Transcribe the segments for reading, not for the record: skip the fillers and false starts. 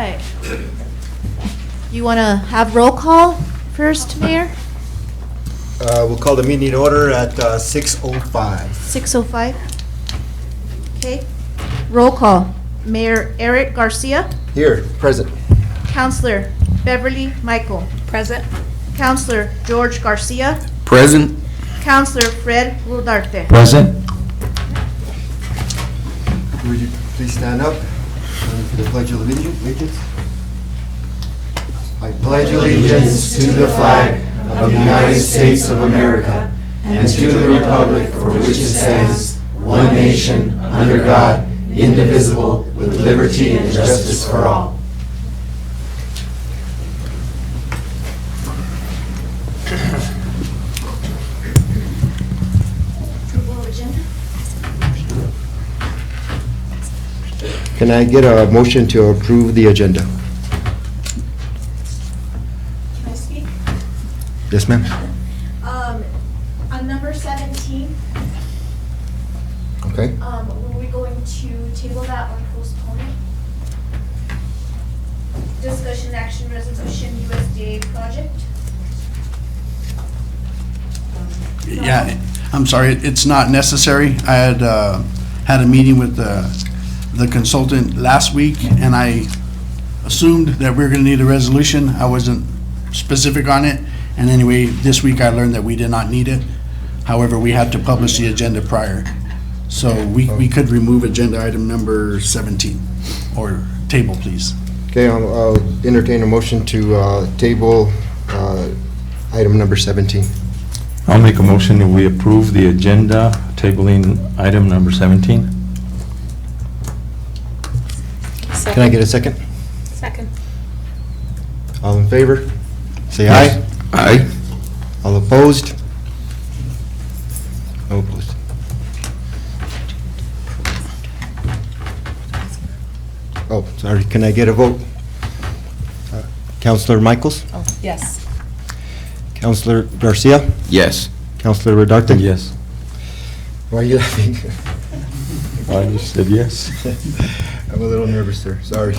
right. You want to have roll call first, Mayor? We'll call the meeting in order at 6:05. 6:05. Okay. Roll call. Mayor Eric Garcia. Here, present. Counselor Beverly Michael. Present. Counselor George Garcia. Present. Counselor Fred Rodarte. Present. Would you please stand up for the Pledge of Allegiance? I pledge allegiance to the flag of the United States of America and to the republic for which it stands, one nation, under God, indivisible, with liberty and justice for all. Can I get a motion to approve the agenda? Can I speak? Yes, ma'am. On number 17, Okay. were we going to table that or postpone it? Discussion action resolution USDA project? Yeah, I'm sorry, it's not necessary. I had a meeting with the consultant last week, and I assumed that we were gonna need a resolution. I wasn't specific on it, and anyway, this week I learned that we did not need it. However, we had to publish the agenda prior. So we could remove agenda item number 17, or table, please. Okay, I'll entertain a motion to table item number 17. I'll make a motion that we approve the agenda, tabling item number 17. Can I get a second? Second. All in favor? Say aye. Aye. All opposed? No opposed. Oh, sorry, can I get a vote? Counselor Michaels? Oh, yes. Counselor Garcia? Yes. Counselor Rodarte? Yes. Why are you laughing? I just said yes. I'm a little nervous there, sorry.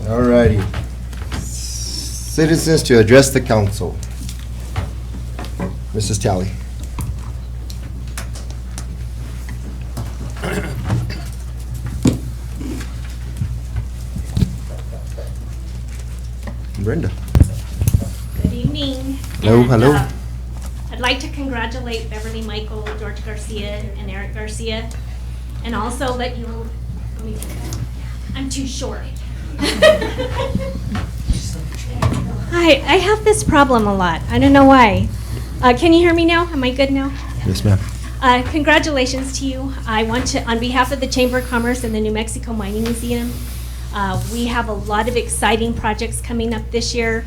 All righty. Citizens to address the council. Mrs. Talley. Brenda. Good evening. Hello, And, hello. I'd like to congratulate Beverly Michael, George Garcia, and Eric Garcia, and also let you, let me take that. I'm too short. I have this problem a lot. I don't know why. Can you hear me now? Am I good now? Yes, ma'am. Congratulations to you. I want to, on behalf of the Chamber of Commerce and the New Mexico Mining Museum, we have a lot of exciting projects coming up this year,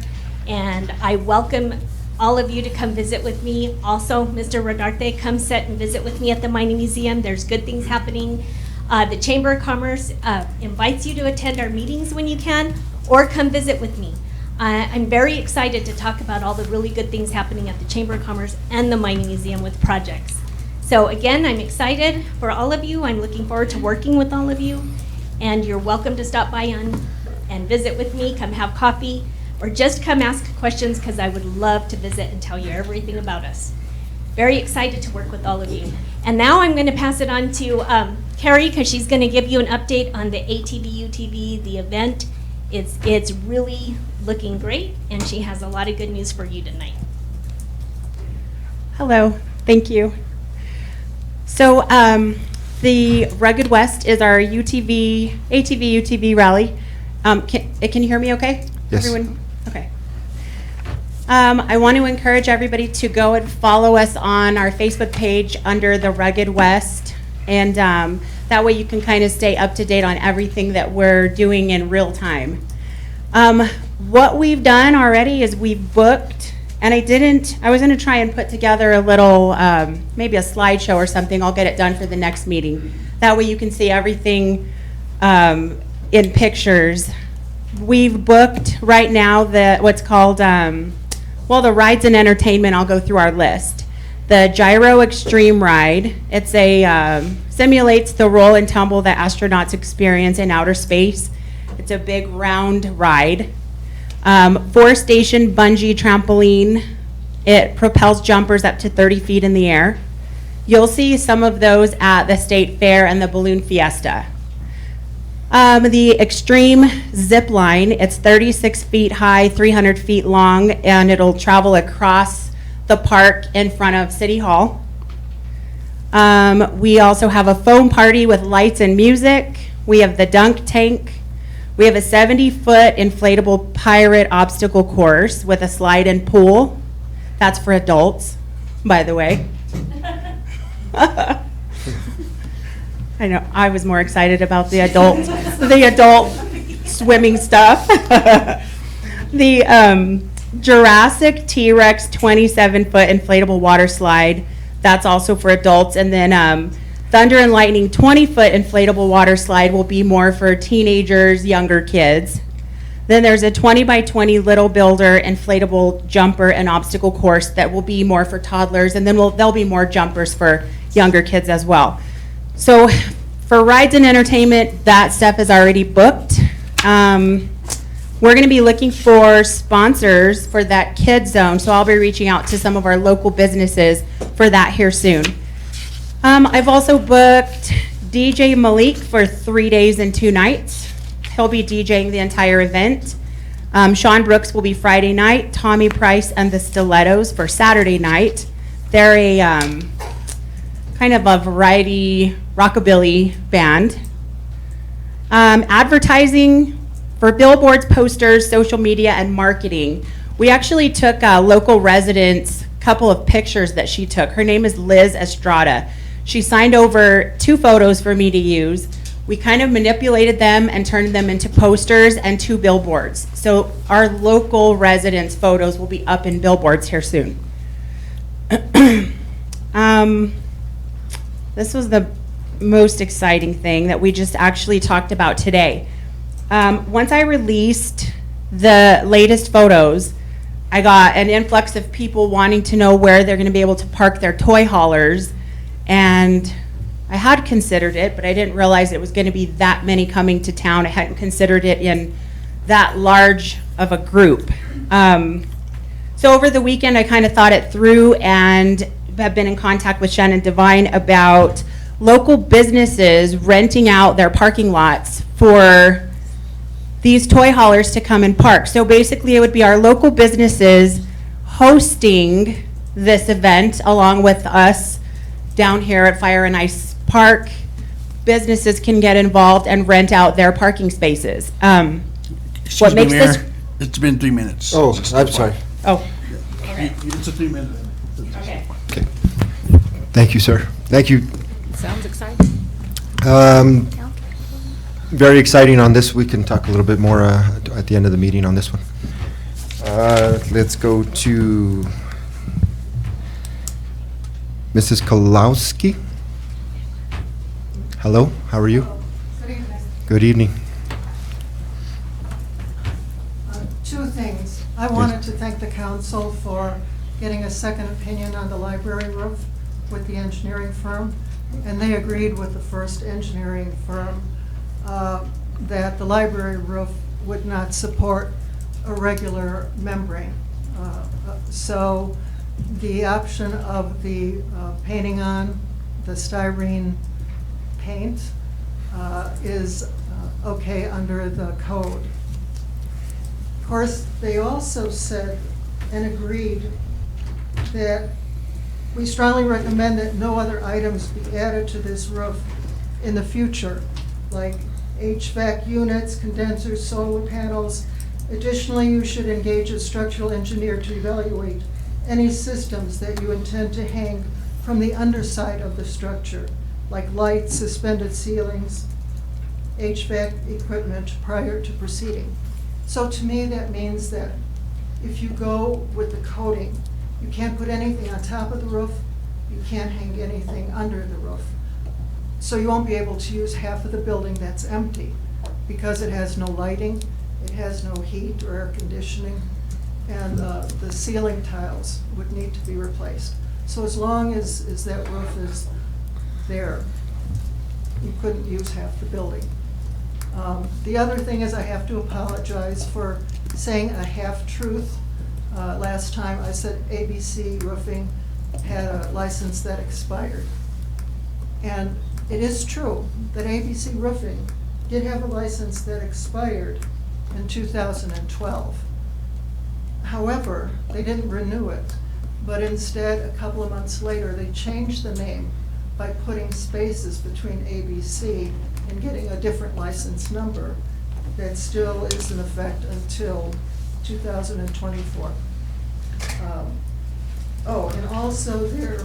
and I welcome all of you to come visit with me. Also, Mr. Rodarte, come sit and visit with me at the Mining Museum. There's good things happening. The Chamber of Commerce invites you to attend our meetings when you can, or come visit with me. I'm very excited to talk about all the really good things happening at the Chamber of Commerce and the Mining Museum with projects. So again, I'm excited for all of you. I'm looking forward to working with all of you. And you're welcome to stop by and visit with me, come have coffee, or just come ask questions, because I would love to visit and tell you everything about us. Very excited to work with all of you. And now I'm going to pass it on to Carrie, because she's going to give you an update on the ATV UTV, the event. It's really looking great, and she has a lot of good news for you tonight. Hello, thank you. So the Rugged West is our ATV UTV rally. Can you hear me okay? Yes. Everyone? Okay. I want to encourage everybody to go and follow us on our Facebook page under the Rugged West, and that way you can kind of stay up to date on everything that we're doing in real time. What we've done already is we've booked, and I was gonna try and put together a little, maybe a slideshow or something. I'll get it done for the next meeting. That way you can see everything in pictures. We've booked right now what's called, well, the rides and entertainment. I'll go through our list. The Gyro Extreme Ride. It's simulates the roll and tumble that astronauts experience in outer space. It's a big round ride. 4-station bungee trampoline. It propels jumpers up to 30 feet in the air. You'll see some of those at the State Fair and the Balloon Fiesta. The extreme zip line, it's 36 feet high, 300 feet long, and it'll travel across the park in front of City Hall. We also have a foam party with lights and music. We have the dunk tank. We have a 70-foot inflatable pirate obstacle course with a slide and pool. That's for adults, by the way. I know, I was more excited about the adult swimming stuff. The Jurassic T-Rex 27-foot inflatable water slide, that's also for adults. And then Thunder and Lightning 20-foot inflatable water slide will be more for teenagers, younger kids. Then there's a 20 by 20 Little Builder inflatable jumper and obstacle course that will be more for toddlers, and then there'll be more jumpers for younger kids as well. So for rides and entertainment, that stuff is already booked. We're going to be looking for sponsors for that kid zone, so I'll be reaching out to some of our local businesses for that here soon. I've also booked DJ Malik for 3 days and 2 nights. He'll be DJing the entire event. Sean Brooks will be Friday night, Tommy Price and the Stilettos for Saturday night. They're a kind of a variety rockabilly band. Advertising for billboards, posters, social media, and marketing. We actually took a local resident's couple of pictures that she took. Her name is Liz Estrada. She signed over 2 photos for me to use. We kind of manipulated them and turned them into posters and 2 billboards. So our local residents' photos will be up in billboards here soon. This was the most exciting thing that we just actually talked about today. Once I released the latest photos, I got an influx of people wanting to know where they're going to be able to park their toy haulers, and I had considered it, but I didn't realize it was going to be that many coming to town. I hadn't considered it in that large of a group. So over the weekend, I kind of thought it through and have been in contact with Shannon Devine about local businesses renting out their parking lots for these toy haulers to come and park. So basically, it would be our local businesses hosting this event along with us down here at Fire and Ice Park. Businesses can get involved and rent out their parking spaces. Excuse me, Mayor, it's been 3 minutes. Oh, I'm sorry. Oh, It's a 3-minute. okay. Thank you, sir. Thank you. Sounds exciting. Very exciting on this. We can talk a little bit more at the end of the meeting on this one. Let's go to Mrs. Kolowski. Hello, how are you? Good evening. Good evening. 2 things. I wanted to thank the council for getting a second opinion on the library roof with the engineering firm, and they agreed with the first engineering firm that the library roof would not support a regular membrane. So the option of the painting on the styrene paint is okay under the code. Of course, they also said and agreed that we strongly recommend that no other items be added to this roof in the future, like HVAC units, condensers, solar panels. Additionally, you should engage a structural engineer to evaluate any systems that you intend to hang from the underside of the structure, like lights, suspended ceilings, HVAC equipment prior to proceeding. So to me, that means that if you go with the coating, you can't put anything on top of the roof, you can't hang anything under the roof. So you won't be able to use half of the building that's empty because it has no lighting, it has no heat or air conditioning, and the ceiling tiles would need to be replaced. So as long as that roof is there, you couldn't use half the building. The other thing is I have to apologize for saying a half-truth. Last time I said ABC Roofing had a license that expired. And it is true that ABC Roofing did have a license that expired in 2012. However, they didn't renew it, but instead, a couple of months later, they changed the name by putting spaces between ABC and getting a different license number that still is in effect until 2024. And also their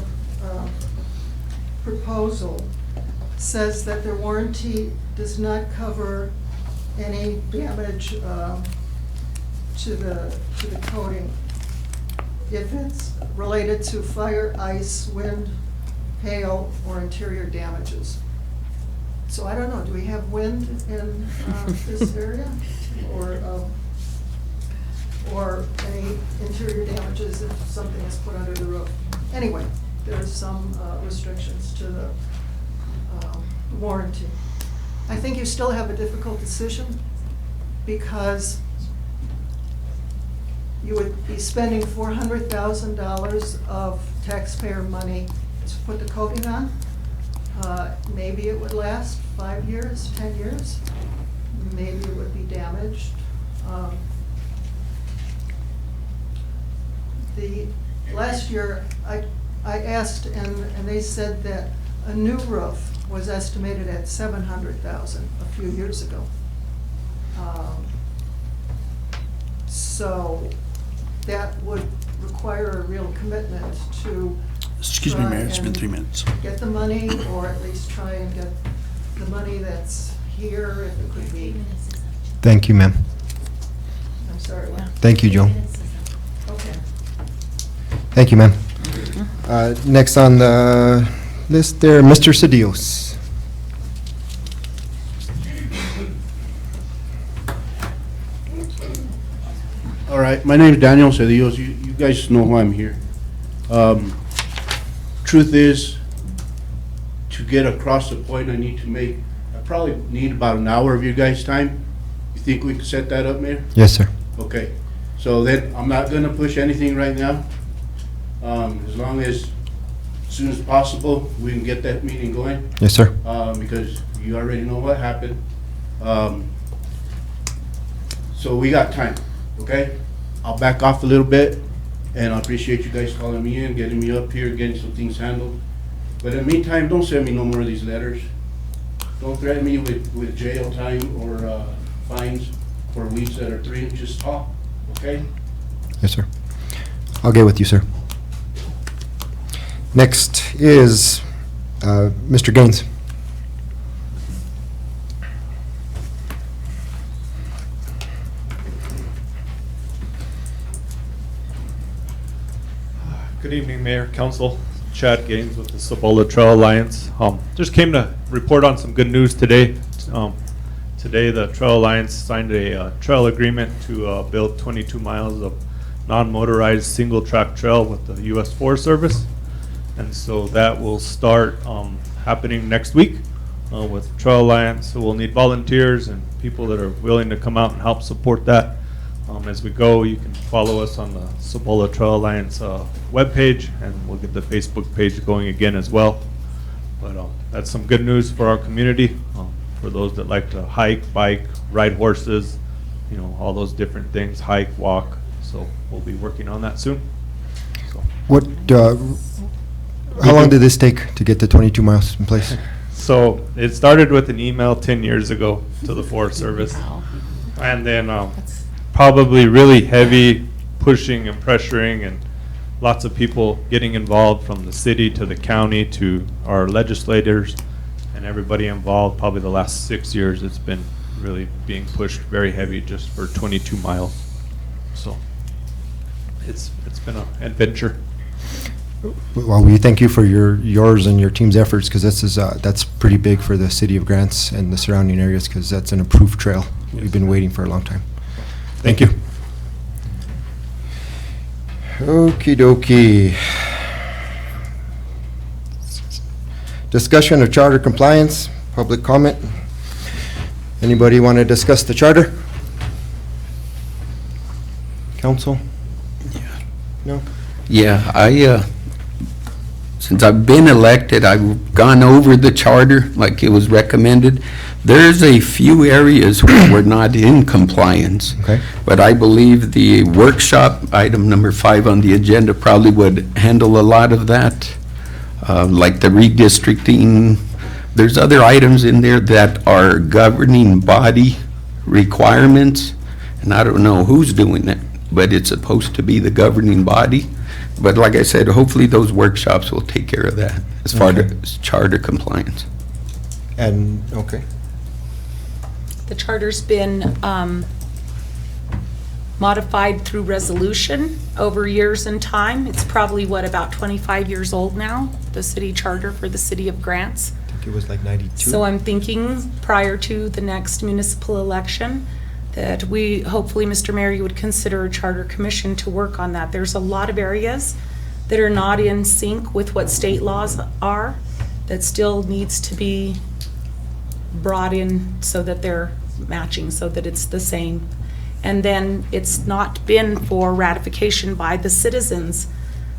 proposal says that their warranty does not cover any damage to the coating if it's related to fire, ice, wind, hail, or interior damages. So I don't know, do we have wind in this area? Or any interior damages if something is put under the roof? Anyway, there's some restrictions to the warranty. I think you still have a difficult decision because you would be spending $400,000 of taxpayer money to put the coating on. Maybe it would last 5 years, 10 years. Maybe it would be damaged. Last year, I asked, and they said that a new roof was estimated at $700,000 a few years ago. So that would require a real commitment to Excuse me, try Mayor, it's been and 3 minutes. get the money, or at least try and get the money that's here, if it could be. Thank you, ma'am. I'm sorry, what? Thank you, Joe. Okay. Thank you, ma'am. Next on the list there, Mr. Cedillos. All right, my name is Daniel Cedillos. You guys know why I'm here. Truth is, to get across the point, I probably need about an hour of your guys' time. You think we could set that up, Mayor? Yes, sir. Okay, so then I'm not gonna push anything right now. As long as soon as possible, we can get that meeting going, Yes, sir. because you already know what happened. So we got time, okay? I'll back off a little bit, and I appreciate you guys calling me in, getting me up here, getting some things handled. But in the meantime, don't send me no more of these letters. Don't threaten me with jail time or fines for weeds that are 3 inches tall, okay? Yes, sir. I'll get with you, sir. Next is Mr. Gaines. Good evening, Mayor, Council. Chad Gaines with the Cibola Trail Alliance. Just came to report on some good news today. Today, the Trail Alliance signed a trail agreement to build 22 miles of non-motorized single-track trail with the U.S. Forest Service. And so that will start happening next week with Trail Alliance. So we'll need volunteers and people that are willing to come out and help support that. As we go, you can follow us on the Cibola Trail Alliance webpage, and we'll get the Facebook page going again as well. But that's some good news for our community, for those that like to hike, bike, ride horses, you know, all those different things, hike, walk. So we'll be working on that soon. So. What? How long did this take to get the 22 miles in place? So it started with an email 10 years ago to the Forest Service, and then probably really heavy pushing and pressuring, and lots of people getting involved from the city to the county to our legislators and everybody involved. Probably the last 6 years it's been really being pushed very heavy just for 22 miles. So it's been an adventure. Well, we thank you for yours and your team's efforts, because that's pretty big for the city of Grants and the surrounding areas, because that's an approved trail. Yes. We've been waiting for a long time. Thank you. Okie dokie. Discussion of charter compliance, public comment. Anybody want to discuss the charter? Council? No? Yeah, since I've been elected, I've gone over the charter like it was recommended. There's a few areas where we're not in compliance. Okay. But I believe the workshop, item number 5 on the agenda, probably would handle a lot of that, like the redistricting. There's other items in there that are governing body requirements, and I don't know who's doing it, but it's supposed to be the governing body. But like I said, hopefully those workshops will take care of that as far Okay. as charter compliance. And, okay. The charter's been modified through resolution over years and time. It's probably, about 25 years old now, the city charter for the city of Grants. I think it was like 92. So I'm thinking prior to the next municipal election that we, hopefully, Mr. Mayor, you would consider a charter commission to work on that. There's a lot of areas that are not in sync with what state laws are that still needs to be brought in so that they're matching, so that it's the same. And then it's not been for ratification by the citizens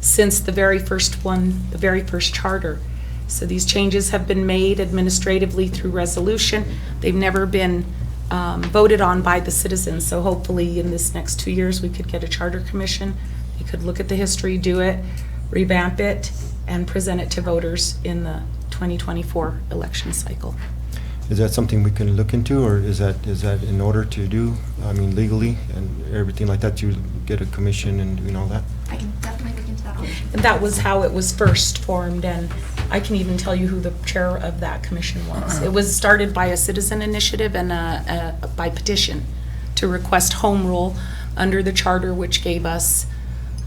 since the very first one, the very first charter. So these changes have been made administratively through resolution. They've never been voted on by the citizens. So hopefully in this next 2 years, we could get a charter commission. We could look at the history, do it, revamp it, and present it to voters in the 2024 election cycle. Is that something we can look into, or is that in order to do, I mean, legally and everything like that, you get a commission and doing all that? I can definitely look into that option. And that was how it was first formed, and I can even tell you who the chair of that commission was. It was started by a citizen initiative and by petition to request home rule under the charter, which gave us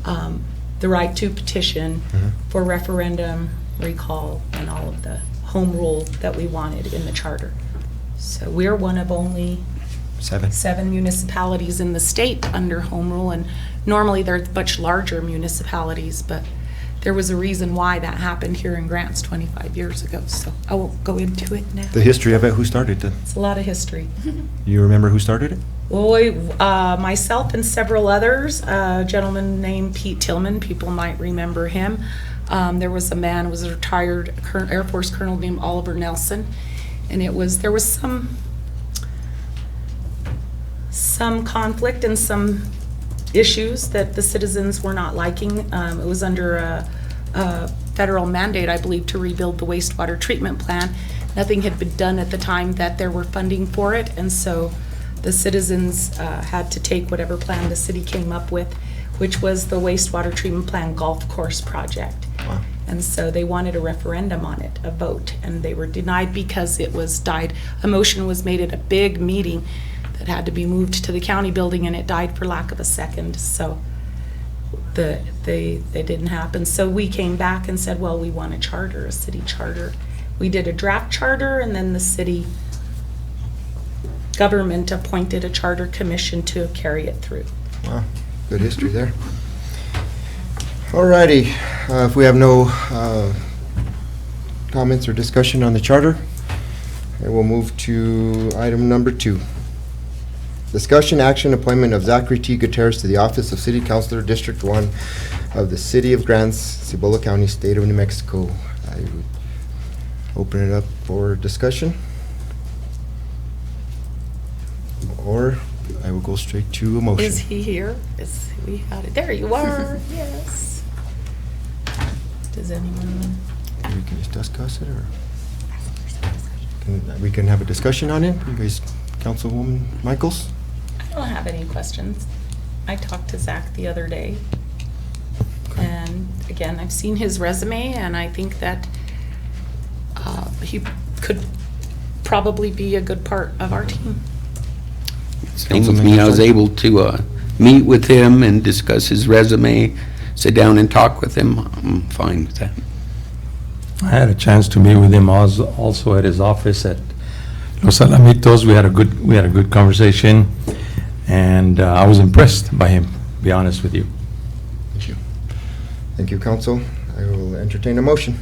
the right to petition for referendum, recall, and all of the home rule that we wanted in the charter. So we're one of only 7 municipalities in the state under home rule, and normally they're much larger municipalities, but there was a reason why that happened here in Grants 25 years ago, so I won't go into it now. The history of it, who started it? It's a lot of history. You remember who started it? Well, myself and several others, a gentleman named Pete Tillman, people might remember him. There was a man, was a retired Air Force colonel named Oliver Nelson, and there was some conflict and some issues that the citizens were not liking. It was under a federal mandate, I believe, to rebuild the wastewater treatment plant. Nothing had been done at the time that there were funding for it, and so the citizens had to take whatever plan the city came up with, which was the wastewater treatment plant golf course project. Wow. And so they wanted a referendum on it, a vote, and they were denied because it was died. A motion was made at a big meeting that had to be moved to the county building, and it died for lack of a second. So they didn't happen. So we came back and said, well, we want a charter, a city charter. We did a draft charter, and then the city government appointed a charter commission to carry it through. Wow, good history there. Alrighty, if we have no comments or discussion on the charter, I will move to item number 2. Discussion, action, appointment of Zachary T. Gutierrez to the office of City Councilor, District 1 of the City of Grants, Cibola County, State of New Mexico. I would open it up for discussion. Or I will go straight to a motion. Is he here? We had it. There you are. Yes. Does anyone? We can just discuss it, or we can have a discussion on it. You guys, Councilwoman Michaels? I don't have any questions. I talked to Zach the other day. And again, I've seen his resume, and I think that he could probably be a good part of our team. Same with me, I was able to meet with him and discuss his resume, sit down and talk with him. I'm fine with that. I had a chance to meet with him also at his office at Los Alamitos. We had a good conversation, and I was impressed by him, to be honest with you. Thank you. Thank you, Council. I will entertain a motion.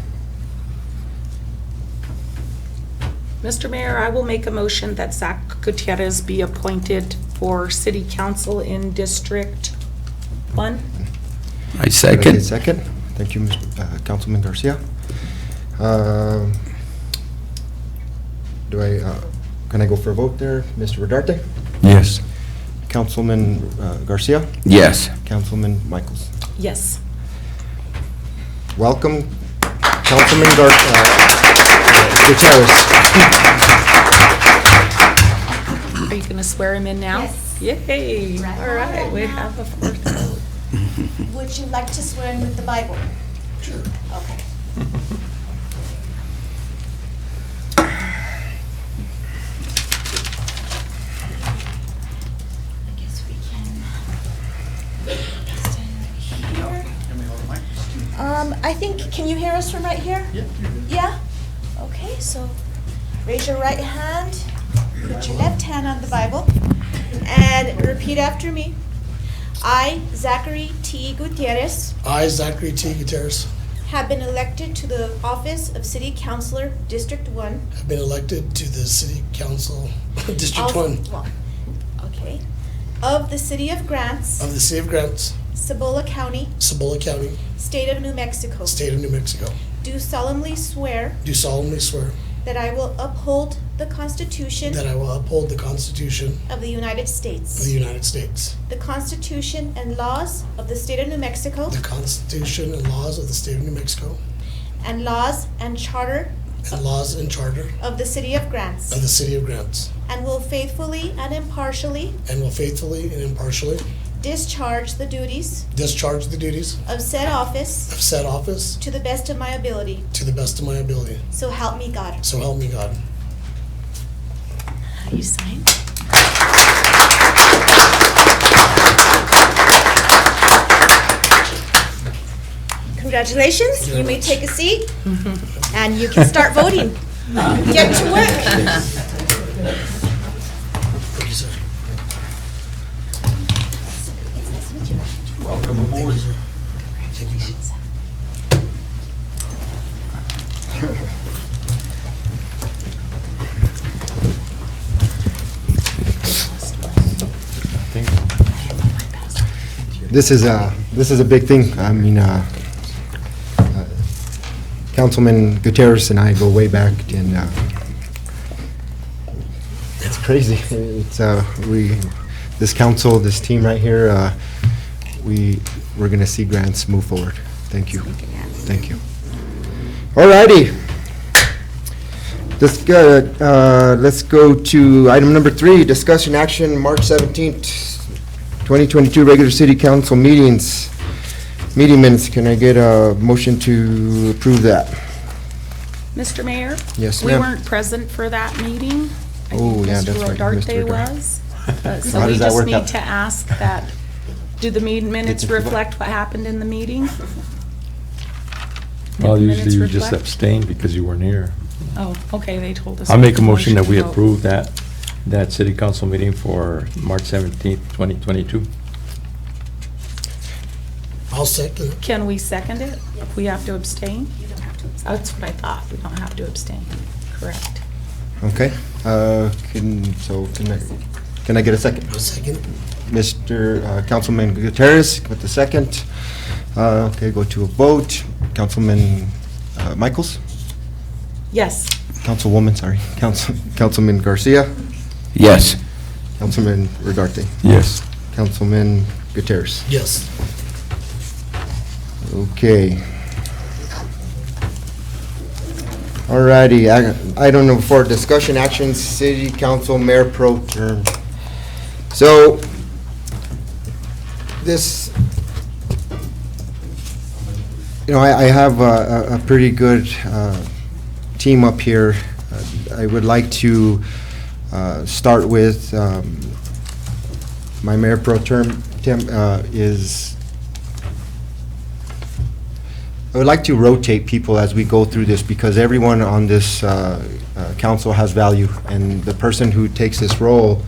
Mr. Mayor, I will make a motion that Zach Gutierrez be appointed for city council in District 1. I second. Second. Thank you, Councilman Garcia. Can I go for a vote there? Mr. Rodarte? Yes. Councilman Garcia? Yes. Councilman Michaels? Yes. Welcome, Councilman Gutierrez. Are you going to swear him in now? Yes. Yay. All right, we have a fourth vote. Would you like to swear in with the Bible? Sure. Okay. I guess we can stand right here. I think, can you hear us from right here? Yeah? Okay, so raise your right hand, put your left hand on the Bible, and repeat after me. I, Zachary T. Gutierrez, I, Zachary T. Gutierrez, have been elected to the office of City Councilor, District 1. have been elected to the City Council, District of- 1 well, okay. Of the City of Grants, of the City of Grants, Cibola County, Cibola County, State of New Mexico. State of New Mexico. Do solemnly swear Do solemnly swear that I will uphold the Constitution that I will uphold the Constitution of the United of the States, United States, the Constitution and laws of the State of New Mexico, the Constitution and laws of the State of New Mexico, and laws and charter and laws and charter of the City of Grants, of the City of Grants, and will faithfully and impartially and will faithfully and impartially discharge the duties discharge the duties of said office of said office to the best of my ability. to the best of my ability. So help me God. So help me God. You sign? Congratulations. You may take a seat, and you can start voting. Get to work. Thank you, sir. Welcome aboard. This is a big thing. I mean, Councilman Gutierrez and I go way back, and it's crazy. It's this council, this team right here, we're gonna see grants move forward. Thank you. Thank you. All righty. Let's go to item number 3, discussion action, March 17th, 2022 regular city council meeting minutes. Can I get a motion to approve that? Mr. Mayor? Yes, We ma'am. weren't present for that meeting. I Oh, think yeah, that's right, Mr. Mr. Rodarte Rodarte. was. How So we does that just work need out? to ask that, do the minutes reflect what happened in the meeting? Well, the usually minutes you just reflect? abstain because you weren't here. Oh, okay, they told us. I'll make a motion that we to vote. approve that city council meeting for March 17th, 2022. I'll second. Can we second it? If we have to abstain? You don't have to abstain. That's what I thought, we don't have to abstain. Correct. Okay. Can I get a second? I'll second. Mr. Councilman Gutierrez with the second. Okay, go to a vote. Councilman Michaels? Yes. Councilwoman, sorry. Councilman Garcia? Yes. Councilman Rodarte? Yes. Councilman Gutierrez? Yes. Okay. Alrighty, item number 4, discussion action, city council mayor pro term. So, this, I have a pretty good team up here. I would like to start with my mayor pro term, I would like to rotate people as we go through this, because everyone on this council has value, and the person who takes this role,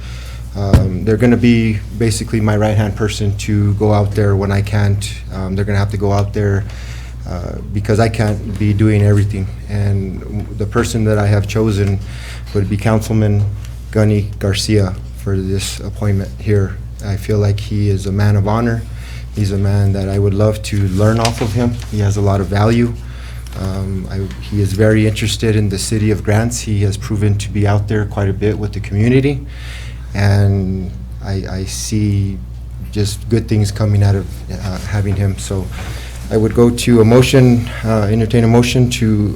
they're going to be basically my right-hand person to go out there when I can't. They're going to have to go out there because I can't be doing everything. And the person that I have chosen would be Councilman Gunny Garcia for this appointment here. I feel like he is a man of honor. He's a man that I would love to learn off of him. He has a lot of value. He is very interested in the city of Grants. He has proven to be out there quite a bit with the community. And I see just good things coming out of having him. So I would go to a motion, entertain a motion to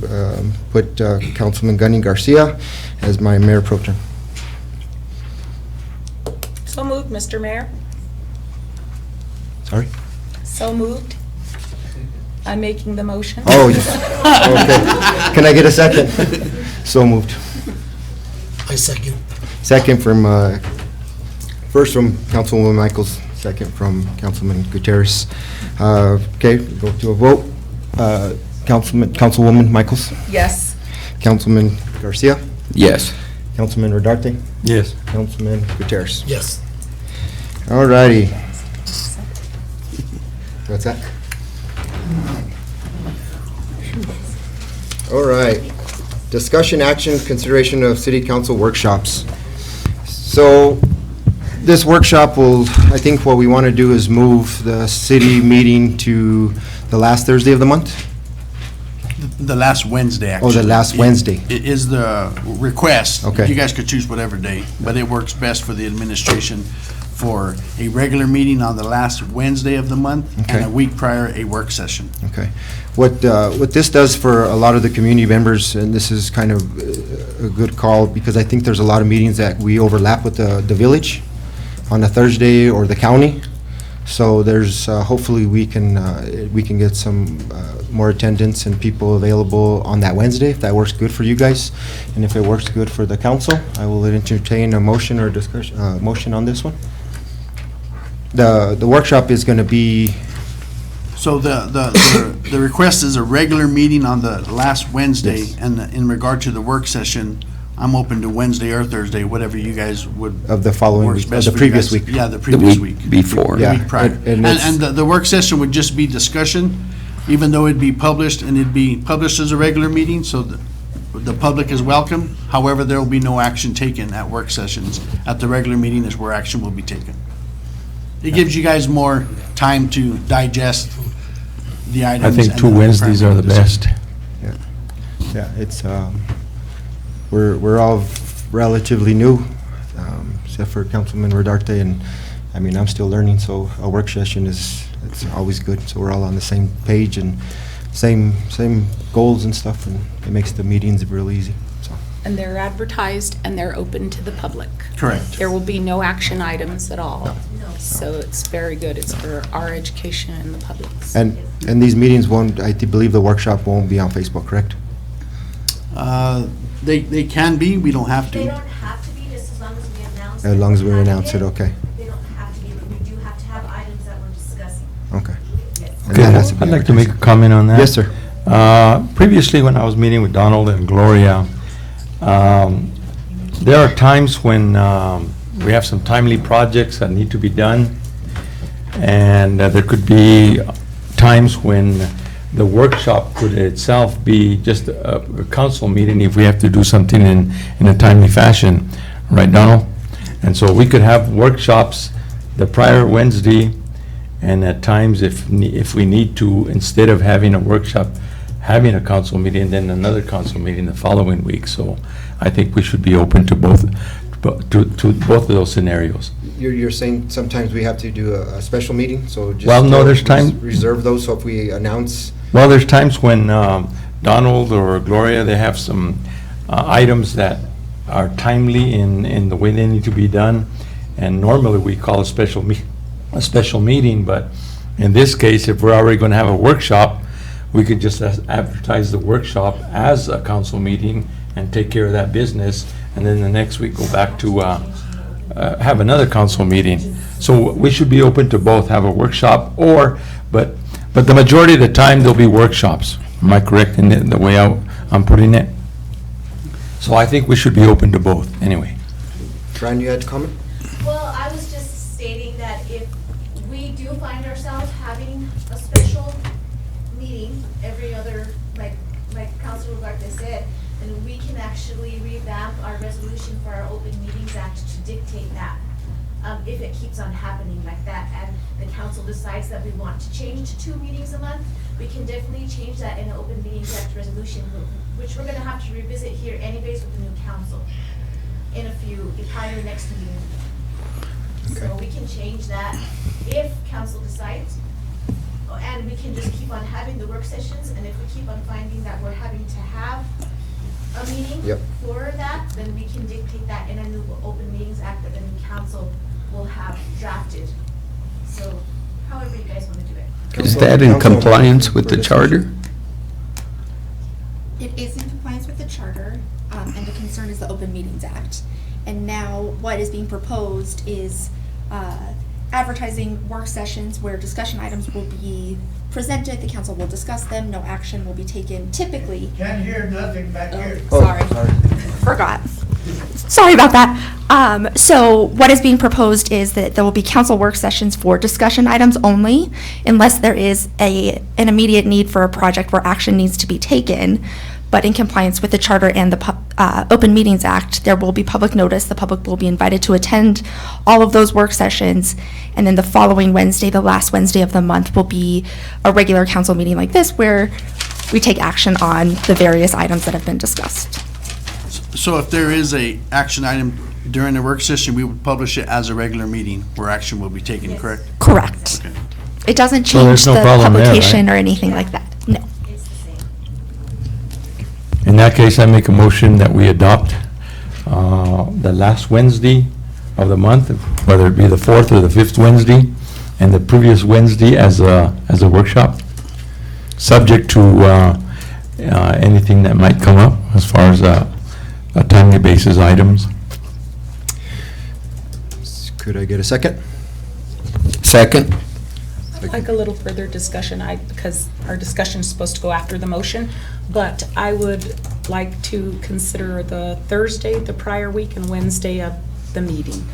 put Councilman Gunny Garcia as my mayor pro tem. So moved, Mr. Mayor. Sorry? So moved. I'm making the motion. Oh, okay. Can I get a second? So moved. I second. Second from, first from Councilwoman Michaels, second from Councilman Gutierrez. Okay, go to a vote. Councilwoman Michaels, Yes. Councilman Garcia, Yes. Councilman Rodarte, Yes. Councilman Gutierrez. Yes. All righty. What's that? All right. Discussion, action, consideration of city council workshops. So this workshop will, I think what we want to do is move the city meeting to the last Thursday of the month? The last Wednesday, actually. Oh, the last Wednesday. It is the request. Okay. You guys could choose whatever day, but it works best for the administration for a regular meeting on the last Wednesday of the month Okay. and a week prior, a work session. Okay. What this does for a lot of the community members, and this is kind of a good call, because I think there's a lot of meetings that we overlap with the village on a Thursday or the county. So there's, hopefully we can get some more attendance and people available on that Wednesday, if that works good for you guys. And if it works good for the council, I will entertain a motion or discussion, motion on this one. The workshop is gonna be, So the request is a regular meeting on the last Wednesday, Yes. and in regard to the work session, I'm open to Wednesday or Thursday, whatever you guys would. of the following works week, of best the for you previous guys. week. Yeah, the The previous week week. before. The Yeah, week prior. and it's- And the work session would just be discussion, even though it'd be published, and it'd be published as a regular meeting, so the public is welcome. However, there will be no action taken at work sessions. At the regular meeting is where action will be taken. It gives you guys more time to digest the items. I think and two the Wednesdays are the best. Yeah, it's, we're all relatively new, except for Councilman Rodarte, and, I mean, I'm still learning, so a work session it's always good, so we're all on the same page and same goals and stuff, and it makes the meetings real easy, so. And they're advertised and they're open to the public. Correct. There will be no action items at all. So it's very good. It's for our education and the public's. And these meetings won't, I believe the workshop won't be on Facebook, correct? They can be, we don't have They to. don't have to be, just as long as we announce. As long as we that we're announce it, having okay, They don't have to be, but we do have to have items that we're discussing. okay. Yes. And Okay, that has to be I'd like to make a advertised. comment on that. Yes, sir. Previously, when I was meeting with Donald and Gloria, there are times when we have some timely projects that need to be done, and there could be times when the workshop could itself be just a council meeting if we have to do something in a timely fashion, right, Donald? And so we could have workshops the prior Wednesday, and at times, if we need to, instead of having a workshop, having a council meeting, and then another council meeting the following week. So I think we should be open to both of those scenarios. You're saying sometimes we have to do a special meeting, so just. Well, no, there's time- Reserve those, so if we announce, Well, there's times when Donald or Gloria, they have some items that are timely in the way they need to be done, and normally we call a special meeting, but in this case, if we're already going to have a workshop, we could just advertise the workshop as a council meeting and take care of that business, and then the next week go back to have another council meeting. So we should be open to both, have a workshop but the majority of the time, there'll be workshops. Am I correct in the way I'm putting it? So I think we should be open to both, anyway. Brian, you had a comment? Well, I was just stating that if we do find ourselves having a special meeting every other, like Councilor Ugarte said, and and we can actually revamp our resolution for our Open Meetings Act to dictate that. If it keeps on happening like that, and the council decides that we want to change to 2 meetings a month, we can definitely change that in the Open Meetings Act resolution, which we're gonna have to revisit here anyways with the new council in probably the next meeting. So we can change that if council decides, and we can just keep on having the work sessions, and if we keep on finding that we're having to have a meeting for that, then we can dictate that in a new Open Meetings Act that the new council will have drafted. So however you guys want to do it. Is that in compliance with the charter? It is in compliance with the charter, and the concern is the Open Meetings Act. And now what is being proposed is advertising work sessions where discussion items will be presented, the council will discuss them, no action will be taken typically. Can't hear nothing back here. Sorry. Forgot. Sorry about that. So what is being proposed is that there will be council work sessions for discussion items only, unless there is an immediate need for a project where action needs to be taken. But in compliance with the charter and the Open Meetings Act, there will be public notice. The public will be invited to attend all of those work sessions. And then the following Wednesday, the last Wednesday of the month, will be a regular council meeting like this where we take action on the various items that have been discussed. So if there is a action item during the work session, we would publish it as a regular meeting where action will be taken, correct? Correct. Okay. It doesn't So change there's no the problem there, publication right? or anything like that. No. It's the same. In that case, I make a motion that we adopt the last Wednesday of the month, whether it be the 4th or the 5th Wednesday, and the previous Wednesday as a workshop, subject to anything that might come up as far as a timely basis items. Could I get a second? Second? I'd like a little further discussion, because our discussion is supposed to go after the motion, but I would like to consider the Thursday, the prior week, and Wednesday of the meeting,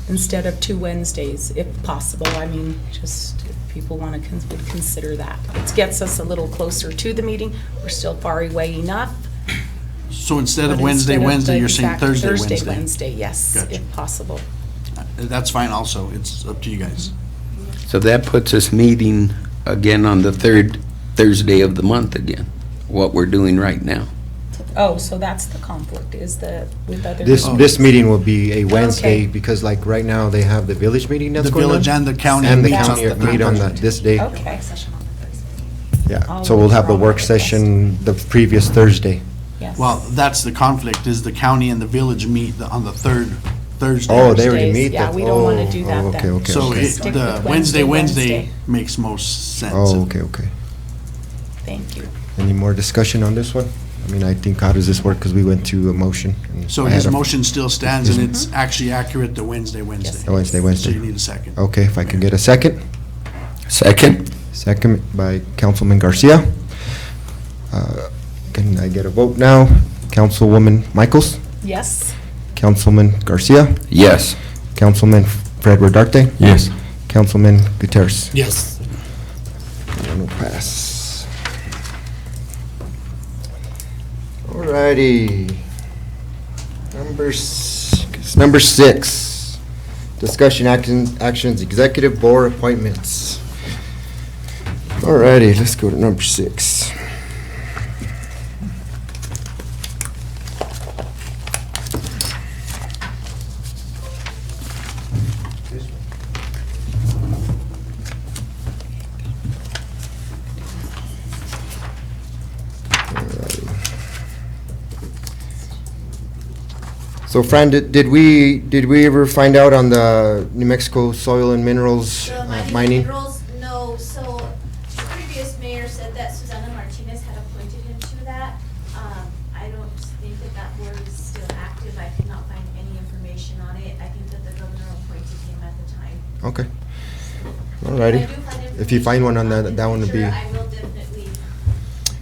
instead of 2 Wednesdays, if possible. I mean, just if people want to would consider that. It gets us a little closer to the meeting. We're still far away enough. So instead of but Wednesday, instead of Wednesday, the you're saying exact Thursday, Wednesday, yes, Gotcha. if possible. That's fine also. It's up to you guys. So that puts us meeting again on the 3rd Thursday of the month again, what we're doing right now. Oh, so that's the conflict, is that with other. This meeting will be a Wednesday Okay. because like right now they have the village meeting that's The going on. village and the county And the meets on county the meet on Thursday. this day. Okay. Yeah, I'll so we'll have the withdraw work my request. session the previous Thursday. Yes. Well, that's the conflict, is the county and the village meet on the 3rd Thursday. Oh, they already Thursdays, meet yeah, that. we don't wanna Oh, do that oh, then. Okay, okay. So okay. Stick the with Wednesday Wednesday. makes most sense. Oh, okay, okay. Thank you. Any more discussion on this one? I mean, I think, how does this work? Because we went to a motion. and So I his had a- motion still stands, and it's actually accurate to Wednesday. Wednesday. So you need a second. Okay, if I can get a second. Second? Second by Councilman Garcia. Can I get a vote now? Councilwoman Michaels? Yes? Councilman Garcia? Yes. Councilman Fred Rodarte? Yes. Councilman Gutierrez? Yes. One will pass. Alrighty. Number 6, discussion actions, executive board appointments. Alrighty, let's go to number 6. So Fran, did we ever find out on the New Mexico Soil and Minerals The mining mining? minerals, no, so the previous mayor said that Susana Martinez had appointed him to that. I don't think that that board is still active. I could not find any information on it. I think that the governor appointed him at the time. Okay. If I Alrighty. do find If you find one on information that, in that one would be, future, I will definitely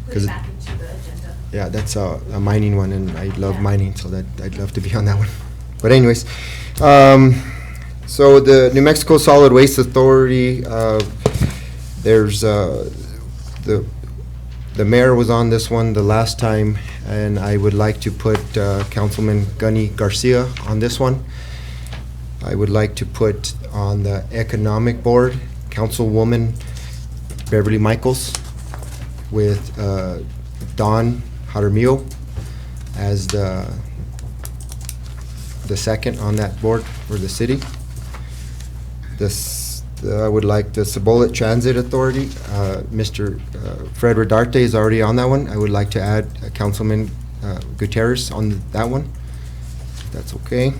put 'Cause it it- back into the agenda. yeah, that's a mining one, and I love Yeah. mining, so that, I'd love to be on that one. But anyways, so the New Mexico Solid Waste Authority, there's, the The mayor was on this one the last time, and I would like to put Councilman Gunny Garcia on this one. I would like to put on the Economic Board, Councilwoman Beverly Michaels, with Don Jaramillo as the second on that board for the city. I would like the Cibola Transit Authority. Mr. Fred Rodarte is already on that one. I would like to add Councilman Gutierrez on that one. If that's okay.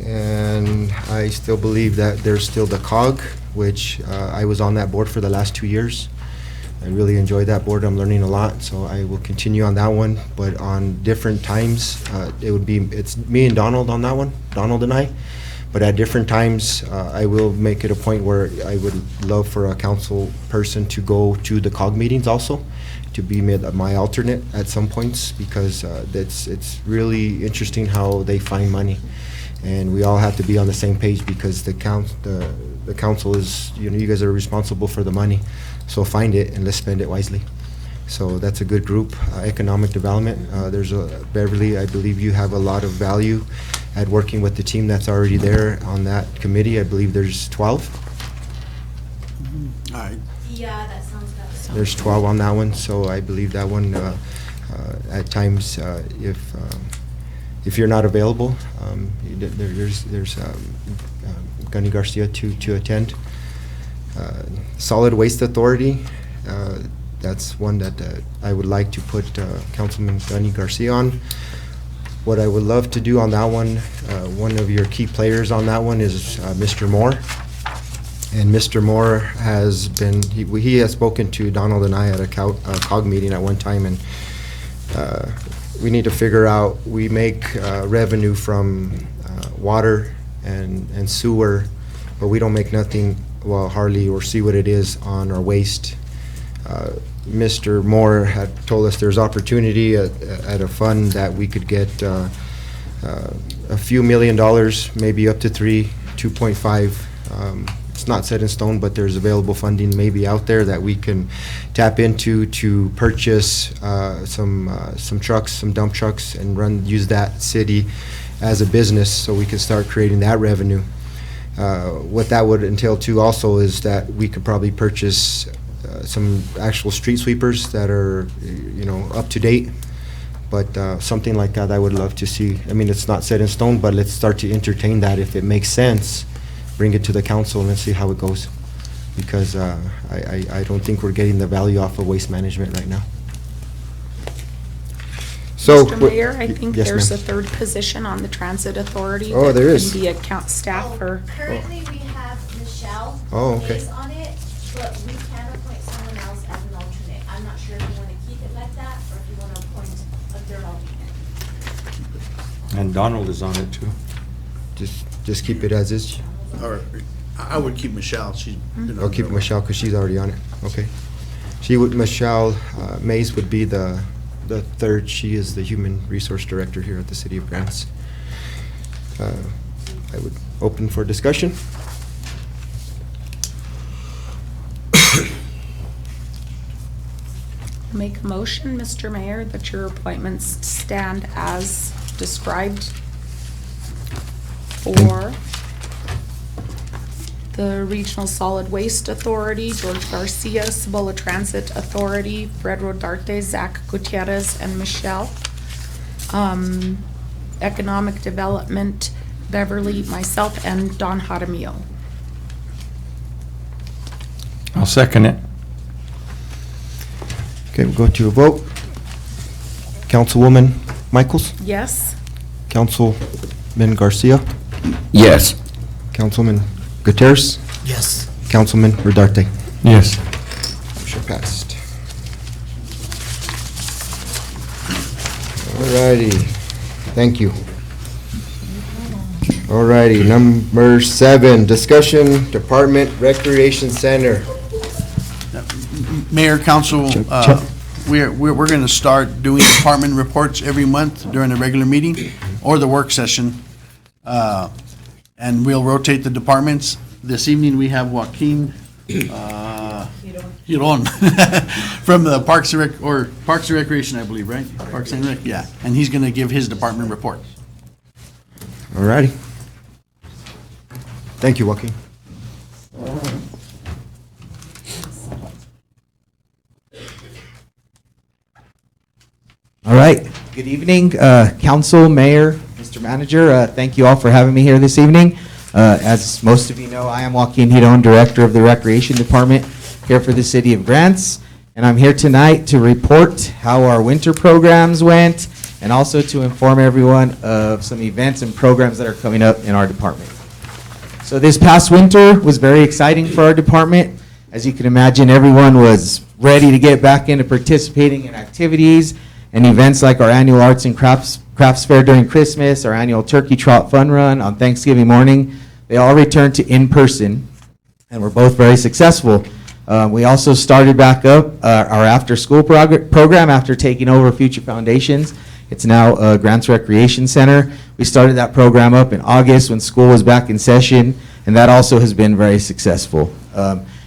And I still believe that there's still the COG, which I was on that board for the last 2 years. I really enjoyed that board. I'm learning a lot, so I will continue on that one. But on different times, it's me and Donald on that one, Donald and I. But at different times, I will make it a point where I would love for a council person to go to the COG meetings also, to be my alternate at some points, because it's really interesting how they find money. And we all have to be on the same page, because the council is, you guys are responsible for the money. So find it and let's spend it wisely. So that's a good group. Economic development, there's Beverly, I believe you have a lot of value at working with the team that's already there on that committee. I believe there's 12. All right. Yeah, that sounds good. There's 12 on that one, so I believe that one, at times, if you're not available, there's Gunny Garcia to attend. Solid Waste Authority, that's one that I would like to put Councilman Gunny Garcia on. What I would love to do on that one of your key players on that one is Mr. Moore. And Mr. Moore has been, he has spoken to Donald and I at a COG meeting at one time, and we need to figure out, we make revenue from water and sewer, but we don't make nothing, well, hardly, or see what it is on our waste. Mr. Moore had told us there's opportunity at a fund that we could get a few $1 million, maybe up to 2.5. It's not set in stone, but there's available funding maybe out there that we can tap into to purchase some trucks, some dump trucks, and use that city as a business, so we can start creating that revenue. What that would entail too also is that we could probably purchase some actual street sweepers that are, up to date. But something like that I would love to see. I mean, it's not set in stone, but let's start to entertain that. If it makes sense, bring it to the council and let's see how it goes. Because I don't think we're getting the value off of waste management right now. So, Mr. Mayor, I think yes, there's ma'am. a third position on the Transit Authority. Oh, there is. That can be account staff or. Currently, we have Michelle Okay. Mays on it, but we can appoint someone else as an alternate. I'm not sure if you want to keep it like that, or if you want to appoint a third alternate. And Donald is on it too. Just keep it as is. Or I would keep Michelle. She's been I'll on keep there. Michelle because she's already on it. Okay. Michelle Mays would be the third. She is the Human Resource Director here at the City of Grants. I would open for discussion. Make a motion, Mr. Mayor, that your appointments stand as described for the Regional Solid Waste Authority, George Garcia, Cibola Transit Authority, Fred Rodarte, Zach Gutierrez, and Michelle. Economic Development, Beverly, myself, and Don Jaramillo. I'll second it. Okay, we'll go to a vote. Councilwoman Michaels? Yes? Councilman Garcia? Yes. Councilman Gutierrez? Yes. Councilman Rodarte? Yes. Motion passed. Alrighty, thank you. Alrighty, number 7, discussion, Department Recreation Center. Mayor, council, Chuck. we're going to start doing department reports every month during the regular meeting or the work session. And we'll rotate the departments. This evening, we have Joaquin Giron, from the Parks and Recreation, I believe, right? Parks and Rec, yeah. And he's going to give his department report. All righty. Thank you, Joaquin. All right. Good evening, Council, Mayor, Mr. Manager. Thank you all for having me here this evening. As most of you know, I am Joaquin Giron, Director of the Recreation Department here for the City of Grants. And I'm here tonight to report how our winter programs went and also to inform everyone of some events and programs that are coming up in our department. So this past winter was very exciting for our department. As you can imagine, everyone was ready to get back into participating in activities and events like our annual Arts and Crafts Fair during Christmas, our annual Turkey Trot Fun Run on Thanksgiving morning. They all returned to in-person and were both very successful. We also started back up our after-school program after taking over Future Foundations. It's now Grants Recreation Center. We started that program up in August when school was back in session, and that also has been very successful.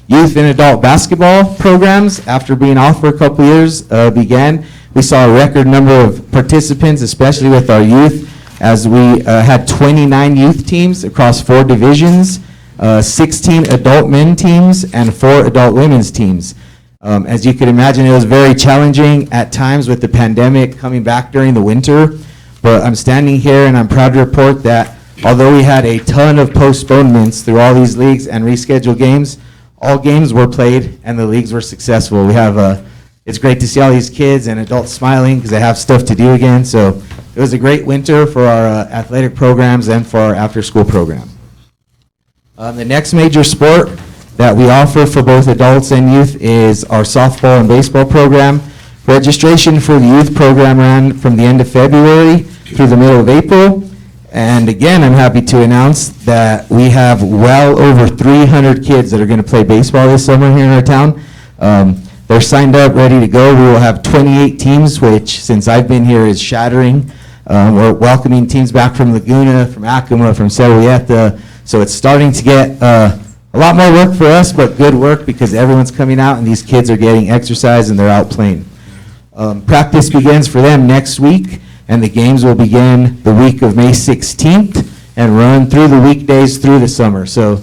Youth and adult basketball programs, after being off for a couple years, began. We saw a record number of participants, especially with our youth, as we had 29 youth teams across 4 divisions, 16 adult men teams, and 4 adult women's teams. As you could imagine, it was very challenging at times with the pandemic coming back during the winter, but I'm standing here and I'm proud to report that although we had a ton of postponements through all these leagues and rescheduled games, all games were played and the leagues were successful. We have it's great to see all these kids and adults smiling because they have stuff to do again. So it was a great winter for our athletic programs and for our after-school program. The next major sport that we offer for both adults and youth is our softball and baseball program. Registration for the youth program ran from the end of February through the middle of April. And again, I'm happy to announce that we have well over 300 kids that are going to play baseball this summer here in our town. They're signed up, ready to go. We will have 28 teams, which since I've been here is shattering. We're welcoming teams back from Laguna, from Acoma, from Servilleta. So it's starting to get a lot more work for us, but good work because everyone's coming out and these kids are getting exercise and they're out playing. Practice begins for them next week, and the games will begin the week of May 16th and run through the weekdays through the summer. So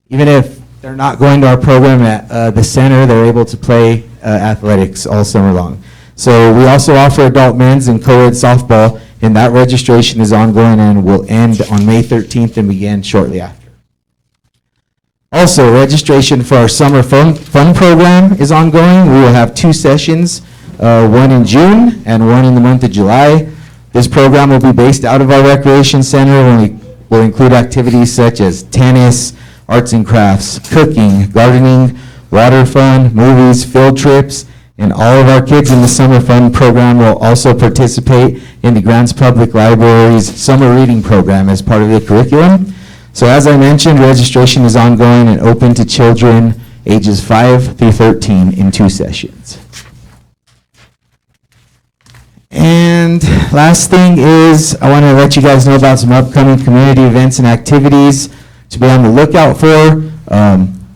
even if they're not going to our program at the center, they're able to play athletics all summer long. So we also offer adult men's and co-ed softball, and that registration is ongoing and will end on May 13th and begin shortly after. Also, registration for our summer fun program is ongoing. We will have 2 sessions, one in June and one in the month of July. This program will be based out of our recreation center and will include activities such as tennis, arts and crafts, cooking, gardening, water fun, movies, field trips, and all of our kids in the summer fun program will also participate in the Grants Public Library's summer reading program as part of the curriculum. So as I mentioned, registration is ongoing and open to children ages 5 through 13 in 2 sessions. And last thing is, I want to let you guys know about some upcoming community events and activities to be on the lookout for.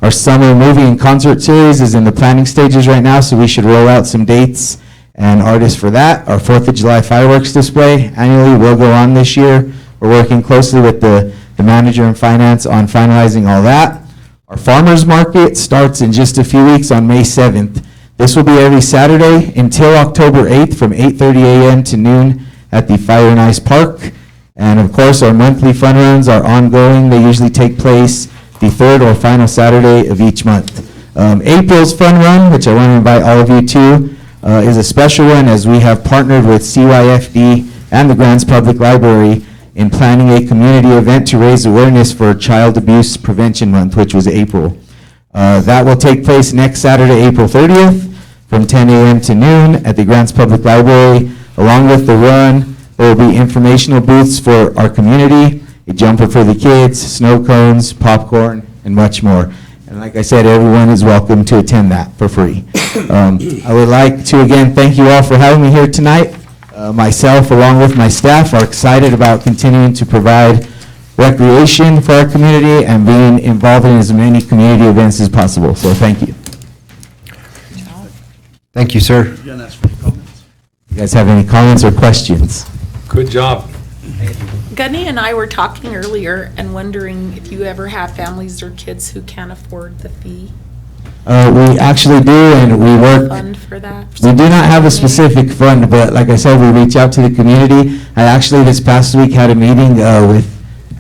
Our summer movie and concert series is in the planning stages right now, so we should roll out some dates and artists for that. Our 4th of July fireworks display annually will go on this year. We're working closely with the manager and finance on finalizing all that. Our farmers market starts in just a few weeks on May 7th. This will be every Saturday until October 8th from 8:30 a.m. to noon at the Fire and Ice Park. And of course, our monthly fun runs are ongoing. They usually take place the 3rd or final Saturday of each month. April's fun run, which I want to invite all of you to, is a special one as we have partnered with CYFD and the Grants Public Library in planning a community event to raise awareness for Child Abuse Prevention Month, which was April. That will take place next Saturday, April 30th, from 10 a.m. to noon at the Grants Public Library. Along with the run, there will be informational booths for our community, a jumper for the kids, snow cones, popcorn, and much more. And like I said, everyone is welcome to attend that for free. I would like to again thank you all for having me here tonight. Myself, along with my staff, are excited about continuing to provide recreation for our community and being involved in as many community events as possible. So thank you. Thank you, sir. You gonna ask for any comments? You guys have any comments or questions? Good job. Gunny and I were talking earlier and wondering if you ever have families or kids who can't afford the fee. We actually do, and we work. Fund for that? We do not have a specific fund, but like I said, we reach out to the community. I actually, this past week, had a meeting with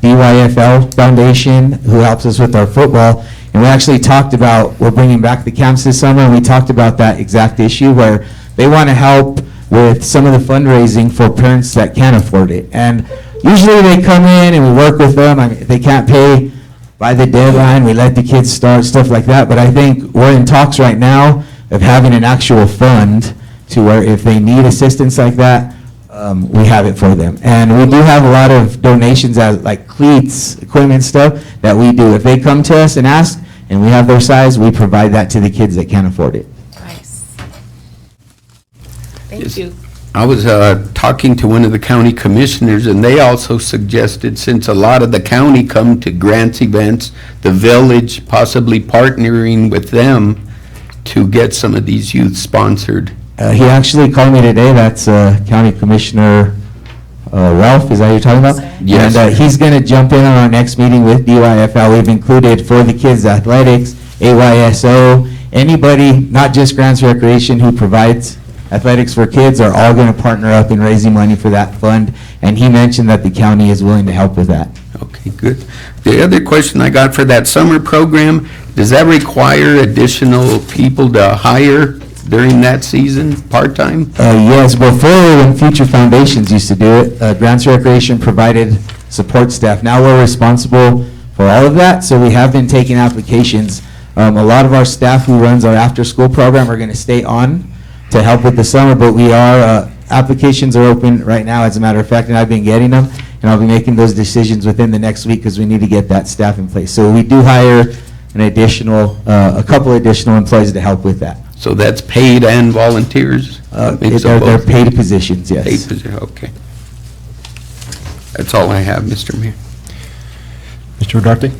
DYFL Foundation, who helps us with our football, and we actually talked about, we're bringing back the camps this summer, and we talked about that exact issue where they want to help with some of the fundraising for parents that can't afford it. And usually they come in and we work with them. I mean, if they can't pay by the deadline, we let the kids start, stuff like that. But I think we're in talks right now of having an actual fund to where if they need assistance like that, we have it for them. And we do have a lot of donations as like cleats, equipment stuff that we do. If they come to us and ask and we have their size, we provide that to the kids that can't afford it. Nice. Yes. Thank you. I was talking to one of the county commissioners, and they also suggested, since a lot of the county come to grants events, the village possibly partnering with them to get some of these youth sponsored. He actually called me today, that's County Commissioner Ralph, is that who you're talking about? Yes. And he's going to jump in on our next meeting with DYFL. We've included for the kids' athletics, AYSO, anybody, not just Grants Recreation, who provides athletics for kids are all going to partner up in raising money for that fund, and he mentioned that the county is willing to help with that. Okay, good. The other question I got for that summer program, does that require additional people to hire during that season, part-time? Yes, before when Future Foundations used to do it, Grants Recreation provided support staff. Now we're responsible for all of that, so we have been taking applications. A lot of our staff who runs our after-school program are going to stay on to help with the summer, but we are, applications are open right now, as a matter of fact, and I've been getting them, and I'll be making those decisions within the next week because we need to get that staff in place. So we do hire an additional, a couple additional employees to help with that. So that's paid and volunteers? They're paid positions, yes. Paid position, okay. That's all I have, Mr. Mayor. Mr. Ugarte?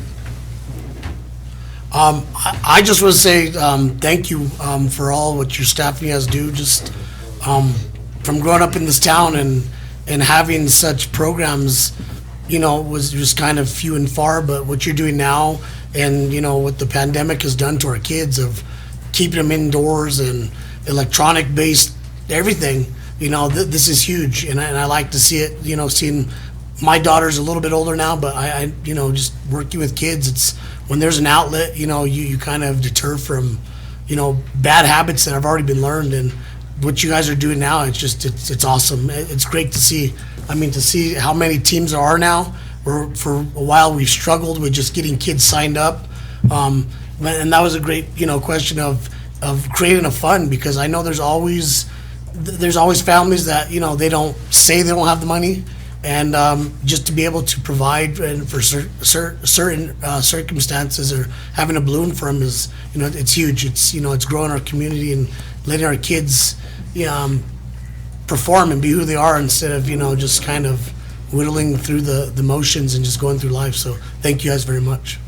I just want to say thank you for all what your staffing guys do. Just from growing up in this town and having such programs, you know, was just kind of few and far. But what you're doing now, and you know what the pandemic has done to our kids of keeping them indoors and electronic based everything, you know, this is huge, and I like to see it. You know, seeing my daughter's a little bit older now, but I you know, just working with kids, it's when there's an outlet, you know, you kind of deter from, you know, bad habits that have already been learned. And what you guys are doing now, it's just, it's awesome. It's great to see. I mean, to see how many teams there are now. For a while, we've struggled with just getting kids signed up. And that was a great, you know, question of creating a fund, because I know there's always families that, you know, they don't say they don't have the money. And just to be able to provide and for certain circumstances, or having a balloon for them is, you know, it's huge. It's, you know, it's growing our community and letting our kids perform and be who they are, instead of, you know, just kind of whittling through the motions and just going through life. So thank you guys very much.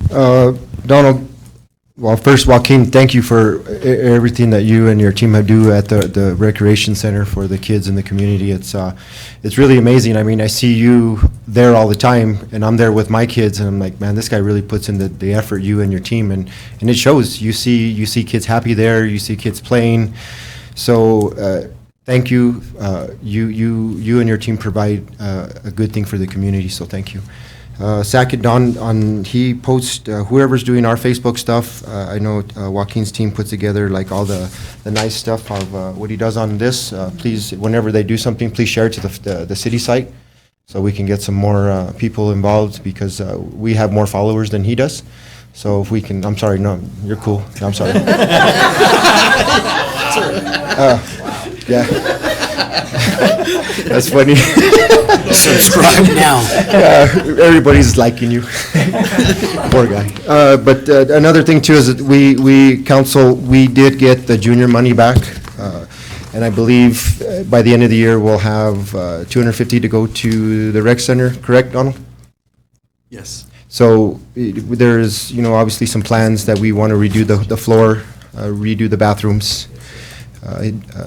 Donald, well, first, Joaquin, thank you for everything that you and your team do at the Recreation Center for the kids in the community. It's really amazing. I mean, I see you there all the time, and I'm there with my kids, and I'm like, man, this guy really puts in the effort, you and your team, and it shows. You see kids happy there, you see kids playing. So thank you. You and your team provide a good thing for the community, so thank you. Second, Don, he posts, whoever's doing our Facebook stuff, I know Joaquin's team puts together like all the nice stuff of what he does on this. Please, whenever they do something, please share it to the city site so we can get some more people involved, because we have more followers than he does. So if we can, I'm sorry, no, you're cool. I'm sorry. Yeah. That's funny. Subscribe now. Everybody's liking you. Poor guy. But another thing too is that we council, we did get the junior money back. And I believe by the end of the year, we'll have $250 to go to the rec center, correct, Donald? Yes. So there's, you know, obviously some plans that we want to redo the floor redo the bathrooms.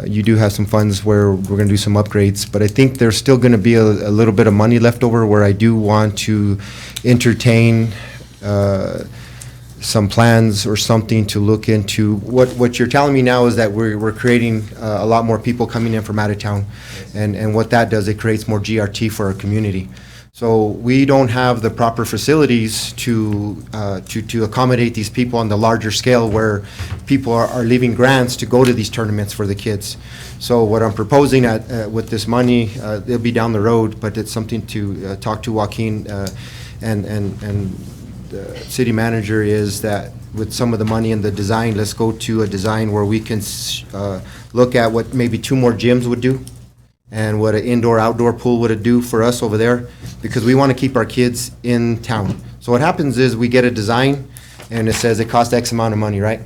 You do have some funds where we're going to do some upgrades, but I think there's still going to be a little bit of money left over where I do want to entertain some plans or something to look into. What you're telling me now is that we're creating a lot more people coming in from out of town, and what that does, it creates more GRT for our community. So we don't have the proper facilities to accommodate these people on the larger scale where people are leaving grants to go to these tournaments for the kids. So what I'm proposing with this money, it'll be down the road, but it's something to talk to Joaquin and the city manager, is that with some of the money in the design, let's go to a design where we can look at what maybe 2 more gyms would do and what an indoor-outdoor pool would do for us over there, because we want to keep our kids in town. So what happens is we get a design, and it says it costs X amount of money, right?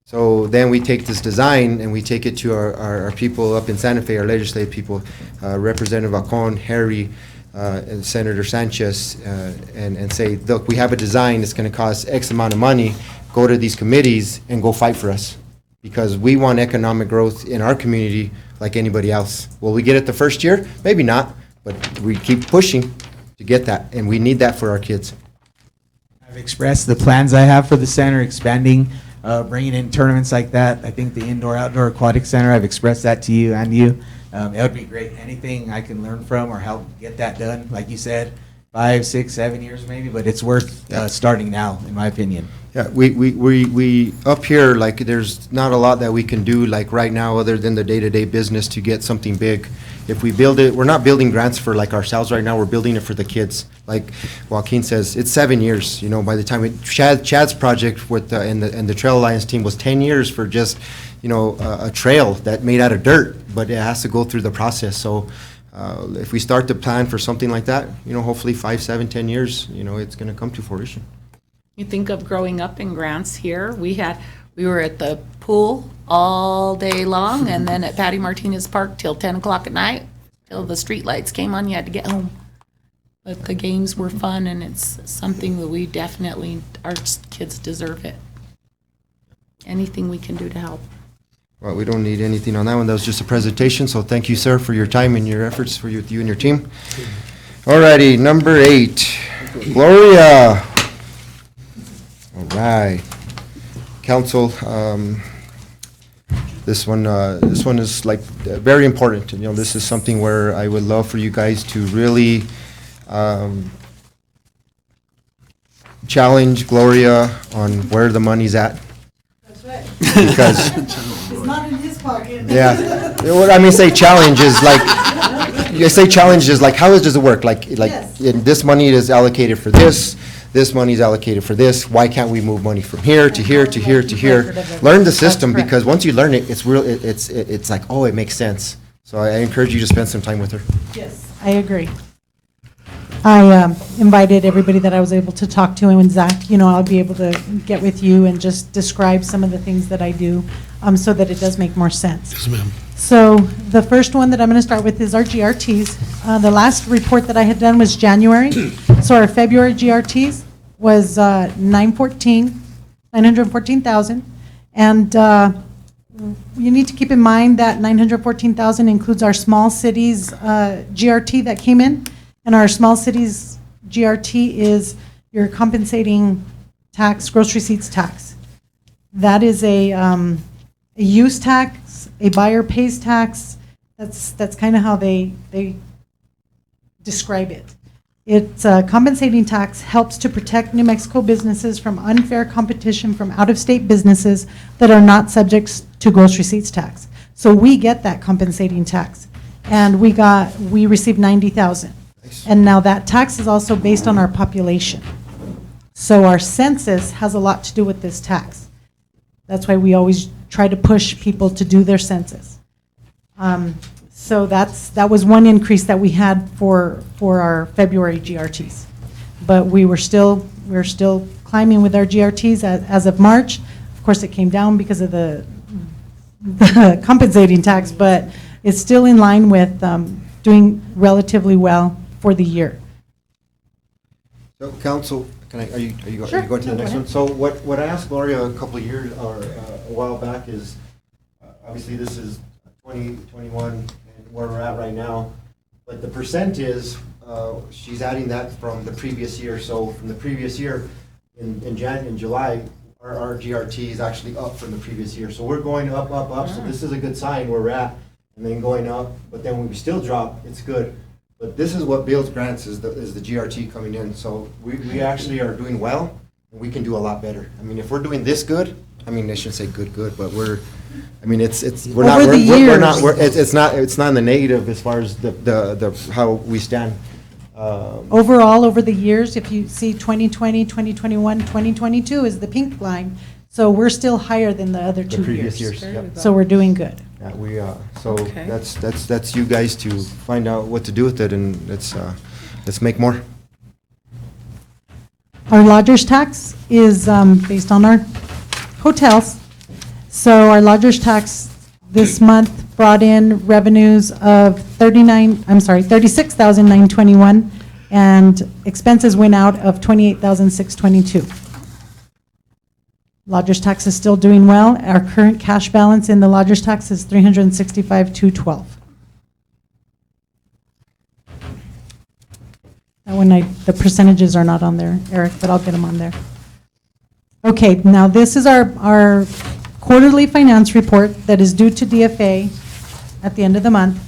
So then we take this design and we take it to our people up in Santa Fe, our legislative people, Representative Acon, Harry, and Senator Sanchez, and say, look, we have a design, it's going to cost X amount of money, go to these committees and go fight for us, because we want economic growth in our community like anybody else. Will we get it the first year? Maybe not, but we keep pushing to get that, and we need that for our kids. I've expressed the plans I have for the center, expanding, bringing in tournaments like that. I think the indoor-outdoor aquatic center, I've expressed that to you and you. It would be great. Anything I can learn from or help get that done, like you said, 5, 6, 7 years maybe, but it's worth starting now, in my opinion. Yeah, we up here, like, there's not a lot that we can do, like, right now, other than the day-to-day business to get something big. If we build it, we're not building grants for, like, ourselves right now, we're building it for the kids. Like Joaquin says, it's 7 years, you know, by the time Chad's project with, and the Trail Alliance team was 10 years for just, you know, a trail that made out of dirt, but it has to go through the process. So if we start to plan for something like that, you know, hopefully 5, 7, 10 years, you know, it's going to come to fruition. You think of growing up in Grants here, we were at the pool all day long, and then at Patty Martinez Park till 10 o'clock at night, till the street lights came on, you had to get home. But the games were fun, and it's something that we definitely, our kids deserve it. Anything we can do to help. Well, we don't need anything on that one. That was just a presentation, so thank you, sir, for your time and your efforts, for you and your team. All righty, number 8, Gloria. All right. Council, this one is like very important. You know, this is something where I would love for you guys to really challenge Gloria on where the money's at. That's right. Because it's not in his pocket. yeah, what I mean, say challenge is like, you say challenge is like, how does it work? Like Yes. this money is allocated for this money is allocated for this. Why can't we move money from here to here to here to here? Learn the system, because once you learn it, it's real. It's like, oh, it makes sense. So I encourage you to spend some time with her. Yes, I agree. I invited everybody that I was able to talk to, and Zach, you know, I'll be able to get with you and just describe some of the things that I do, so that it does make more sense. Yes, ma'am. So the first one that I'm going to start with is our GRTs. The last report that I had done was January. So our February GRTs was 914,000. And you need to keep in mind that 914,000 includes our small cities GRT that came in. And our small cities GRT is your compensating tax, gross receipts tax. That is a use tax, a buyer pays tax. That's kind of how they describe it. It's compensating tax helps to protect New Mexico businesses from unfair competition from out-of-state businesses that are not subject to gross receipts tax. So we get that compensating tax, and we received 90,000. And now that tax is also based on our population. So our census has a lot to do with this tax. That's why we always try to push people to do their census. So that was one increase that we had for our February GRTs. But we're still climbing with our GRTs as of March. Of course, it came down because of the compensating tax, but it's still in line with doing relatively well for the year. So, council, are you Sure. going to the No, next go one? So what I asked Gloria a couple of years, or a while back is, obviously this is 2021 and where we're at right now, but the percent is, she's adding that from the previous year. So from the previous year, in July, our GRT is actually up from the previous year. So we're going up, so this is a good sign where we're at, and then going up, but then when we still drop, it's good. But this is what builds grants, is the GRT coming in. So we actually are doing well, and we can do a lot better. I mean, if we're doing this good, I mean, I shouldn't say good, but we're not it's not in the negative as far as the how we stand. Overall, over the years, if you see 2020, 2021, 2022 is the pink line. So we're still higher than the other 2 previous years. years, yep. So we're doing good. Yeah, we so Okay. that's you guys to find out what to do with it, and let's make more. Our lodgers tax is based on our hotels. So our lodgers tax this month brought in revenues of $36,921, and expenses went out of $28,622. Lodgers tax is still doing well. Our current cash balance in the lodgers tax is $365,212. That one, the percentages are not on there, Eric, but I'll get them on there. Okay, now this is our quarterly finance report that is due to DFA at the end of the month.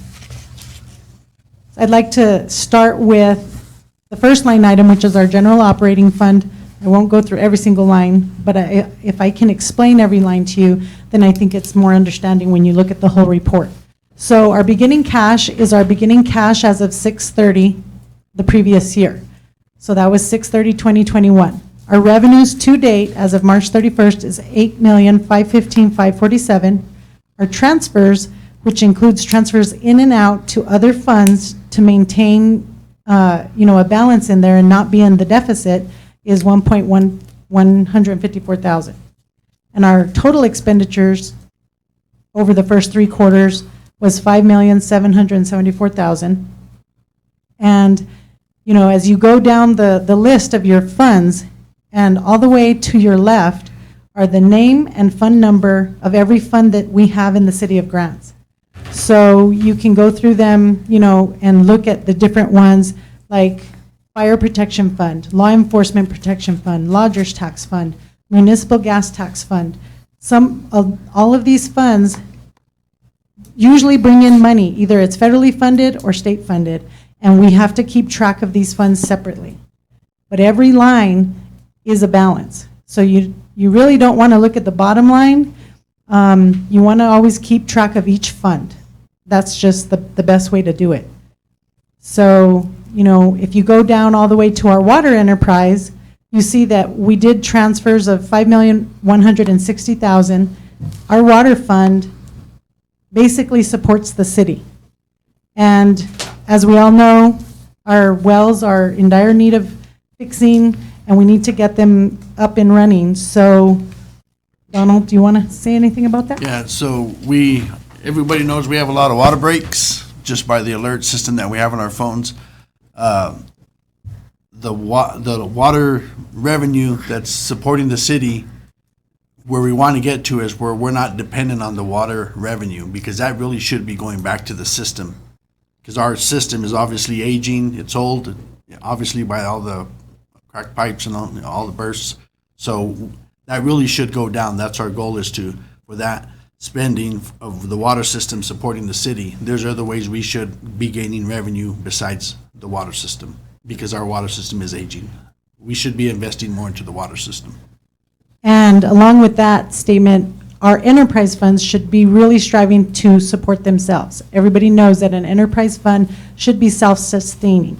I'd like to start with the first line item, which is our general operating fund. I won't go through every single line, but if I can explain every line to you, then I think it's more understanding when you look at the whole report. So our beginning cash is our beginning cash as of 6/30 the previous year. So that was 6/30/2021. Our revenues to date as of March 31st is $8,515,547. Our transfers, which includes transfers in and out to other funds to maintain a balance in there and not be in the deficit, is $1,154,000. And our total expenditures over the first 3 quarters was $5,774,000. And, as you go down the list of your funds, and all the way to your left are the name and fund number of every fund that we have in the City of Grants. So you can go through them, and look at the different ones, like Fire Protection Fund, Law Enforcement Protection Fund, Lodgers Tax Fund, Municipal Gas Tax Fund. All of these funds usually bring in money. Either it's federally funded or state funded, and we have to keep track of these funds separately. But every line is a balance. So you really don't want to look at the bottom line. You want to always keep track of each fund. That's just the best way to do it. So, if you go down all the way to our water enterprise, you see that we did transfers of $5,160,000. Our water fund basically supports the city. And as we all know, our wells are in dire need of fixing, and we need to get them up and running. So, Donald, do you want to say anything about that? Yeah, so everybody knows we have a lot of water breaks just by the alert system that we have on our phones. The water revenue that's supporting the city, where we want to get to is where we're not dependent on the water revenue, because that really should be going back to the system. Because our system is obviously aging, it's old, obviously by all the cracked pipes and all the bursts. So that really should go down. That's our goal, is for that spending of the water system supporting the city. There's other ways we should be gaining revenue besides the water system, because our water system is aging. We should be investing more into the water system. And along with that statement, our enterprise funds should be really striving to support themselves. Everybody knows that an enterprise fund should be self-sustaining.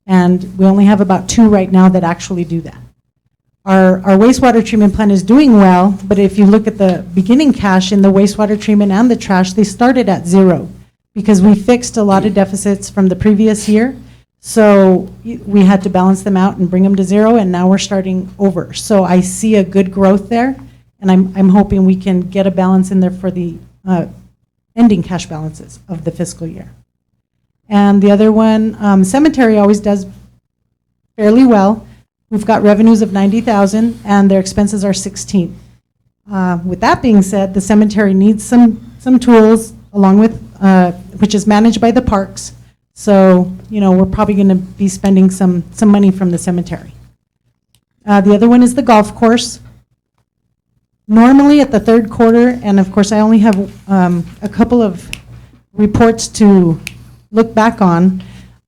And we only have about 2 right now that actually do that. Our wastewater treatment plant is doing well, but if you look at the beginning cash in the wastewater treatment and the trash, they started at 0 because we fixed a lot of deficits from the previous year. So we had to balance them out and bring them to 0, and now we're starting over. So I see a good growth there, and I'm hoping we can get a balance in there for the ending cash balances of the fiscal year. And the other one, cemetery always does fairly well. We've got revenues of 90,000 and their expenses are 16. With that being said, the cemetery needs some tools along with, which is managed by the parks. So, we're probably going to be spending some money from the cemetery. The other one is the golf course. Normally at the third quarter, and of course I only have a couple of reports to look back on,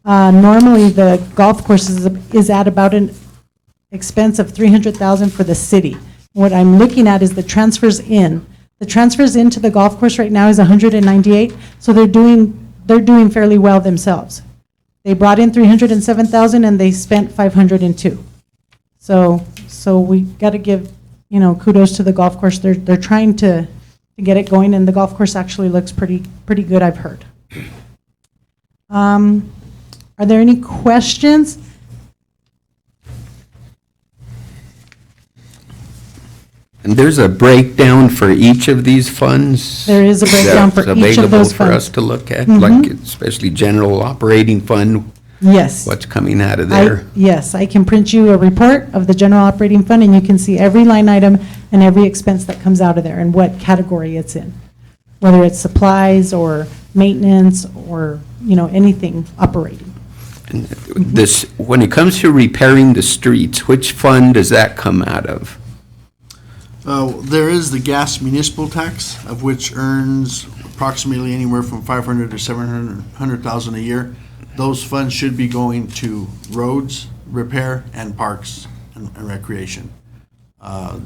normally the golf course is at about an expense of 300,000 for the city. What I'm looking at is the transfers in. The transfers into the golf course right now is 198, so they're doing fairly well themselves. They brought in 307,000 and they spent 502. So we got to give, kudos to the golf course. They're trying to get it going, and the golf course actually looks pretty good, I've heard. Are there any questions? And there's a breakdown for each of these funds? There is a breakdown for each of those Available for funds. us to look at, Mhm. like especially general operating fund? Yes. What's coming out of there? Yes, I can print you a report of the general operating fund, and you can see every line item and every expense that comes out of there and what category it's in, whether it's supplies or maintenance or, anything operating. And this, when it comes to repairing the streets, which fund does that come out of? There is the gas municipal tax, of which earns approximately anywhere from 500 to 700,000 a year. Those funds should be going to roads, repair, and parks and recreation.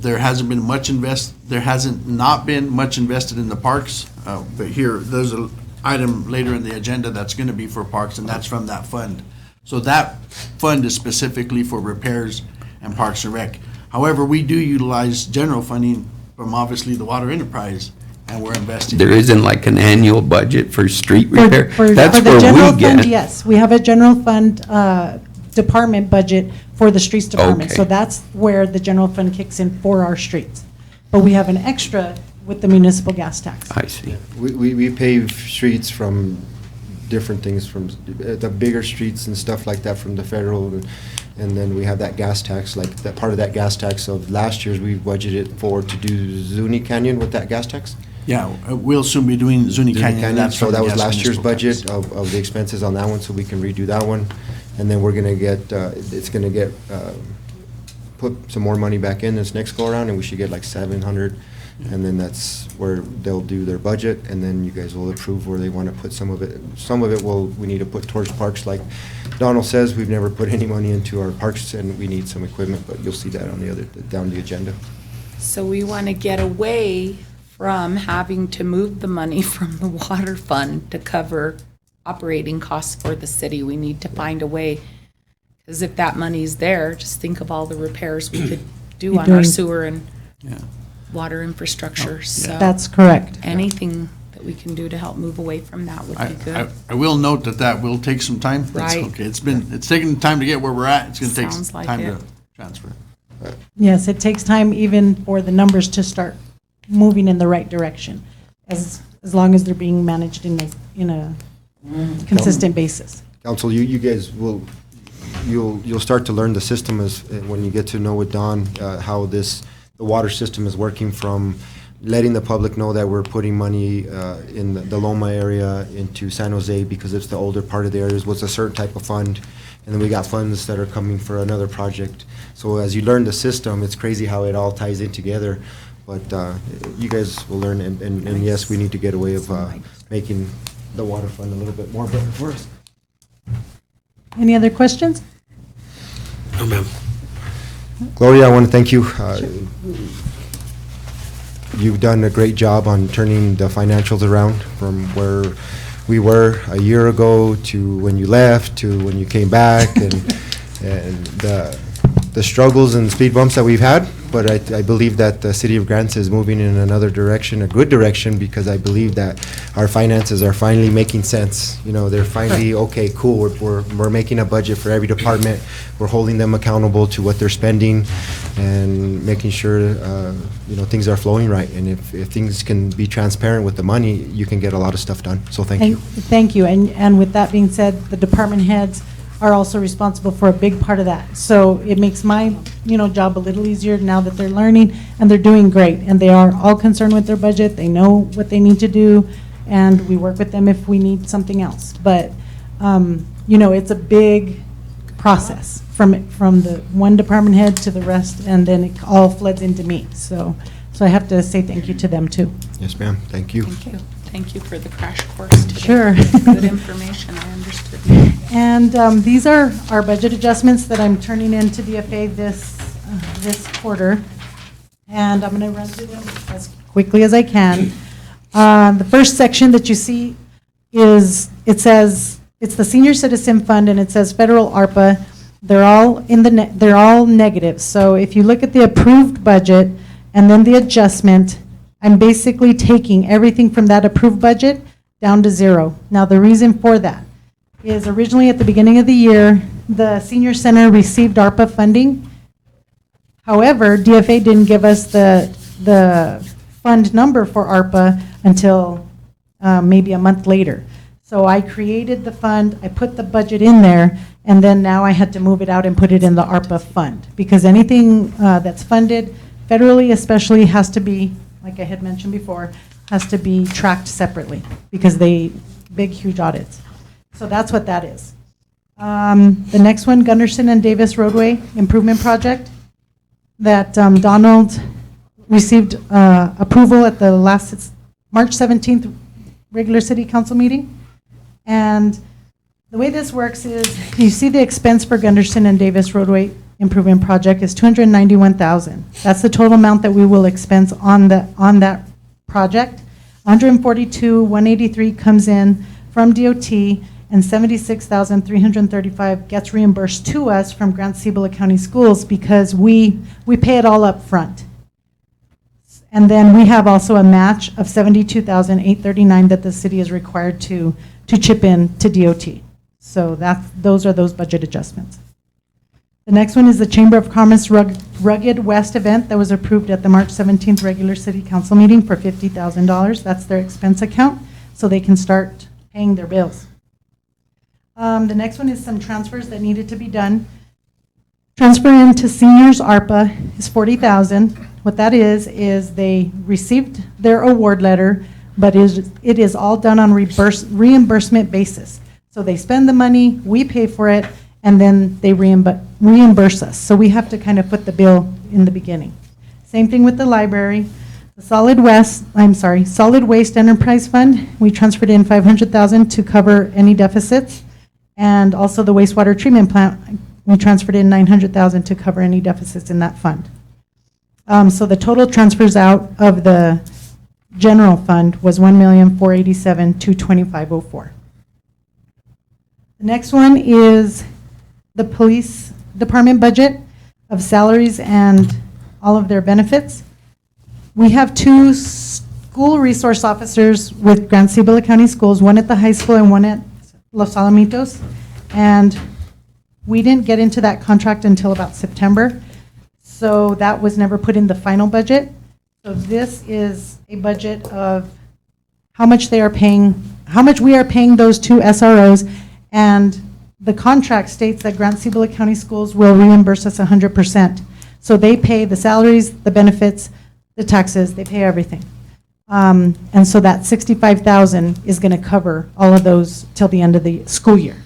There hasn't not been much invested in the parks, but here, there's an item later in the agenda that's gonna be for parks, and that's from that fund. So that fund is specifically for repairs and parks and rec. However, we do utilize general funding from obviously the water enterprise, and we're investing. There isn't like an annual budget for street repair? For That's the where general we fund, get. yes, we have a general fund department budget for the streets department. Okay. So that's where the general fund kicks in for our streets. But we have an extra with the municipal gas tax. I see. We pave streets from different things, from the bigger streets and stuff like that from the federal, and then we have that gas tax, like that part of that gas tax of last year's, we budgeted for to do Zuni Canyon with that gas tax. Yeah, we'll soon be doing Zuni Canyon. That's So from that the was gas last year's municipal tax. budget of the expenses on that one, so we can redo that one. And then we're gonna get, it's gonna get, put some more money back in this next go around, and we should get like 700. And then that's where they'll do their budget, and then you guys will approve where they wanna put some of it. Some of it we need to put towards parks, like Donald says, we've never put any money into our parks, and we need some equipment, but you'll see that on down the agenda. So we want to get away from having to move the money from the water fund to cover operating costs for the city. We need to find a way, because if that money's there, just think of all the repairs we could do Be on our doing- sewer and water infrastructure, so. That's correct. Anything that we can do to help move away from that would be good. I will note that will take some time. That's Right. okay. It's taken time to get where we're at. It's gonna take Sounds like time to it. transfer. Yes, it takes time even for the numbers to start moving in the right direction, as long as they're being managed in a consistent basis. Council, you guys you'll start to learn the system as, when you get to know with Don, how the water system is working, from letting the public know that we're putting money in the Loma area into San Jose because it's the older part of the areas, was a certain type of fund. And then we got funds that are coming for another project. So as you learn the system, it's crazy how it all ties in together. But you guys will learn, and yes, we need to get a way of making the water fund a little bit more better for us. Any other questions? No, ma'am. Gloria, I want to thank you. You've done a great job on turning the financials around from where we were a year ago to when you left to when you came back, and the struggles and speed bumps that we've had. But I believe that the city of Grants is moving in another direction, a good direction, because I believe that our finances are finally making sense. You know, they're finally, okay, cool, we're making a budget for every department. We're holding them accountable to what they're spending and making sure, things are flowing right. And if things can be transparent with the money, you can get a lot of stuff done. So thank you. Thank you. And with that being said, the department heads are also responsible for a big part of that. So it makes my, job a little easier now that they're learning, and they're doing great. And they are all concerned with their budget. They know what they need to do, and we work with them if we need something else. But, it's a big process from the one department head to the rest, and then it all floods into me. So I have to say thank you to them too. Yes, ma'am. Thank you. Thank you. Thank you for the crash course today. Sure. Good information, I understood. And these are our budget adjustments that I'm turning into DFA this quarter. And I'm going to run through them as quickly as I can. The first section that you see is, it says, it's the Senior Citizen Fund, and it says federal ARPA. They're all they're all negative. So if you look at the approved budget and then the adjustment, I'm basically taking everything from that approved budget down to zero. Now, the reason for that is originally at the beginning of the year, the Senior Center received ARPA funding. However, DFA didn't give us the fund number for ARPA until maybe a month later. So I created the fund, I put the budget in there, and then now I had to move it out and put it in the ARPA fund. Because anything that's funded federally especially has to be, like I had mentioned before, has to be tracked separately because big, huge audits. So that's what that is. The next one, Gunderson and Davis Roadway Improvement Project, that Donald received approval at the last March 17th regular city council meeting. And the way this works is, you see the expense for Gunderson and Davis Roadway Improvement Project is $291,000. That's the total amount that we will expense on that project. $142,183 comes in from DOT, and $76,335 gets reimbursed to us from Grand Cibola County Schools because we pay it all up front. And then we have also a match of $72,839 that the city is required to chip in to DOT. So those are those budget adjustments. The next one is the Chamber of Commerce Rugged West event that was approved at the March 17th regular city council meeting for $50,000. That's their expense account, so they can start paying their bills. The next one is some transfers that needed to be done. Transfer into seniors ARPA is $40,000. What that is they received their award letter, but it is all done on reimbursement basis. So they spend the money, we pay for it, and then they reimburse us. So we have to kind of put the bill in the beginning. Same thing with the library. The Solid Waste Enterprise Fund, we transferred in $500,000 to cover any deficits. And also the wastewater treatment plant, we transferred in $900,000 to cover any deficits in that fund. So the total transfers out of the general fund was $1,487,225.04. The next one is the police department budget of salaries and all of their benefits. We have 2 school resource officers with Grand Cibola County Schools, one at the high school and one at Los Alamitos. And we didn't get into that contract until about September. So that was never put in the final budget. So this is a budget of how much they are paying, how much we are paying those 2 SROs, and the contract states that Grand Cibola County Schools will reimburse us 100%. So they pay the salaries, the benefits, the taxes, they pay everything. And so that $65,000 is going to cover all of those till the end of the school year.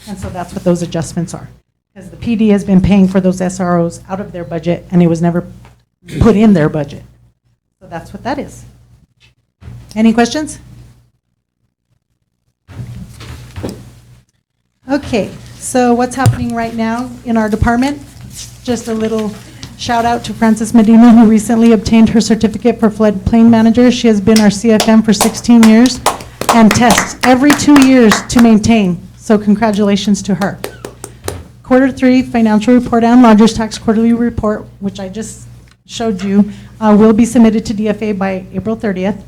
And so that's what those adjustments are. Because the PD has been paying for those SROs out of their budget, and it was never put in their budget. So that's what that is. Any questions? Okay, so what's happening right now in our department? Just a little shout out to Frances Medina, who recently obtained her certificate for floodplain manager. She has been our CFM for 16 years and tests every 2 years to maintain. So congratulations to her. Q3 financial report and lodger's tax quarterly report, which I just showed you, will be submitted to DFA by April 30th.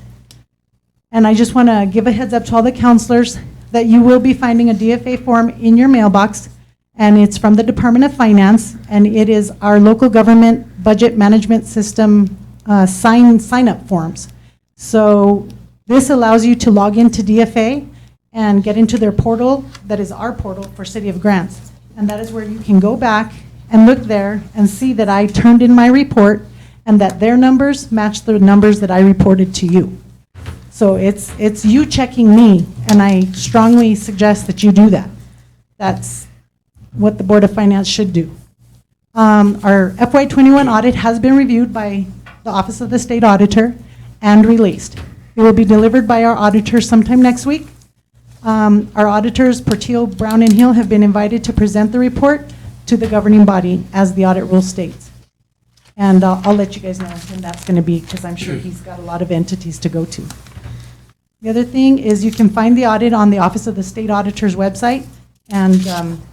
And I just want to give a heads up to all the counselors that you will be finding a DFA form in your mailbox, and it's from the Department of Finance, and it is our local government budget management system sign-up forms. So this allows you to log into DFA and get into their portal, that is our portal for City of Grants. And that is where you can go back and look there and see that I turned in my report and that their numbers match the numbers that I reported to you. So it's you checking me, and I strongly suggest that you do that. That's what the Board of Finance should do. Our FY21 audit has been reviewed by the Office of the State Auditor and released. It will be delivered by our auditors sometime next week. Our auditors, Portillo, Brown, and Hill, have been invited to present the report to the governing body as the audit rule states. And I'll let you guys know when that's going to be, because I'm sure he's got a lot of entities to go to. The other thing is you can find the audit on the Office of the State Auditor's website, and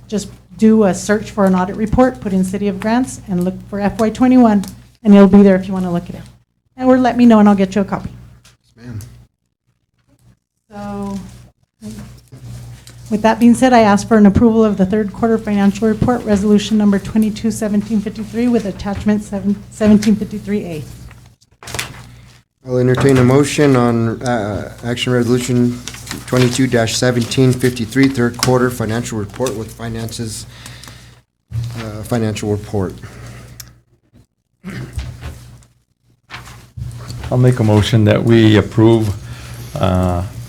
just do a search for an audit report, put in City of Grants, and look for FY21, and it'll be there if you want to look at it. Or let me know and I'll get you a copy. Ma'am. So, with that being said, I ask for an approval of the third quarter financial report, resolution number 22-1753 with attachment 1753A. I'll entertain a motion on action resolution 22-1753, third quarter financial report with finances, financial report. I'll make a motion that we approve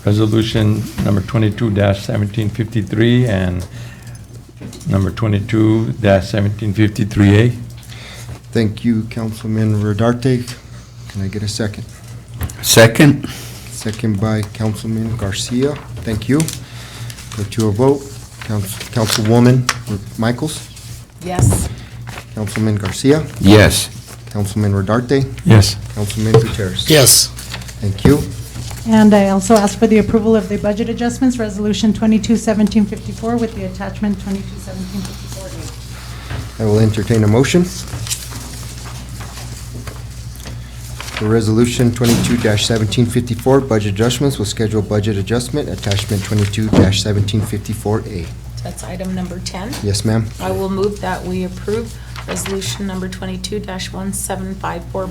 resolution number 22-1753 and number 22-1753A. Thank you, Councilman Rodarte. Can I get a second? Second. Second by Councilman Garcia. Thank you. Go to a vote. Councilwoman Michaels? Yes. Councilman Garcia? Yes. Councilman Rodarte? Yes. Councilman Gutierrez? Yes. Thank you. And I also ask for the approval of the budget adjustments, resolution 22-1754 with the attachment 22-1754A. I will entertain a motion. For resolution 22-1754, budget adjustments with scheduled budget adjustment, attachment 22-1754A. That's item number 10. Yes, ma'am. I will move that we approve resolution number 22-1754,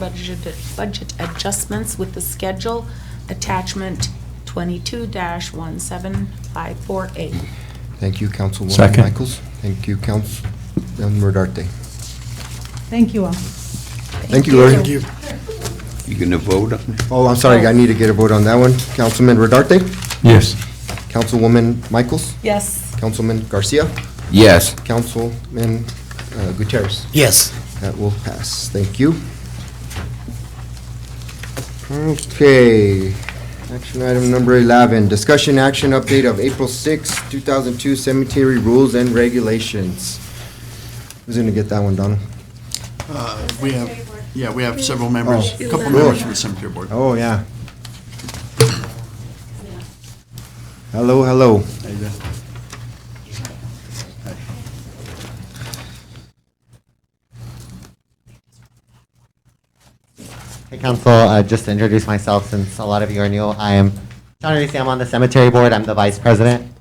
budget adjustments with the schedule, attachment 22-1754A. Thank you, Councilwoman Second. Michaels. Thank you, Councilman Rodarte. Thank you all. Thank you, Lori. Thank you. You gonna vote on it? Oh, I'm sorry, I need to get a vote on that one. Councilman Rodarte? Yes. Councilwoman Michaels? Yes. Councilman Garcia? Yes. Councilman Gutierrez? Yes. That will pass. Thank you. Okay. Action item number 11, discussion action update of April 6, 2002 cemetery rules and regulations. Who's gonna get that one, Donald? We have several members, a couple cool. members from the cemetery board. Oh, yeah. Hello, hello. How you doing? Hey, Council, just to introduce myself, since a lot of you are new, I am John Reese. I'm on the cemetery board. I'm the vice president. And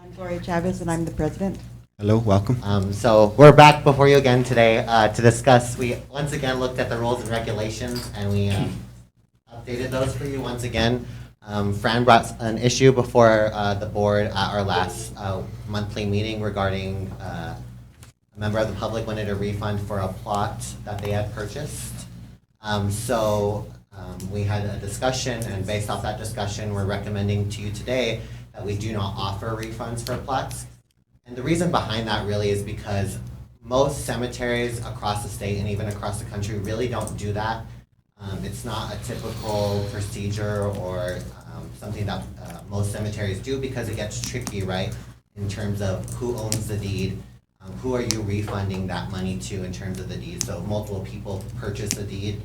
I'm Gloria Chavez, and I'm the president. Hello, welcome. So we're back before you again today to discuss. We once again looked at the rules and regulations, and we updated those for you once again. Fran brought an issue before the board at our last monthly meeting regarding a member of the public wanted a refund for a plot that they had purchased. We had a discussion, and based off that discussion, we're recommending to you today that we do not offer refunds for plots. And the reason behind that really is because most cemeteries across the state and even across the country really don't do that. It's not a typical procedure or something that most cemeteries do, because it gets tricky, right, in terms of who owns the deed, who are you refunding that money to in terms of the deed. So if multiple people purchase the deed.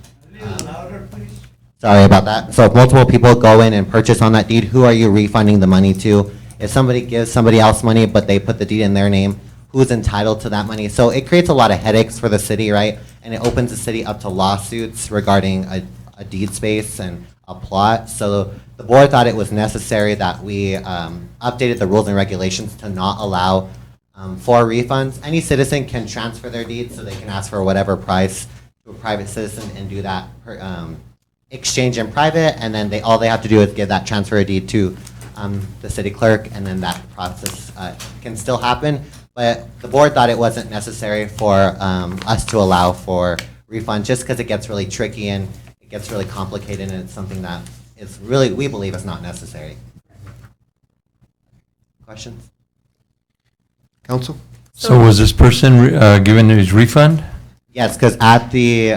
Sorry about that. So if multiple people go in and purchase on that deed, who are you refunding the money to? If somebody gives somebody else money, but they put the deed in their name, who's entitled to that money? So it creates a lot of headaches for the city, right? And it opens the city up to lawsuits regarding a deed space and a plot. So the board thought it was necessary that we updated the rules and regulations to not allow for refunds. Any citizen can transfer their deed, so they can ask for whatever price to a private citizen and do that exchange in private, and then all they have to do is give that transfer of deed to the city clerk, and then that process can still happen. But the board thought it wasn't necessary for us to allow for refund, just because it gets really tricky and it gets really complicated, and it's something that is really, we believe, is not necessary. Questions? Council? So was this person given his refund? Yes, because at the,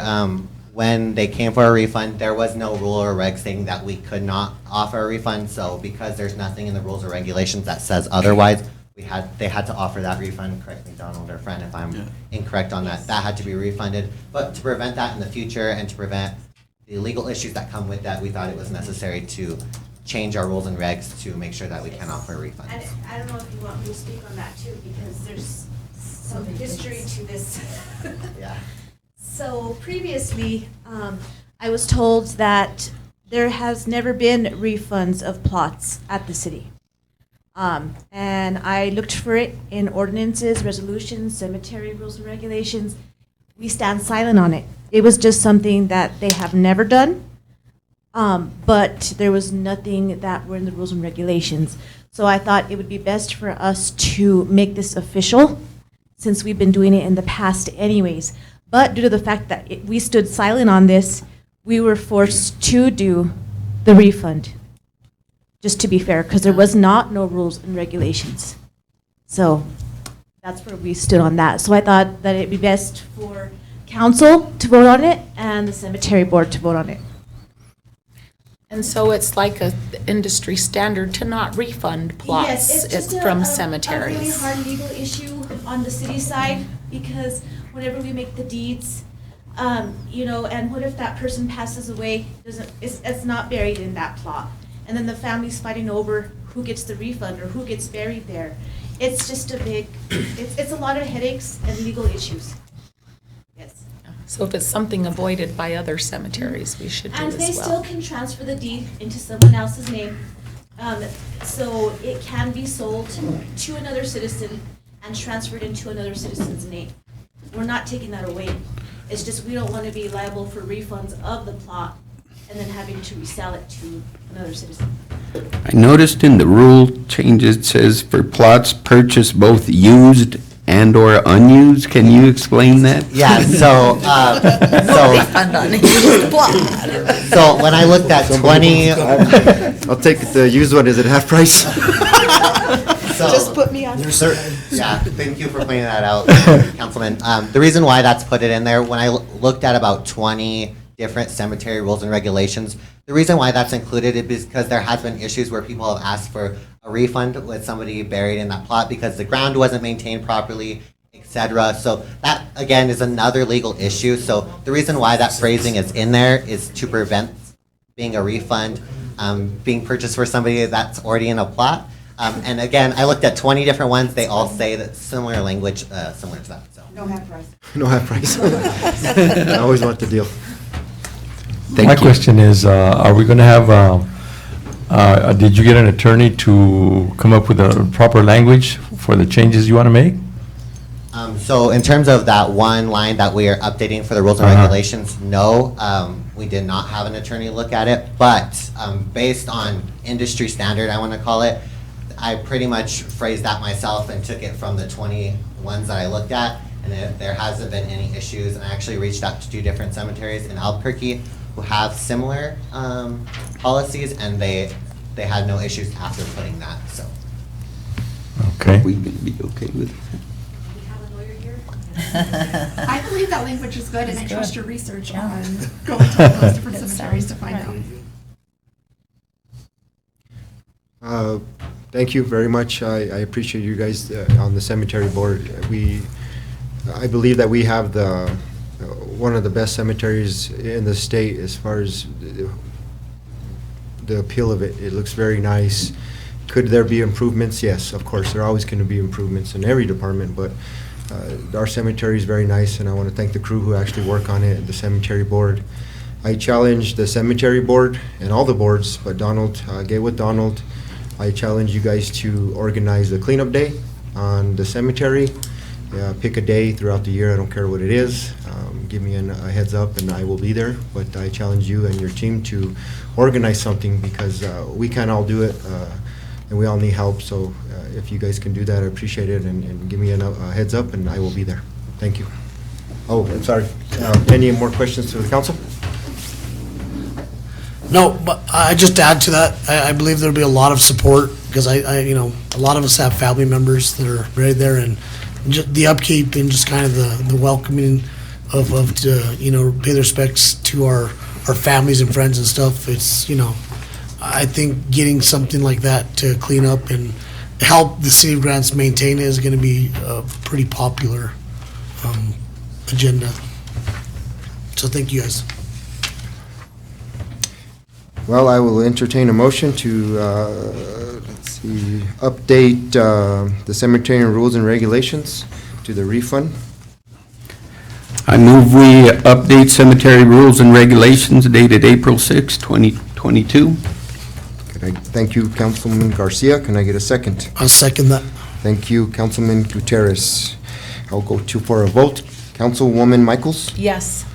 when they came for a refund, there was no rule or reg saying that we could not offer a refund. So because there's nothing in the rules or regulations that says otherwise, they had to offer that refund. Correct me, Donald or Fran, if I'm incorrect on that. That had to be refunded. But to prevent that in the future and to prevent the legal issues that come with that, we thought it was necessary to change our rules and regs to make sure that we can offer refunds. And I don't know if you want me to speak on that too, because there's some history to this. Yeah. So previously, I was told that there has never been refunds of plots at the city. And I looked for it in ordinances, resolutions, cemetery rules and regulations. We stand silent on it. It was just something that they have never done. But there was nothing that were in the rules and regulations. So I thought it would be best for us to make this official, since we've been doing it in the past anyways. But due to the fact that we stood silent on this, we were forced to do the refund, just to be fair, because there was no rules and regulations. So that's where we stood on that. So I thought that it'd be best for council to vote on it and the cemetery board to vote on it. And so it's like a industry standard to not refund plots Yes, it's just from a really cemeteries. hard legal issue on the city side, because whenever we make the deeds, you know, and what if that person passes away, it's not buried in that plot? And then the family's fighting over who gets the refund or who gets buried there. It's just a big, it's a lot of headaches and legal issues. Yes. So if it's something avoided by other cemeteries, we should do And as they well. still can transfer the deed into someone else's name. So it can be sold to another citizen and transferred into another citizen's name. We're not taking that away. It's just we don't want to be liable for refunds of the plot and then having to resell it to another citizen. I noticed in the rule changes, it says for plots purchased both used and/or unused. Can you explain that? Yeah, so, so when I looked at 20. I'll take the used one. Is it half price? Just put me on. Yeah, thank you for pointing that out, Councilman. The reason why that's put it in there, when I looked at about 20 different cemetery rules and regulations, the reason why that's included is because there has been issues where people have asked for a refund with somebody buried in that plot because the ground wasn't maintained properly, etc. So that, again, is another legal issue. So the reason why that phrasing is in there is to prevent being a refund being purchased for somebody that's already in a plot. And again, I looked at 20 different ones. They all say that similar language, similar to that. So. No half price. No half price. I always want the deal. My question is, are we going to have, did you get an attorney to come up with a proper language for the changes you want to make? So in terms of that one line that we are updating for the rules and regulations, no, we did not have an attorney look at it. But based on industry standard, I want to call it, I pretty much phrased that myself and took it from the 20 ones that I looked at. And there hasn't been any issues. And I actually reached out to 2 different cemeteries in Albuquerque who have similar policies, and they had no issues after putting that. So. Okay. We can be okay with it. I believe that language is good, and I trust your research on going to all those different cemeteries to find out. Thank you very much. I appreciate you guys on the cemetery board. I believe that we have one of the best cemeteries in the state as far as the appeal of it. It looks very nice. Could there be improvements? Yes, of course. There are always going to be improvements in every department, but our cemetery is very nice, and I want to thank the crew who actually work on it, the cemetery board. I challenge the cemetery board and all the boards, but Donald, get with Donald. I challenge you guys to organize a cleanup day on the cemetery. Pick a day throughout the year, I don't care what it is. Give me a heads up and I will be there. But I challenge you and your team to organize something, because we can't all do it. and we all need help. So if you guys can do that, I appreciate it, and give me a heads up, and I will be there. Thank you. Oh, I'm sorry. Any more questions to the council? No, but I just to add to that, I believe there'll be a lot of support, because a lot of us have family members that are right there, and just the upkeep and just kind of the welcoming of to, pay their respects to our families and friends and stuff. It's, I think getting something like that to clean up and help the city of Grants maintain it is gonna be a pretty popular, agenda. So thank you guys. Well, I will entertain a motion to, update the cemetery rules and regulations to the refund. I move we update cemetery rules and regulations dated April 6, 2022. Thank you, Councilman Garcia. Can I get a second? I'll second that. Thank you, Councilman Gutierrez. I'll go for a vote. Councilwoman Michaels? Yes.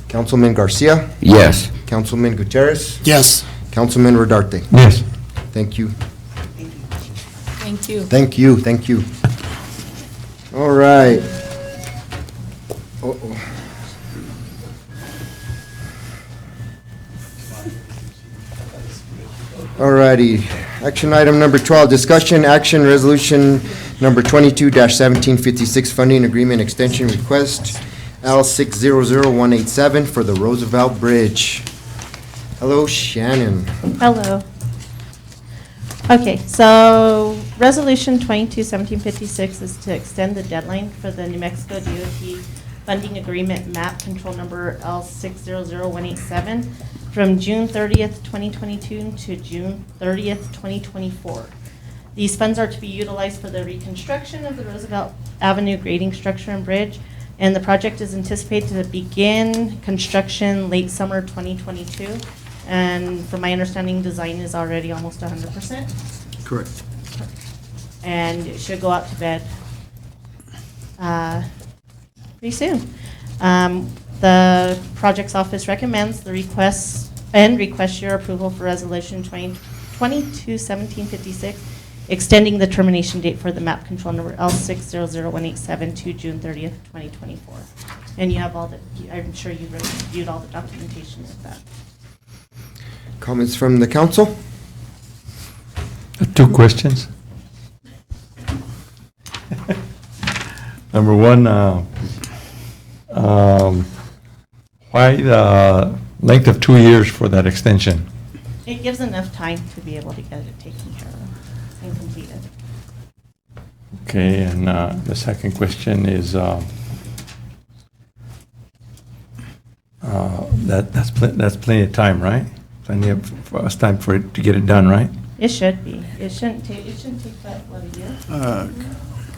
Councilman Garcia? Yes. Councilman Gutierrez? Yes. Councilman Rodarte? Yes. Thank you. Thank you. Thank you, thank you. All right. Uh-oh. All righty. Action item number 12, discussion action resolution number 22-1756, funding agreement extension request, L600187 for the Roosevelt Bridge. Hello, Shannon. Hello. Okay, so Resolution 22-1756 is to extend the deadline for the New Mexico DOT funding agreement map control number L600187 from June 30th, 2022 to June 30th, 2024. These funds are to be utilized for the reconstruction of the Roosevelt Avenue grading structure and bridge, and the project is anticipated to begin construction late summer 2022. And from my understanding, design is already almost 100%. Correct. And it should go out to bid pretty soon. The project's office recommends the requests requests your approval for Resolution 22-1756, extending the termination date for the map control number L600187 to June 30th, 2024. And you have all the, I'm sure you've reviewed all the documentation with that. Comments from the council? 2 questions. Number one, why the length of 2 years for that extension? It gives enough time to be able to get it taken care of and completed. Okay, and the second question is that's plenty of time, right? Plenty of for us time for it to get it done, right? It should be. It shouldn't take but what, a year?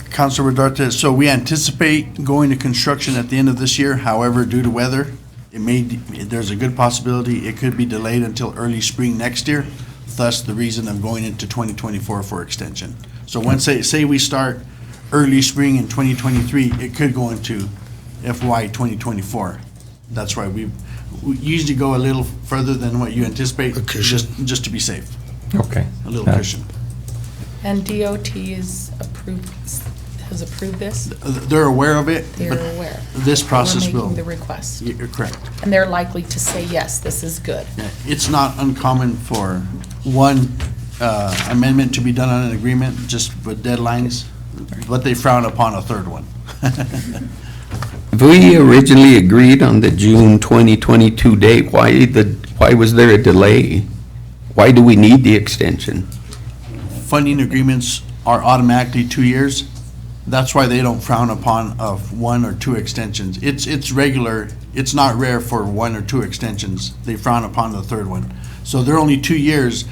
Councilor Rodarte, so we anticipate going to construction at the end of this year. However, due to weather, there's a good possibility it could be delayed until early spring next year. Thus, the reason of going into 2024 for extension. So once, say we start early spring in 2023, it could go into FY 2024. That's why we usually go a little further than what you anticipate, just to be safe. Okay. A little cushion. And DOT has approved this? They're aware of it. They're but aware. This process We're will. making the request. You're correct. And they're likely to say, yes, this is good. Yeah, it's not uncommon for one amendment to be done on an agreement, just with deadlines, but they frown upon a third one. We originally agreed on the June 2022 date. Why was there a delay? Why do we need the extension? Funding agreements are automatically 2 years. That's why they don't frown upon of 1 or 2 extensions. It's regular, it's not rare for 1 or 2 extensions. They frown upon the third one. So they're only 2 years.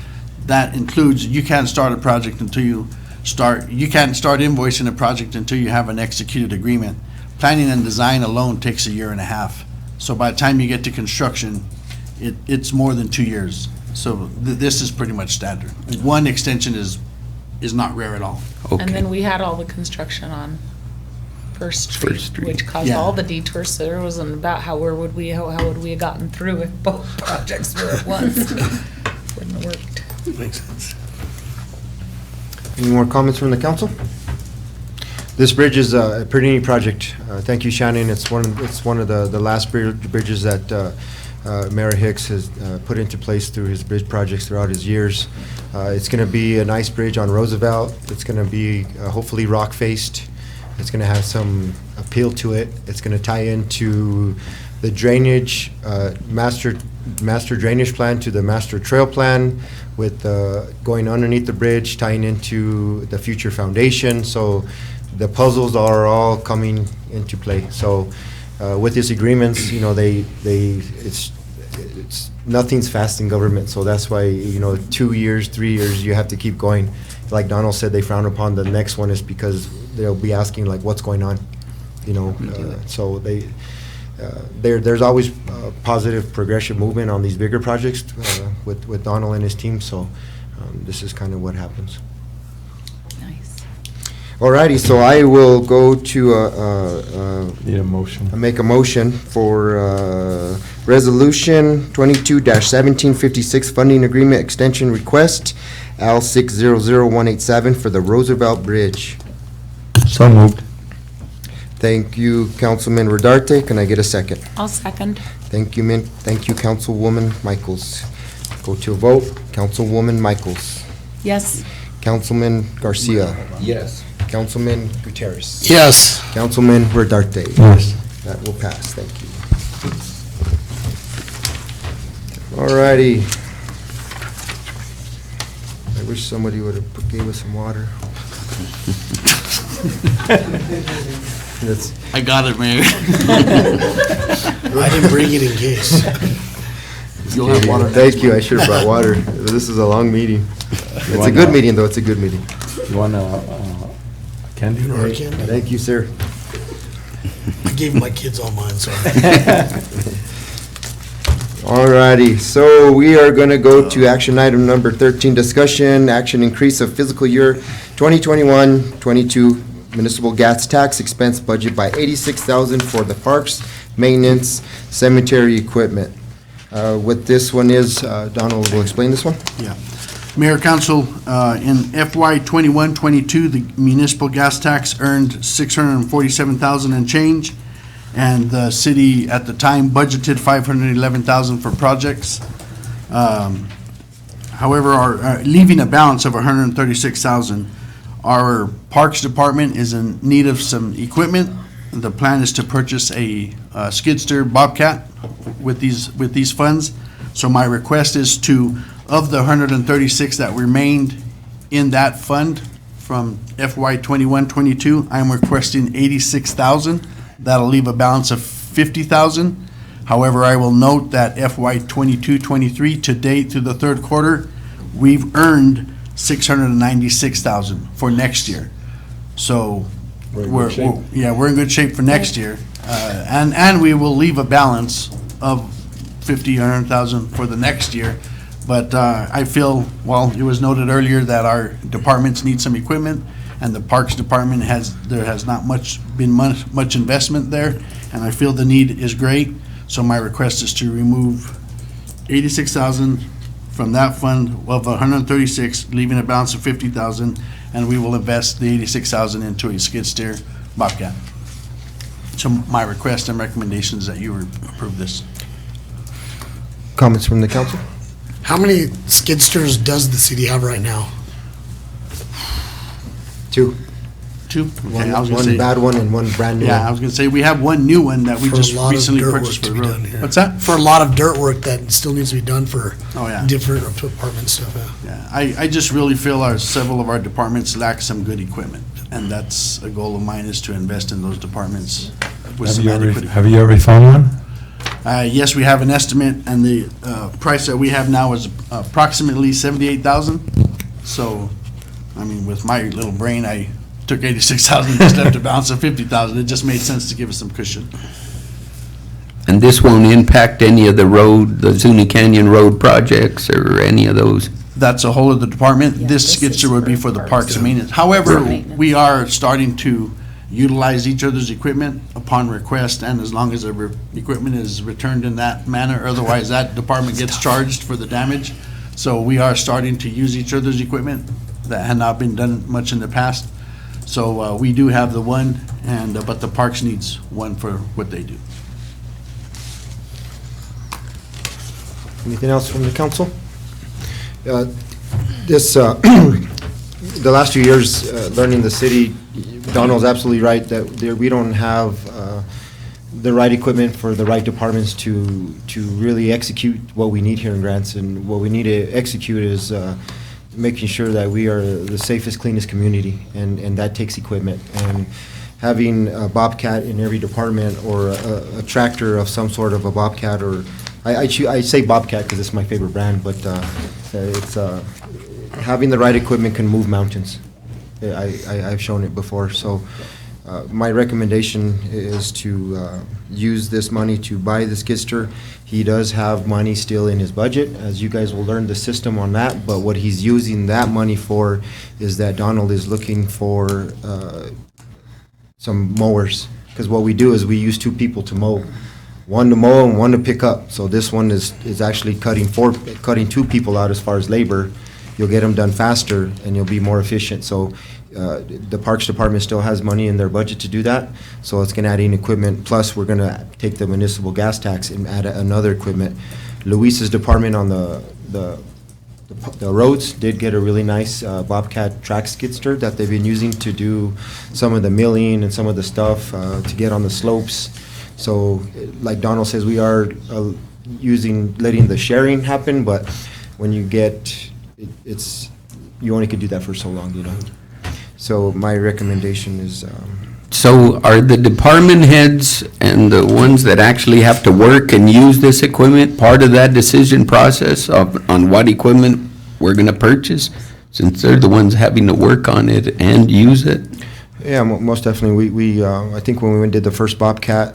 That includes, you can't start a project until you can't start invoicing a project until you have an executed agreement. Planning and design alone takes 1.5 years. So by the time you get to construction, it's more than 2 years. So this is pretty much standard. 1 extension is not rare at all. And then we had all the construction on First Street, which caused Yeah. all the detours, so there wasn't about how would we have gotten through if both projects were at once. Wouldn't have worked. Makes sense. Any more comments from the council? This bridge is a pretty neat project. Thank you, Shannon. It's one of the last bridges that Mayor Hicks has put into place through his bridge projects throughout his years. It's going to be a nice bridge on Roosevelt. It's going to be hopefully rock-faced. It's going to have some appeal to it. It's going to tie into the drainage, master drainage plan to the master trail plan with going underneath the bridge, tying into the future foundation. So the puzzles are all coming into play. So with these agreements, you know, it's nothing's fast in government. So that's why, you know, 2 years, 3 years, you have to keep going. Like Donald said, they frown upon the next one is because they'll be asking like, what's going on? You know, so there's always positive progression movement on these bigger projects with Donald and his team. So this is kind of what happens. Alrighty, so I will go to Need a motion. make a motion for Resolution 22-1756 Funding Agreement Extension Request, L 600187 for the Roosevelt Bridge. So moved. Thank you, Councilman Rodarte. Can I get a second? I'll second. Thank you, Thank you, Councilwoman Michaels. Go to a vote. Councilwoman Michaels. Yes. Councilman Garcia. Yes. Councilman Gutierrez. Yes. Councilman Rodarte. Yes. That will pass, thank you. All righty. I wish somebody would have gave us some water. That's- I got it, Mayor. I didn't bring it in case. You'll have water. Thank you, I should have brought water. This is a long meeting. It's a good meeting, though, it's a good meeting. You want candy? Or candy. Thank you, sir. I gave my kids all mine, sorry. All righty, so we are going to go to action item number 13, discussion, action increase of fiscal year 2021-22 municipal gas tax expense budget by $86,000 for the parks, maintenance, cemetery equipment. What this one is, Donald will explain this one. Yeah. Mayor, Council, in FY 21-22, the municipal gas tax earned $647,000 and change, and the city at the time budgeted $511,000 for projects. However, leaving a balance of $136,000. Our Parks Department is in need of some equipment. The plan is to purchase a skid steer Bobcat with these funds. So my request is to, of the 136 that remained in that fund from FY 21-22, I'm requesting 86,000. That'll leave a balance of 50,000. However, I will note that FY 22-23 to date through the third quarter, we've earned 696,000 for next year. So we're in good shape for next year. And we will leave a balance of 50 or 100,000 for the next year. But I feel, well, it was noted earlier that our departments need some equipment, and the Parks Department there has not been much investment there, and I feel the need is great. So my request is to remove 86,000 from that fund of 136, leaving a balance of 50,000, and we will invest the 86,000 into a skid steer Bobcat. So my request and recommendation is that you approve this. Comments from the council? How many skid steers does the city have right now? Two. Okay, I was gonna One say- bad one and one brand new one. Yeah, I was gonna say, we have one new one that we For a just lot of recently dirt purchased work for to the be road. done here. What's that? For a lot of dirt work that still needs to be done for Oh, yeah. different departments stuff. Yeah, I just really feel several of our departments lack some good equipment, and that's a goal of mine, is to invest in those departments with some adequate. Have you ever found one? Yes, we have an estimate, and the price that we have now is approximately 78,000. So, I mean, with my little brain, I took 86,000, just left a balance of 50,000. It just made sense to give us some cushion. And this won't impact any of the Zuni Canyon Road projects or any of those? That's a whole other department. This skid steer would be for the parks and maintenance. However, we are starting to utilize each other's equipment upon request, and as long as the equipment is returned in that manner, otherwise that department gets charged for the damage. So we are starting to use each other's equipment that had not been done much in the past. So we do have the one, but the Parks needs one for what they do. Anything else from the council? The last 2 years, learning the city, Donald's absolutely right that we don't have the right equipment for the right departments to really execute what we need here in Grants. And what we need to execute is making sure that we are the safest, cleanest community, and that takes equipment. And having a Bobcat in every department, or a tractor of some sort of a Bobcat, or I say Bobcat because it's my favorite brand, but it's having the right equipment can move mountains. I've shown it before. So my recommendation is to use this money to buy the skidster. He does have money still in his budget, as you guys will learn the system on that, but what he's using that money for is that Donald is looking for some mowers, because what we do is we use 2 people to mow. One to mow and one to pick up. So this one is actually cutting 2 people out as far as labor. You'll get them done faster and you'll be more efficient. So the Parks Department still has money in their budget to do that. So it's gonna add in equipment. Plus, we're gonna take the municipal gas tax and add another equipment. Luis's department on the roads did get a really nice Bobcat track skidster that they've been using to do some of the milling and some of the stuff to get on the slopes. So, like Donald says, we are letting the sharing happen, but when you get, you only could do that for so long, you know? So my recommendation is, So are the department heads and the ones that actually have to work and use this equipment part of that decision process on what equipment we're gonna purchase? Since they're the ones having to work on it and use it? yeah, most definitely. We I think when we did the first Bobcat,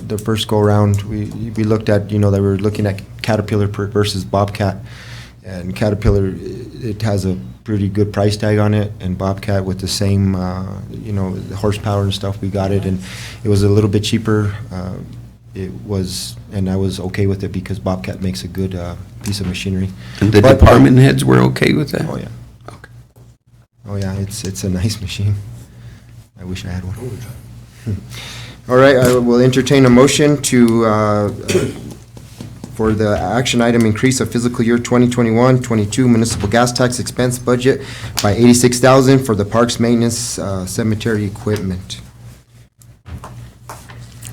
the first go-around, we looked at, that we were looking at Caterpillar versus Bobcat. And Caterpillar, it has a pretty good price tag on it, and Bobcat with the same, the horsepower and stuff, we got it, and it was a little bit cheaper. And I was okay with it because Bobcat makes a good piece of machinery. And the department heads were okay with that? Oh, yeah. Okay. Oh, yeah, it's a nice machine. I wish I had one. All right, I will entertain a motion for the action item increase of fiscal year 2021-22 municipal gas tax expense budget by $86,000 for the parks maintenance cemetery equipment.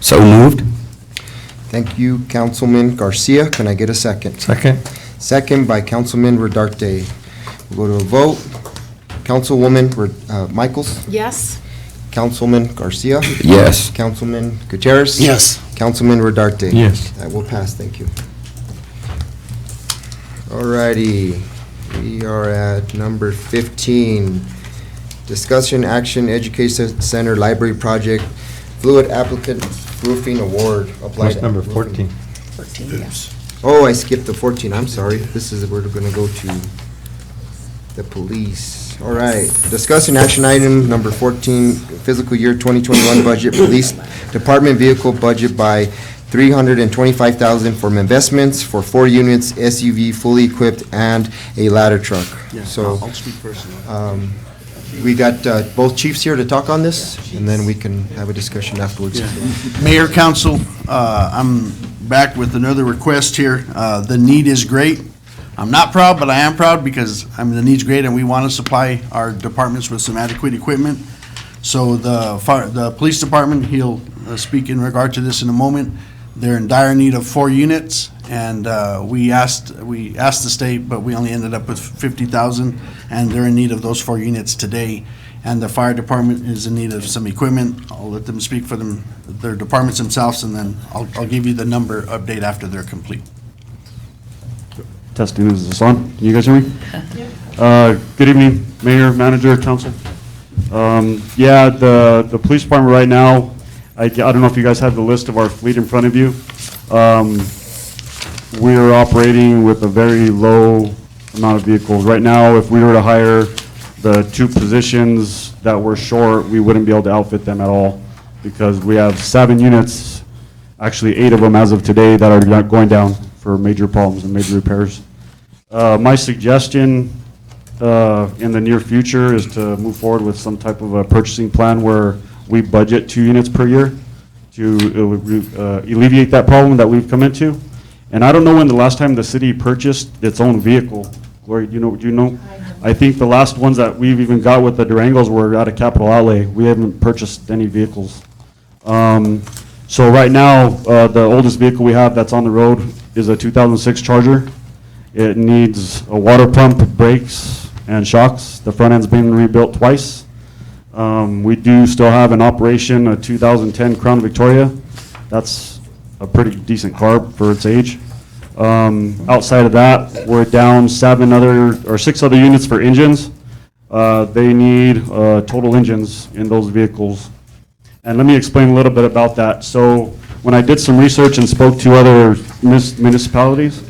So moved. Thank you, Councilman Garcia. Can I get a second? Second. Second by Councilman Redarte. We'll go to a vote. Councilwoman Michaels? Yes. Councilman Garcia? Yes. Councilman Gutierrez? Yes. Councilman Redarte? Yes. That will pass, thank you. All righty, we are at number 15. Discussion action, Education Center Library Project, Fluid Applicant Roofing Award. That's number 14. 14, yes. Oh, I skipped the 14, I'm sorry. This is, we're gonna go to the police. All right, discussion action item number 14, fiscal year 2021 budget, Police Department vehicle budget by $325,000 from investments for 4 units, SUV, fully equipped, and a ladder truck. Yeah, So, I'll speak first. we got both chiefs here to talk on this, and then we can have a discussion afterwards. Yeah. Mayor, Council, I'm back with another request here. The need is great. I'm not proud, but I am proud because, the need's great and we want to supply our departments with some adequate equipment. So the police department, he'll speak in regard to this in a moment. They're in dire need of 4 units, and we asked the state, but we only ended up with 50,000, and they're in need of those 4 units today. And the fire department is in need of some equipment. I'll let them speak for their departments themselves, and then I'll give you the number update after they're complete. Testing, is this on? Can you guys hear me? Good evening, Mayor, Manager, Council. Yeah, the police department right now, I don't know if you guys have the list of our fleet in front of you. We're operating with a very low amount of vehicles. Right now, if we were to hire the 2 positions that we're short, we wouldn't be able to outfit them at all because we have 7 units, actually 8 of them as of today, that are going down for major problems and major repairs. My suggestion in the near future is to move forward with some type of a purchasing plan where we budget 2 units per year to alleviate that problem that we've come into. And I don't know when the last time the city purchased its own vehicle. Gloria, do you know? I think the last ones that we've even got with the Durangos were out of capital outlay. We haven't purchased any vehicles. So right now, the oldest vehicle we have that's on the road is a 2006 Charger. It needs a water pump, brakes, and shocks. The front end's been rebuilt twice. We do still have in operation a 2010 Crown Victoria. That's a pretty decent car for its age. Outside of that, we're down 6 other units for engines. They need total engines in those vehicles. And let me explain a little bit about that. So when I did some research and spoke to other municipalities,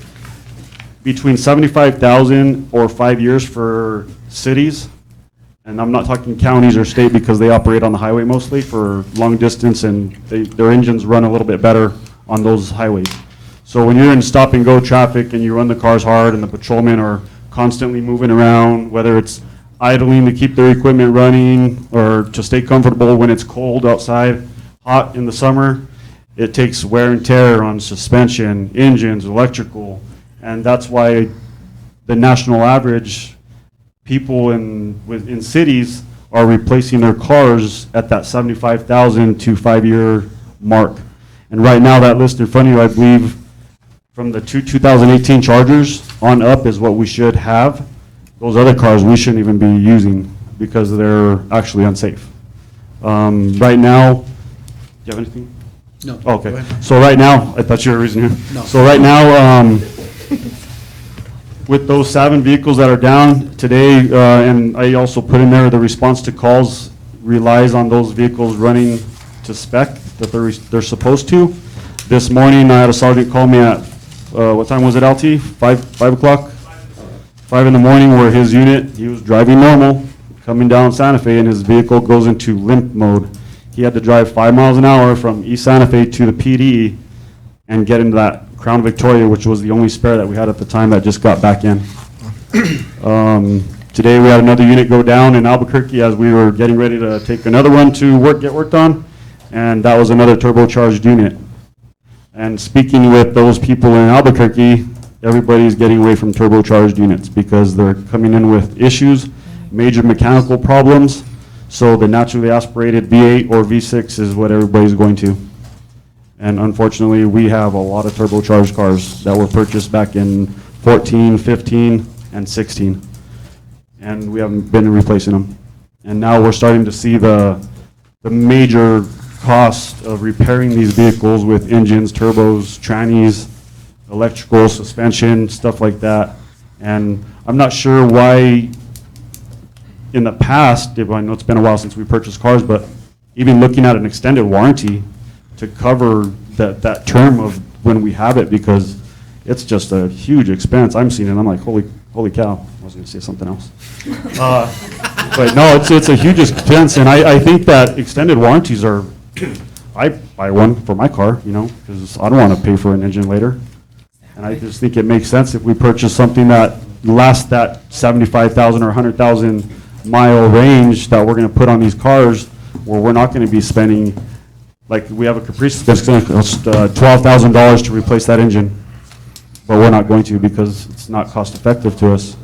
between 75,000 or 5 years for cities, and I'm not talking counties or state because they operate on the highway mostly for long distance, and their engines run a little bit better on those highways. So when you're in stop and go traffic and you run the cars hard and the patrolmen are constantly moving around, whether it's idling to keep their equipment running or to stay comfortable when it's cold outside, hot in the summer, it takes wear and tear on suspension, engines, electrical, and that's why the national average people in cities are replacing their cars at that 75,000 to 5-year mark. And right now, that list in front of you, I believe, from the 2018 Chargers on up is what we should have. Those other cars we shouldn't even be using because they're actually unsafe. Right now, do you have anything? No. Oh, okay. Go ahead. So right now, I thought you were raising your hand. No. So right now, with those 7 vehicles that are down today, and I also put in there the response to calls relies on those vehicles running to spec that they're supposed to. This morning, I had a sergeant call me at, what time was it, LT? 5 o'clock? 5 in the morning, where his unit, he was driving normal, coming down Santa Fe, and his vehicle goes into limp mode. He had to drive 5 miles an hour from East Santa Fe to the PD and get into that Crown Victoria, which was the only spare that we had at the time that just got back in. Today we had another unit go down in Albuquerque as we were getting ready to take another one to get worked on, and that was another turbocharged unit. And speaking with those people in Albuquerque, everybody's getting away from turbocharged units because they're coming in with issues, major mechanical problems, so the naturally aspirated V8 or V6 is what everybody's going to. And unfortunately, we have a lot of turbocharged cars that were purchased back in 14, 15, and 16. And we haven't been replacing them. And now we're starting to see the major cost of repairing these vehicles with engines, turbos, trannies, electrical, suspension, stuff like that. And I'm not sure why in the past, I know it's been a while since we purchased cars, but even looking at an extended warranty to cover that term of when we have it, because it's just a huge expense. I'm seeing it, I'm like, holy cow. I was gonna say something else. But no, it's a huge expense, and I think that extended warranties are, I buy one for my car, because I don't want to pay for an engine later. And I just think it makes sense if we purchase something that lasts that 75,000 or 100,000 mile range that we're going to put on these cars, where we're not going to be spending, like we have a Caprice that's going to cost $12,000 to replace that engine, but we're not going to because it's not cost effective to us.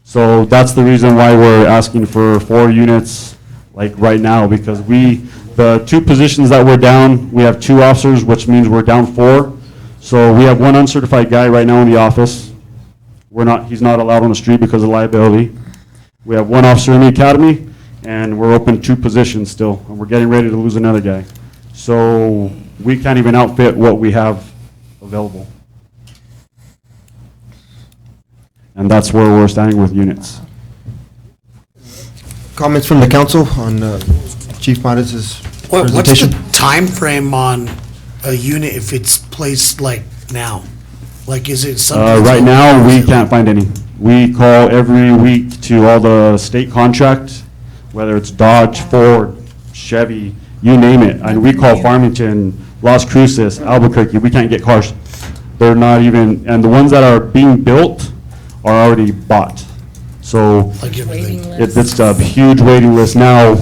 So that's the reason why we're asking for 4 units like right now, because the 2 positions that we're down, we have 2 officers, which means we're down 4. So we have 1 uncertified guy right now in the office. He's not allowed on the street because of liability. We have 1 officer in the academy, and we're open 2 positions still, and we're getting ready to lose another guy. So we can't even outfit what we have available. And that's where we're standing with units. Comments from the council on Chief Mares' What's presentation? the time frame on a unit if it's placed like now? Like, is it something? Right now, we can't find any. We call every week to all the state contract, whether it's Dodge, Ford, Chevy, you name it. And we call Farmington, Las Cruces, Albuquerque. We can't get cars. They're not even, and the ones that are being built are already bought. So So Like everything. it's a huge waiting list now.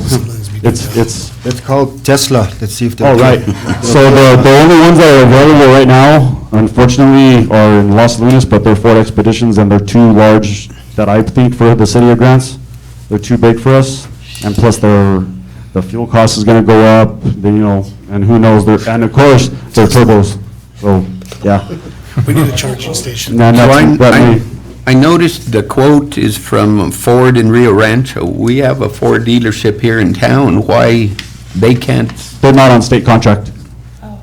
It's called Tesla. Let's see if they'll Oh, do right. it. So the only ones that are available right now, unfortunately, are in Los Lunas, but they're Ford Expeditions, and they're too large that I think for the city of Grants. They're too big for us, and plus the fuel cost is gonna go up, and who knows, and of course, they're turbos, so, yeah. We need a charging station. And So that's- I noticed the quote is from Ford in Rio Rancho. We have a Ford dealership here in town. Why they can't? They're not on state contract.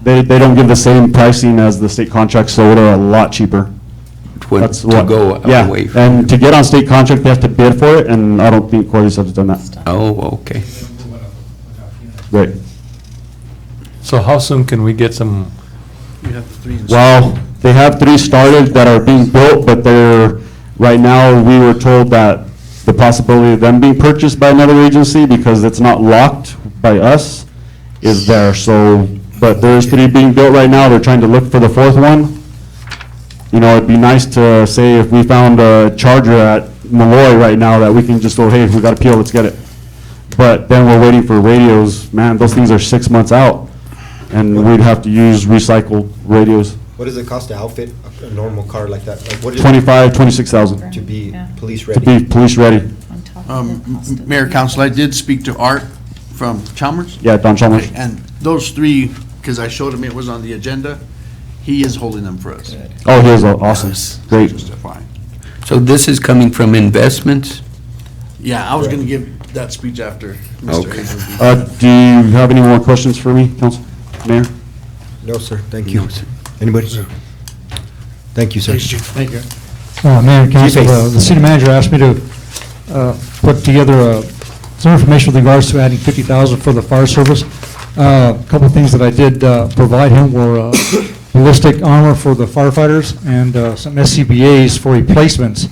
They don't give the same pricing as the state contract, so they're a lot cheaper. That's to what- go yeah, away from? and to get on state contract, they have to bid for it, and I don't think Corey's has done that. Oh, okay. Great. So how soon can we get some? You have the three in Well, they have 3 started that are being built, but right now, we were told that the possibility of them being purchased by another agency, because it's not locked by us, is there, so, but there's 3 being built right now, they're trying to look for the 4th one. It'd be nice to say if we found a charger at Malloy right now, that we can just go, hey, we got a PO, let's get it. But then we're waiting for radios, man, those things are 6 months out, and we'd have to use recycled radios. What does it cost to outfit a normal car like that? Like, what is 25, 26,000. to be police To ready? be police ready. Mayor, Council, I did speak to Art from Chalmers. Yeah, Don Chalmers. Okay, and those 3, because I showed him it was on the agenda, he is holding them for us. Oh, he is awesome, great. Just FYI. So this is coming from investments? Yeah, I was gonna give that speech after Mr. Okay. Hazelby. Do you have any more questions for me, Council, Mayor? No, sir, thank you. Anybody? Thank you, sir. Thank you. Mayor and Council, Chief. the city manager asked me to put together some information with regards to adding 50,000 for the fire service. A couple of things that I did provide him were ballistic armor for the firefighters and some SCBA's for replacements.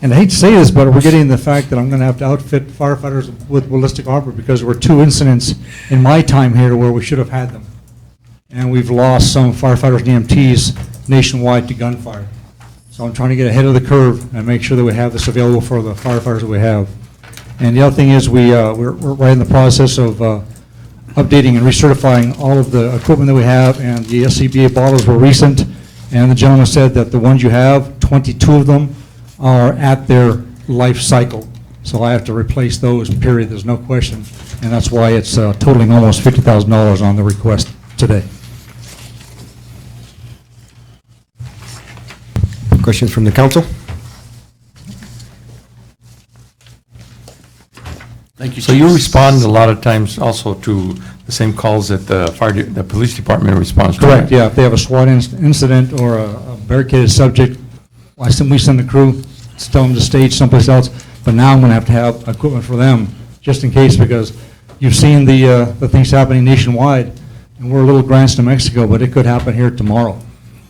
And I hate to say this, but we're getting the fact that I'm going to have to outfit firefighters with ballistic armor because there were 2 incidents in my time here where we should have had them. And we've lost some firefighters and EMTs nationwide to gunfire. So I'm trying to get ahead of the curve and make sure that we have this available for the firefighters that we have. And the other thing is we're right in the process of updating and recertifying all of the equipment that we have, and the SCBA bottles were recent, and the gentleman said that the ones you have, 22 of them are at their life cycle. So I have to replace those, period, there's no question. And that's why it's totaling almost $50,000 on the request today. Questions from the council? Thank you. So you respond a lot of times also to the same calls that the police department responds to? Correct, yeah, if they have a SWAT incident or a barricaded subject, we send the crew, tell them to stage someplace else, but now I'm gonna have equipment for them, just in case, because you've seen the things happening nationwide, and we're a little Grants, New Mexico, but it could happen here tomorrow.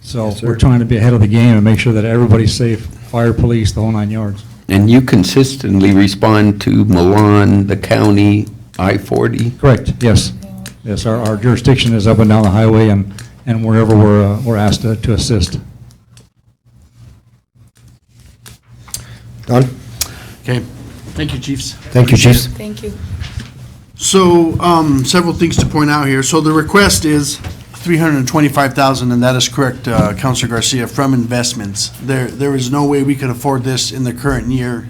So Yes, sir. we're trying to be ahead of the game and make sure that everybody's safe, fire, police, the whole 9 yards. And you consistently respond to Milan, the county, I-40? Correct, yes. Yes, our jurisdiction is up and down the highway and wherever we're asked to assist. Don? Okay, thank you, chiefs. Thank you, chiefs. Thank you. So, several things to point out here. So the request is 325,000, and that is correct, Councilor Garcia, from investments. There is no way we could afford this in the current year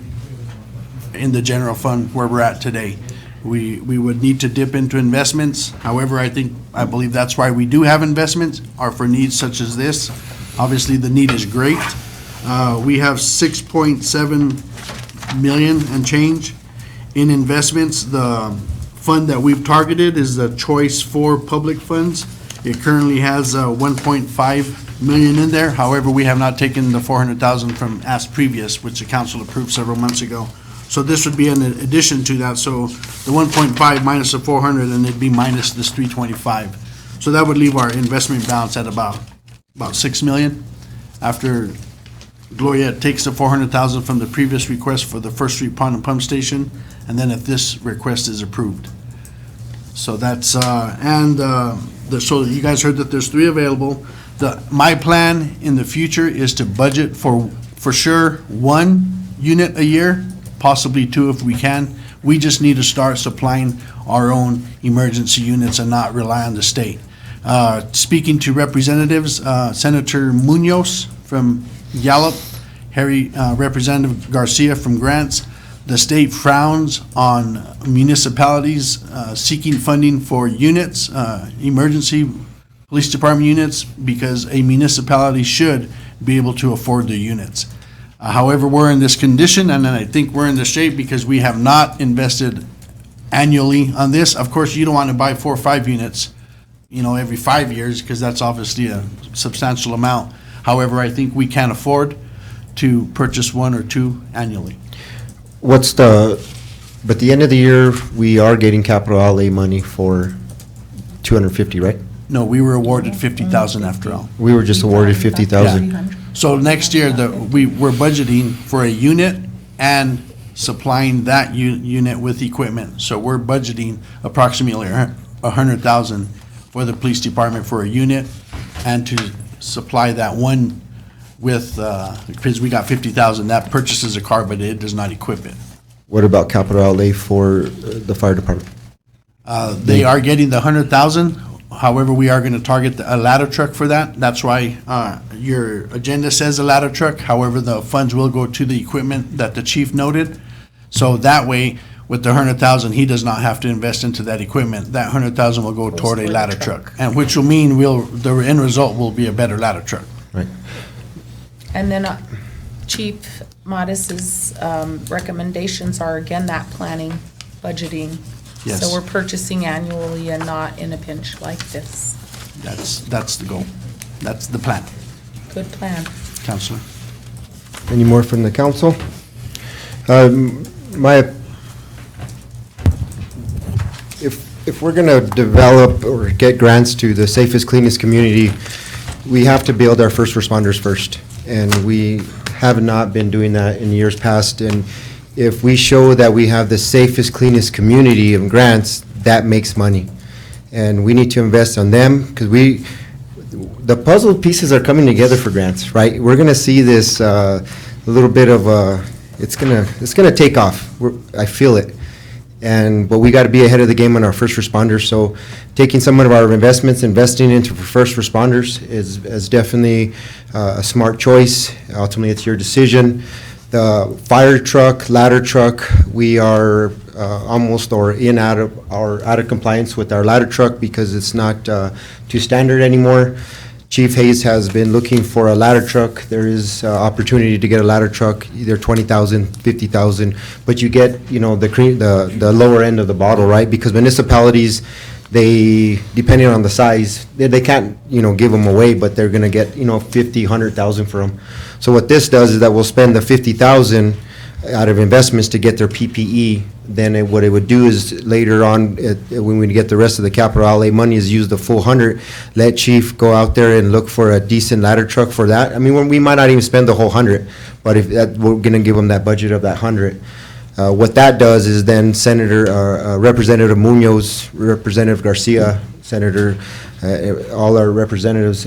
in the general fund where we're at today. We would need to dip into investments. However, I believe that's why we do have investments, are for needs such as this. Obviously, the need is great. We have 6.7 million and change in investments. The fund that we've targeted is the Choice 4 Public Funds. It currently has 1.5 million in there. However, we have not taken the 400,000 from as previous, which the council approved several months ago. So this would be an addition to that. So the 1.5 minus the 400, and it'd be minus this 325. So that would leave our investment balance at about 6 million. After Gloria takes the 400,000 from the previous request for the First Street Pond and Pump Station, and then if this request is approved. So that's, so you guys heard that there's 3 available. My plan in the future is to budget for sure 1 unit a year possibly two if we can. We just need to start supplying our own emergency units and not rely on the state. Speaking to representatives, Senator Munoz from Gallup, Representative Garcia from Grants, the state frowns on municipalities seeking funding for units, emergency police department units, because a municipality should be able to afford the units. However, we're in this condition, and I think we're in this shape because we have not invested annually on this. Of course, you don't want to buy 4 or 5 units, every 5 years, because that's obviously a substantial amount. However, I think we can afford to purchase 1 or 2 annually. But at the end of the year, we are getting capital outlay money for 250, right? No, we were awarded 50,000 after all. We were just awarded 50,000. So next year, we're budgeting for a unit and supplying that unit with equipment. So we're budgeting approximately 100,000 for the police department for a unit and to supply that one with, because we got 50,000, that purchases a car, but it does not equip it. What about capital outlay for the fire department? They are getting the 100,000. However, we are going to target a ladder truck for that. That's why your agenda says a ladder truck. However, the funds will go to the equipment that the chief noted. So that way, with the 100,000, he does not have to invest into that equipment. That 100,000 will go toward a ladder truck, and which will mean the end result will be a better ladder truck. Right. And then Chief Modis's recommendations are, again, that planning, budgeting. Yes. So we're purchasing annually and not in a pinch like this. That's the goal. That's the plan. Good plan. Counselor. Any more from the council? If we're going to develop or get grants to the safest, cleanest community, we have to build our first responders first. And we have not been doing that in years past. And if we show that we have the safest, cleanest community of grants, that makes money. And we need to invest on them because the puzzle pieces are coming together for grants, right? We're going to see this a little bit of it's gonna take off. I feel it. But we got to be ahead of the game on our first responders. So taking some of our investments, investing into first responders is definitely a smart choice. Ultimately, it's your decision. The fire truck, ladder truck, we are almost out of compliance with our ladder truck because it's not to standard anymore. Chief Hayes has been looking for a ladder truck. There is opportunity to get a ladder truck, either 20,000, 50,000, but you get, the lower end of the bottle, right? Because municipalities, they, depending on the size, they can't, give them away, but they're gonna get, 50, 100,000 for them. So what this does is that we'll spend the 50,000 out of investments to get their PPE. Then what it would do is later on, when we get the rest of the capital outlay money, is use the full 100, let Chief go out there and look for a decent ladder truck for that. I mean, we might not even spend the whole 100, but we're gonna give them that budget of that 100. What that does is then Representative Munoz, Representative Garcia, Senator, all our representatives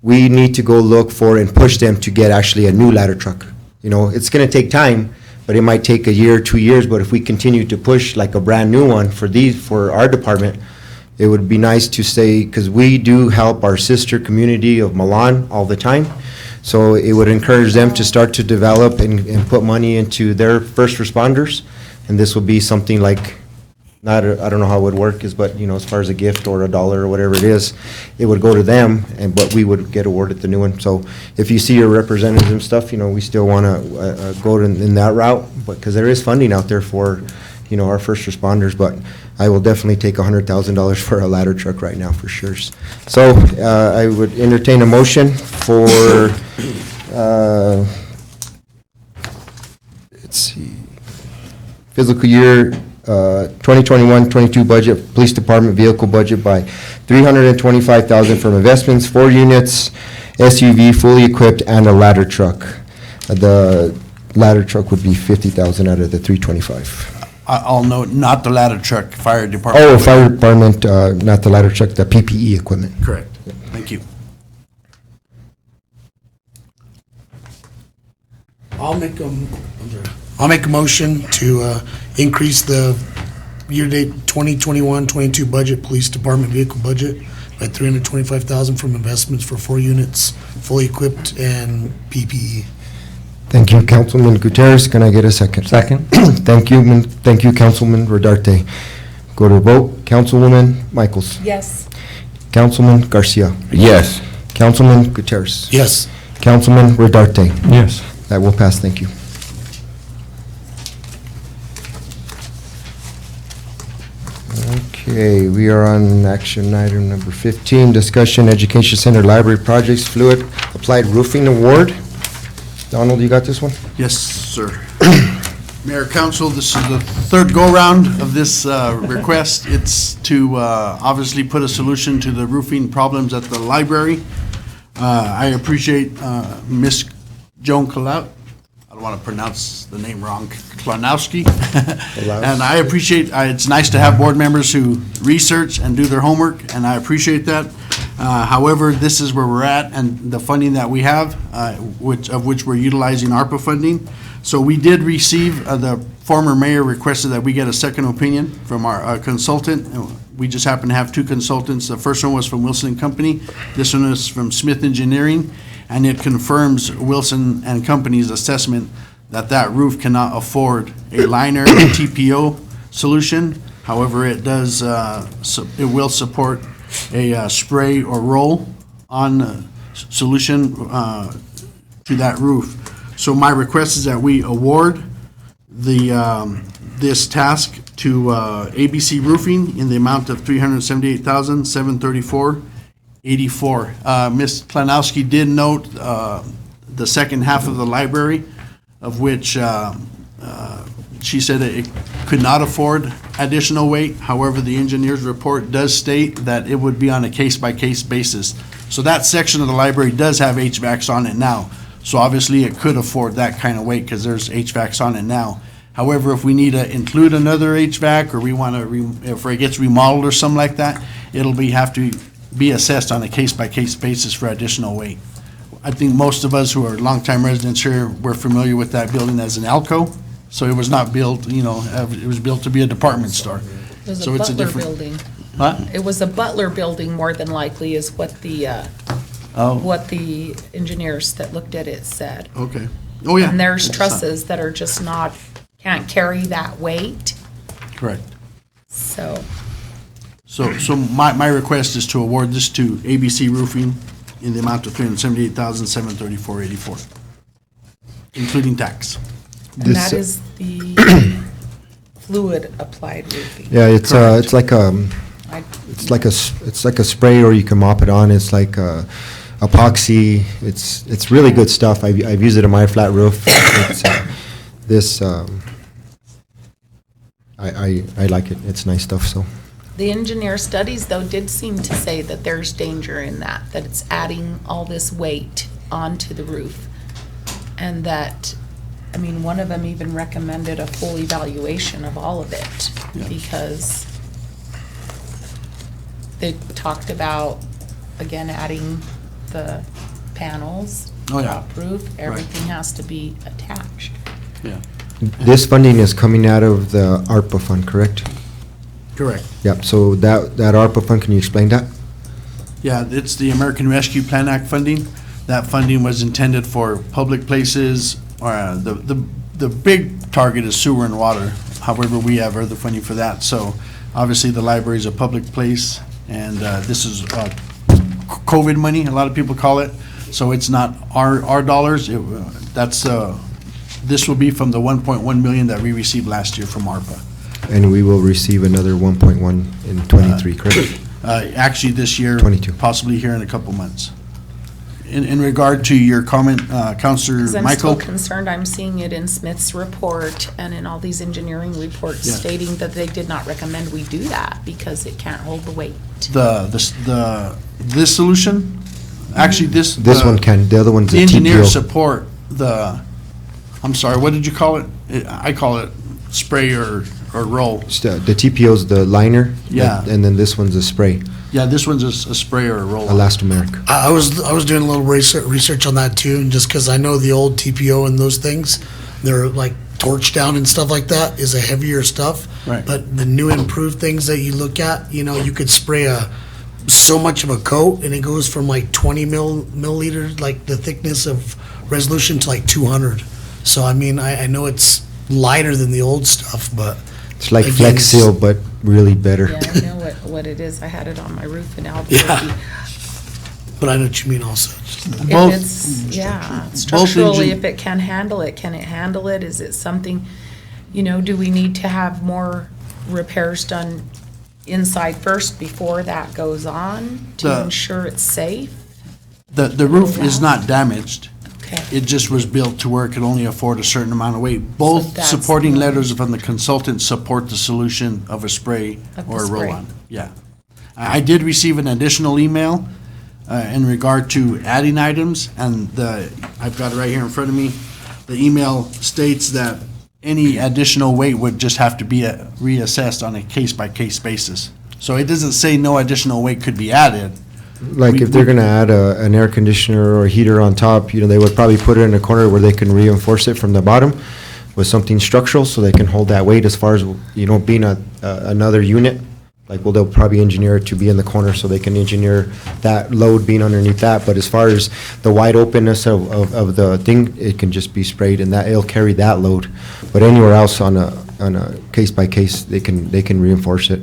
we need to go look for and push them to get actually a new ladder truck. It's gonna take time, but it might take a year, 2 years, but if we continue to push like a brand new one for our department, it would be nice to say, because we do help our sister community of Milan all the time, so it would encourage them to start to develop and put money into their first responders, and this would be something like, I don't know how it would work, but as far as a gift or $1 or whatever it is, it would go to them, but we would get awarded the new one. So if you see your representatives and stuff, we still want to go in that route, but because there is funding out there for, our first responders. But I will definitely take $100,000 for a ladder truck right now for sure. So I would entertain a motion for, let's see, fiscal year 2021-22 budget, police department vehicle budget by $325,000 from investments, 4 units, SUV fully equipped, and a ladder truck. The ladder truck would be 50,000 out of the 325. I'll note, not the ladder truck, fire department. Oh, fire department, not the ladder truck, the PPE equipment. Correct. Thank you. I'll make a motion to increase the year-to-date 2021-22 budget, police department vehicle budget by $325,000 from investments for 4 units, fully equipped and PPE. Thank you, Councilman Gutierrez. Can I get a second? Second. Thank you, Councilman Rodarte. Go to vote. Councilwoman Michaels. Yes. Councilman Garcia. Yes. Councilman Gutierrez. Yes. Councilman Rodarte. Yes. That will pass. Thank you. Okay, we are on action item number 15, discussion Education Center Library Projects Fluid Applied Roofing Award. Donald, you got this one? Yes, sir. Mayor, Council, this is the third go-round of this request. It's to obviously put a solution to the roofing problems at the library. I appreciate Ms. Joan Clout. I don't want to pronounce the name wrong, Klonowski. And I appreciate, it's nice to have board members who research and do their homework, and I appreciate that. However, this is where we're at, and the funding that we have, of which we're utilizing ARPA funding. So we did receive, the former mayor requested that we get a second opinion from our consultant. We just happen to have 2 consultants. The first one was from Wilson & Company. This one is from Smith Engineering, and it confirms Wilson & Company's assessment that that roof cannot afford a liner TPO solution. However, it does, it will support a spray or roll on solution to that roof. So my request is that we award this task to ABC Roofing in the amount of $378,734.84. Ms. Klanowski did note the second half of the library, of which she said it could not afford additional weight. However, the engineer's report does state that it would be on a case-by-case basis. So that section of the library does have HVACs on it now. So obviously, it could afford that kind of weight because there's HVACs on it now. However, if we need to include another HVAC, or we want to, if it gets remodeled or something like that, it'll have to be assessed on a case-by-case basis for additional weight. I think most of us who are longtime residents here, we're familiar with that building as an Alco. So it was not built, it was built to be a department store. It was So a it's Butler different- building. Huh? It was a Butler building more than likely is what the engineers that looked at it said. Okay. Oh, yeah. And there's That's not- trusses that are just can't carry that weight, Correct. so. So my request is to award this to ABC Roofing in the amount of $378,734.84, including tax. And that is the fluid applied roofing. Yeah, it's like it's like a spray, or you can mop it on. It's like epoxy. It's really good stuff. I've used it on my flat roof. It's, I like it. It's nice stuff. So The engineer studies, though, did seem to say that there's danger in that it's adding all this weight onto the roof. And that, I mean, one of them even recommended a full evaluation of all of it, because they talked about, again, adding the panels, Oh, yeah. top roof, everything has to be attached. Yeah. this funding is coming out of the ARPA fund, correct? Correct. Yep. So that ARPA fund, can you explain that? Yeah, it's the American Rescue Plan Act funding. That funding was intended for public places, or the big target is sewer and water. However, we have other funding for that. So obviously, the library is a public place, and this is COVID money, a lot of people call it. So it's not our dollars. This will be from the 1.1 million that we received last year from ARPA. And we will receive another 1.1 in 23, correct? Actually, this year. 22. Possibly here in a couple months. In regard to your comment, Counselor Because I'm Michael. still concerned, I'm seeing it in Smith's report and in all these engineering reports Yeah. stating that they did not recommend we do that because it can't hold the weight. This solution, actually, this. This one can, the other one's a The engineers TPO. support I'm sorry, what did you call it? I call it spray or roll. The TPO's the liner. Yeah. And then this one's a spray. Yeah, this one's a spray or a roll. Elastomeric. I was doing a little research on that too, and just because I know the old TPO and those things, they're like torch down and stuff like that is a heavier stuff. Right. But the new improved things that you look at, you know, you could spray so much of a coat, and it goes from like 20 milliliters, like the thickness of resolution, to like 200. So I mean, I know it's lighter than the old stuff, but It's like again, Flex Seal, but really better. Yeah, I know what it is. I had it on my roof in Albuquerque. Yeah. But I know what you mean also. If it's, yeah, structurally, if it can handle it, can it handle it? Is it something, you know, do we need to have more repairs done inside first before that goes on to ensure it's safe? The roof is not damaged. Okay. It just was built to where it could only afford a certain amount of weight. Both that's supporting the- letters from the consultant support the solution of a spray Of the or a spray. roll-on. Yeah. I did receive an additional email in regard to adding items, and I've got it right here in front of me. The email states that any additional weight would just have to be reassessed on a case-by-case basis. So it doesn't say no additional weight could be added. Like if they're gonna add an air conditioner or a heater on top, they would probably put it in a corner where they can reinforce it from the bottom with something structural so they can hold that weight as far as, being another unit. Like, they'll probably engineer it to be in the corner so they can engineer that load being underneath that. But as far as the wide openness of the thing, it can just be sprayed and that, it'll carry that load. But anywhere else on a case by case, they can reinforce it.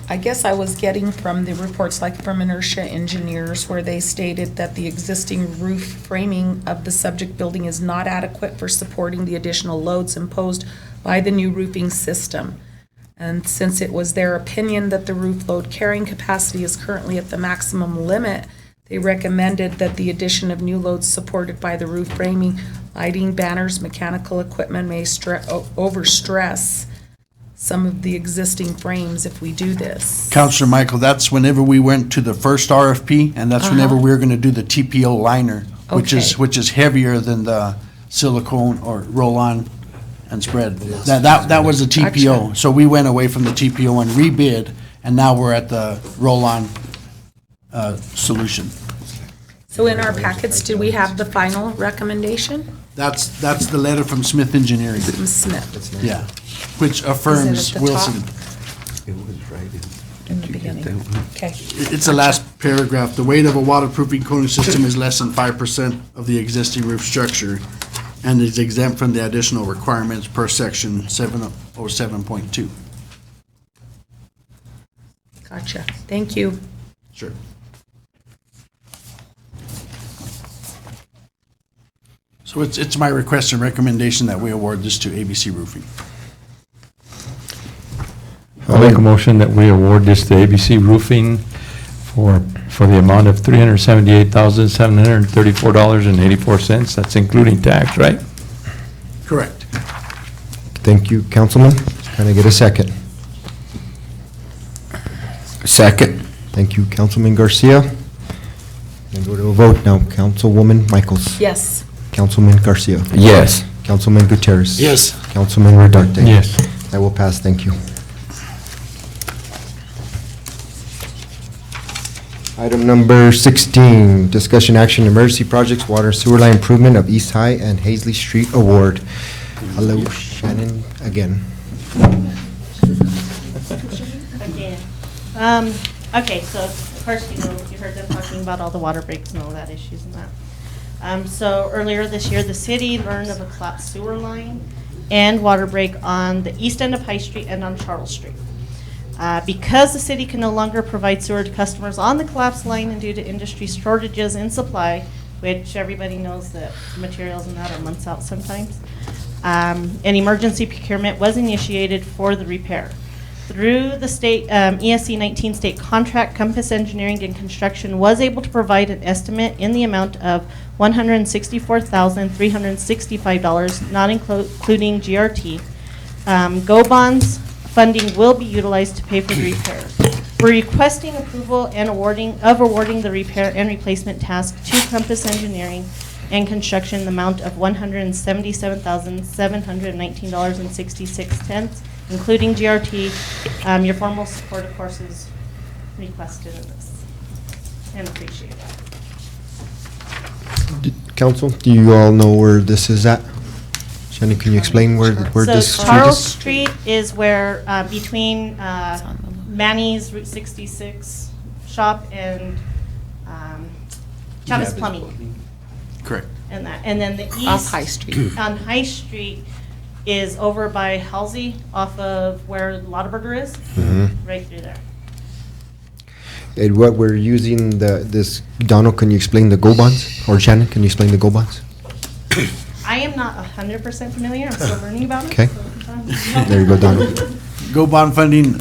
I guess I was getting from the reports, like from Inertia Engineers, where they stated that the existing roof framing of the subject building is not adequate for supporting the additional loads imposed by the new roofing system. And since it was their opinion that the roof load carrying capacity is currently at the maximum limit, they recommended that the addition of new loads supported by the roof framing, lighting, banners, mechanical equipment may overstress some of the existing frames if we do this. Counselor Michael, that's whenever we went to the first RFP, and that's whenever we were gonna do the TPO liner, which is heavier than the silicone or roll-on and spread. That was a TPO. Gotcha. So we went away from the TPO and rebid, and now we're at the roll-on solution. So in our packets, do we have the final recommendation? That's the letter from Smith Engineering. From Smith. Yeah, which affirms Is it at the Wilson. top? It was right In the beginning. Okay. It's the last paragraph. The weight of a waterproofing coating system is less than 5% of the existing roof structure and is exempt from the additional requirements per section 707.2. Gotcha. Thank you. Sure. So it's my request and recommendation that we award this to ABC Roofing. I'll make a motion that we award this to ABC Roofing for the amount of $378,734.84. That's including tax, right? Correct. Thank you, Councilman. Can I get a second? Second. Thank you, Councilman Garcia. Then go to a vote now. Councilwoman Michaels. Yes. Councilman Garcia. Yes. Councilman Gutierrez. Yes. Councilman Redarte. Yes. That will pass, thank you. Item number 16, discussion action emergency projects, water and sewer line improvement of East High and Hazley Street Award. Hello, Shannon, again. Again. Okay, so of course, you heard them talking about all the water breaks and all that issues and that. So earlier this year, the city learned of a collapsed sewer line and water break on the east end of High Street and on Charles Street. Because the city can no longer provide sewer to customers on the collapsed line and due to industry shortages in supply, which everybody knows that materials and that are months out sometimes, an emergency procurement was initiated for the repair. Through the state ESC 19 state contract, Compass Engineering and Construction was able to provide an estimate in the amount of $164,365, not including GRT. GO bonds funding will be utilized to pay for the repairs. We're requesting approval and awarding the repair and replacement task to Compass Engineering and Construction, the amount of $177,719.66. including GRT. Your formal support, of course, is requested in this, and appreciated. Council, do you all know where this is at? Shannon, can you explain where this So street Charles is? Street is where, between Manny's Route 66 shop and Chavez Plumbing. Correct. And that, and then the east. Off High Street. On High Street is over by Halsey, off of where Lottaburger is, right through there. And what we're using this, Donald, can you explain the GO bonds? Or Shannon, can you explain the GO bonds? I am not 100% familiar, I'm still learning about it. Okay. So- There you go, Donald. Go bond funding,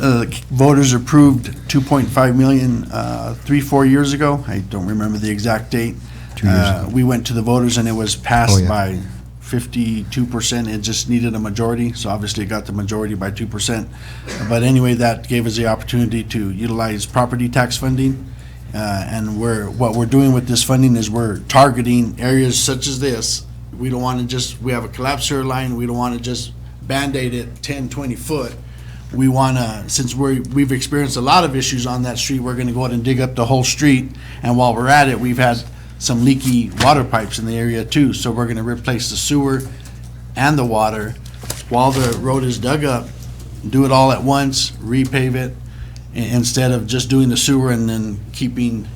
voters approved 2.5 million 3-4 years ago. I don't remember the exact date. 2 years ago. We went to the voters and it was passed Oh, yeah. by 52%. It just needed a majority, so obviously it got the majority by 2%. But anyway, that gave us the opportunity to utilize property tax funding. And what we're doing with this funding is we're targeting areas such as this. We don't want to we have a collapsed sewer line, we don't want to just Band-Aid it 10, 20 foot. We want to, since we've experienced a lot of issues on that street, we're going to go ahead and dig up the whole street. And while we're at it, we've had some leaky water pipes in the area too. So we're going to replace the sewer and the water while the road is dug up, do it all at once, repave it, instead of just doing the sewer and then keeping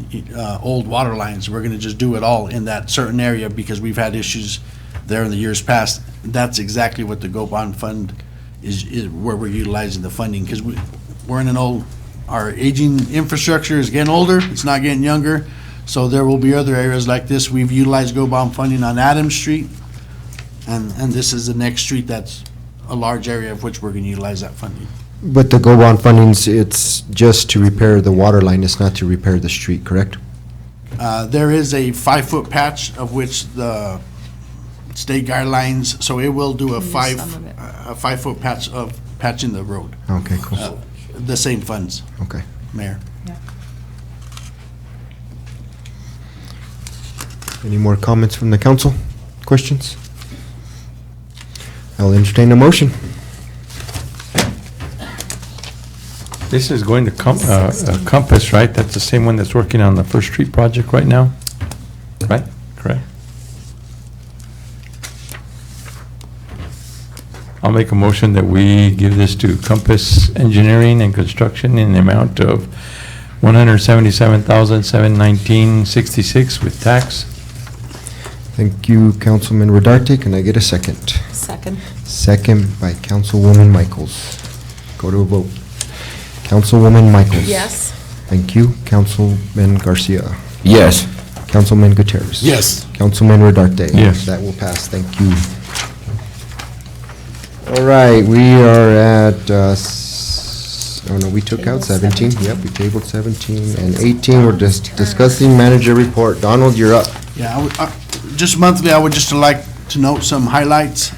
old water lines. We're going to just do it all in that certain area because we've had issues there in the years past. That's exactly what the Go Bond Fund is where we're utilizing the funding, because we're in our aging infrastructure is getting older, it's not getting younger, so there will be other areas like this. We've utilized Go Bond funding on Adams Street, and this is the next street that's a large area of which we're going to utilize that funding. But the GO bond fundings, it's just to repair the water line, it's not to repair the street, correct? There is a 5-foot patch of which the state guidelines, so it will do a 5-foot patch of patching the road. Okay, cool. The same funds, Okay. Mayor. Any more comments from the council? Questions? I'll entertain a motion. This is going to Compass, right? That's the same one that's working on the First Street project right now? Right? Correct? I'll make a motion that we give this to Compass Engineering and Construction in the amount of $177,719.66 with tax. Thank you, Councilman Rodarte. Can I get a second? Second. Second by Councilwoman Michaels. Go to a vote. Councilwoman Michaels. Yes. Thank you. Councilman Garcia. Yes. Councilman Gutierrez. Yes. Councilman Rodarte. Yes. That will pass. Thank you. All right, we are at, oh no, we took out 17. Yep, we tabled 17 and 18. We're just discussing manager report. Donald, you're up. Yeah, just monthly, I would just like to note some highlights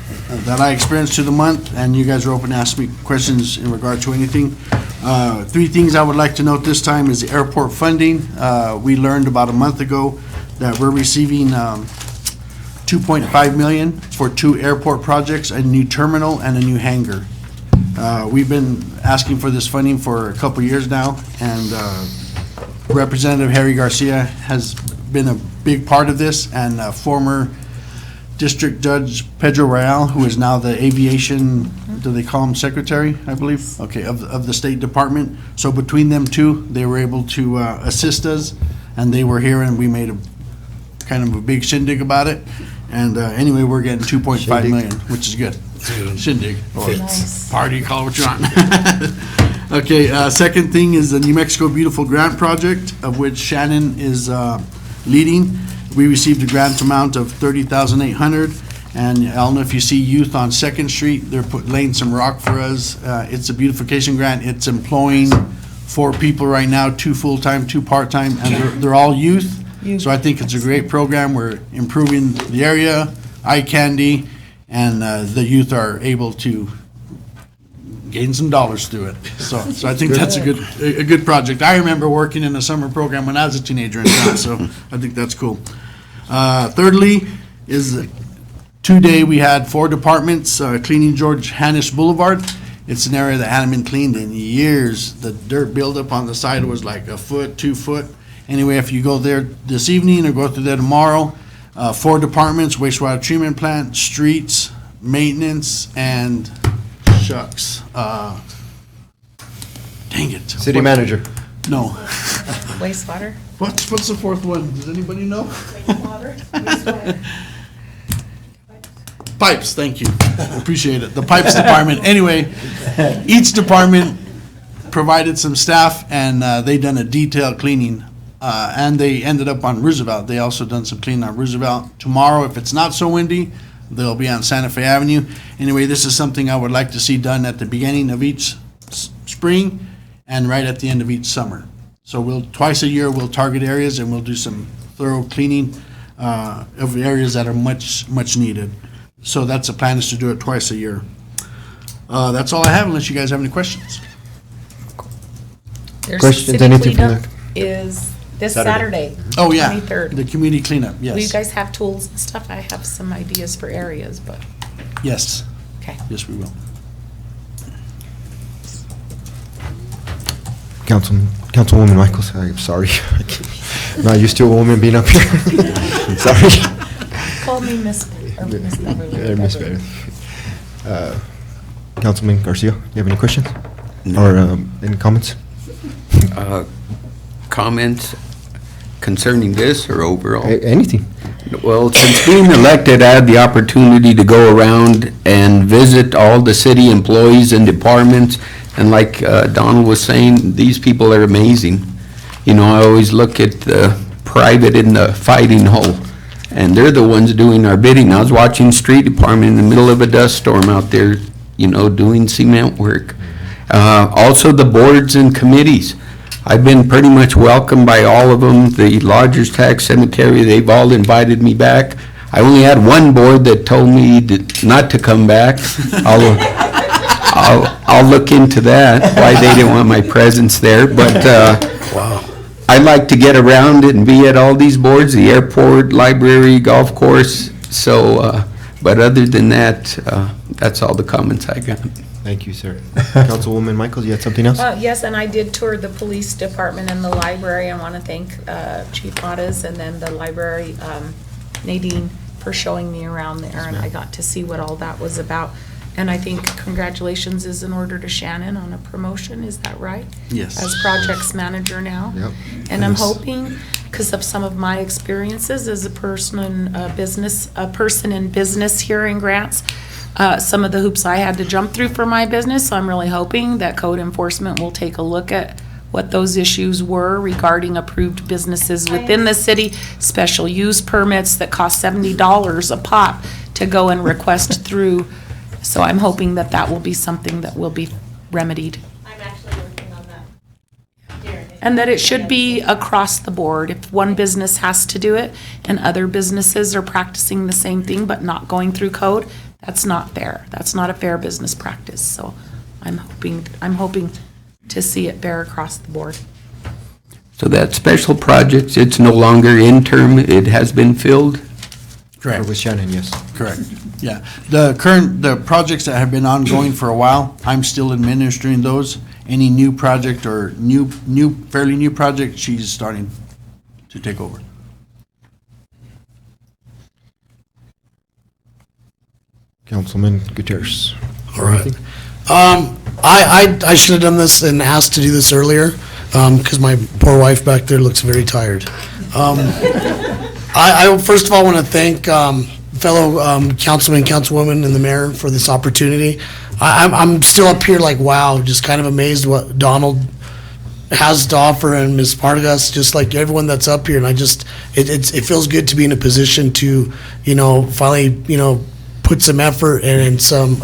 that I experienced through the month, and you guys are open to ask me questions in regard to anything. 3 things I would like to note this time is the airport funding. We learned about a month ago that we're receiving 2.5 million for 2 airport projects, a new terminal and a new hangar. We've been asking for this funding for a couple years now, and Representative Harry Garcia has been a big part of this, and former District Judge Pedro Real, who is now the aviation, do they call him secretary, I believe? Okay, of the State Department. So between them two, they were able to assist us, and they were here, and we made a kind of a big shindig about it. And anyway, we're getting 2.5 million, which is good. Shindig, or party, call it what you want. Okay, second thing is the New Mexico Beautiful Grant Project, of which Shannon is leading. We received a grant amount of $30,800, and I don't know if you see youth on Second Street, they're laying some rock for us. It's a beautification grant. It's employing 4 people right now, 2 full-time, 2 part-time, and they're all youth. So I think it's a great program. We're improving the area, eye candy, and the youth are able to gain some dollars through it. So I think that's a good project. I remember working in a summer program when I was a teenager in town, so I think that's cool. Thirdly is today we had 4 departments cleaning George Hannis Boulevard, It's an area that hadn't been cleaned in years. The dirt buildup on the side was like a foot, 2 foot. Anyway, if you go there this evening or go through there tomorrow, 4 departments, wastewater treatment plant, streets, maintenance, and shucks. Dang it. City manager. No. Wastewater? What's the 4th one? Does anybody know? Pipes, thank you. Appreciate it. The pipes department. Anyway, each department provided some staff, and they done a detailed cleaning. And they ended up on Roosevelt. They also done some cleaning on Roosevelt. Tomorrow, if it's not so windy, they'll be on Santa Fe Avenue. Anyway, this is something I would like to see done at the beginning of each spring and right at the end of each summer. So twice a year, we'll target areas and we'll do some thorough cleaning of areas that are much needed. So that's the plan, is to do it twice a year. That's all I have, unless you guys have any questions. There's Questions, city anything from cleanup the- is this Saturday. Oh, yeah. 23rd. The community cleanup, yes. Will you guys have tools and stuff? I have some ideas for areas, but, Yes. okay. Yes, we will. Councilwoman Michaels, I'm sorry. I'm not used to a woman being up here. I'm sorry. Call me Miss, or Miss Beverly. Yeah, Miss Beverly. Beverly. Councilman Garcia, you have any questions? Or any comments? Comments concerning this or overall? Anything. Well, since being elected, I had the opportunity to go around and visit all the city employees and departments. And like Donald was saying, these people are amazing. You know, I always look at the private in the fighting hole, and they're the ones doing our bidding. I was watching street department in the middle of a dust storm out there, you know, doing cement work. Also the boards and committees. I've been pretty much welcomed by all of them. The Lodgers Tax Cemetery, they've all invited me back. I only had one board that told me not to come back. I'll look into that, why they didn't want my presence there, but, I like to get around it and be at all these boards, the airport, library, golf course, so, but other than that, that's all the comments I got. Thank you, sir. Councilwoman Michaels, you had something else? Yes, and I did tour the police department and the library. I want to thank Chief Matas and then the library, Nadine, for showing me around there, and I got to see what all that was about. And I think congratulations is in order to Shannon on a promotion, is that right? Yes. As projects manager now. Yep. And I'm Yes. hoping, because of some of my experiences as a person in business here in Grants, some of the hoops I had to jump through for my business, so I'm really hoping that code enforcement will take a look at what those issues were regarding approved businesses within the city, special use permits that cost $70 a pop to go and request through. So I'm hoping that that will be something that will be remedied. I'm actually working on that. Darren, if And that you- it should be across the board. If one business has to do it and other businesses are practicing the same thing but not going through code, that's not fair. That's not a fair business practice. So I'm hoping to see it bear across the board. So that special project, it's no longer interim, it has been filled? Correct. With Shannon, yes. Correct, yeah. The projects that have been ongoing for a while, I'm still administering those. Any new project or fairly new project, she's starting to take over. Councilman Gutierrez. All right. I should have done this and asked to do this earlier, because my poor wife back there looks very tired. I first of all want to thank fellow councilman, councilwoman, and the mayor for this opportunity. I'm still up here like, wow, just kind of amazed what Donald has to offer, and Ms. Pargas, just like everyone that's up here, and it feels good to be in a position to, finally, put some effort and some,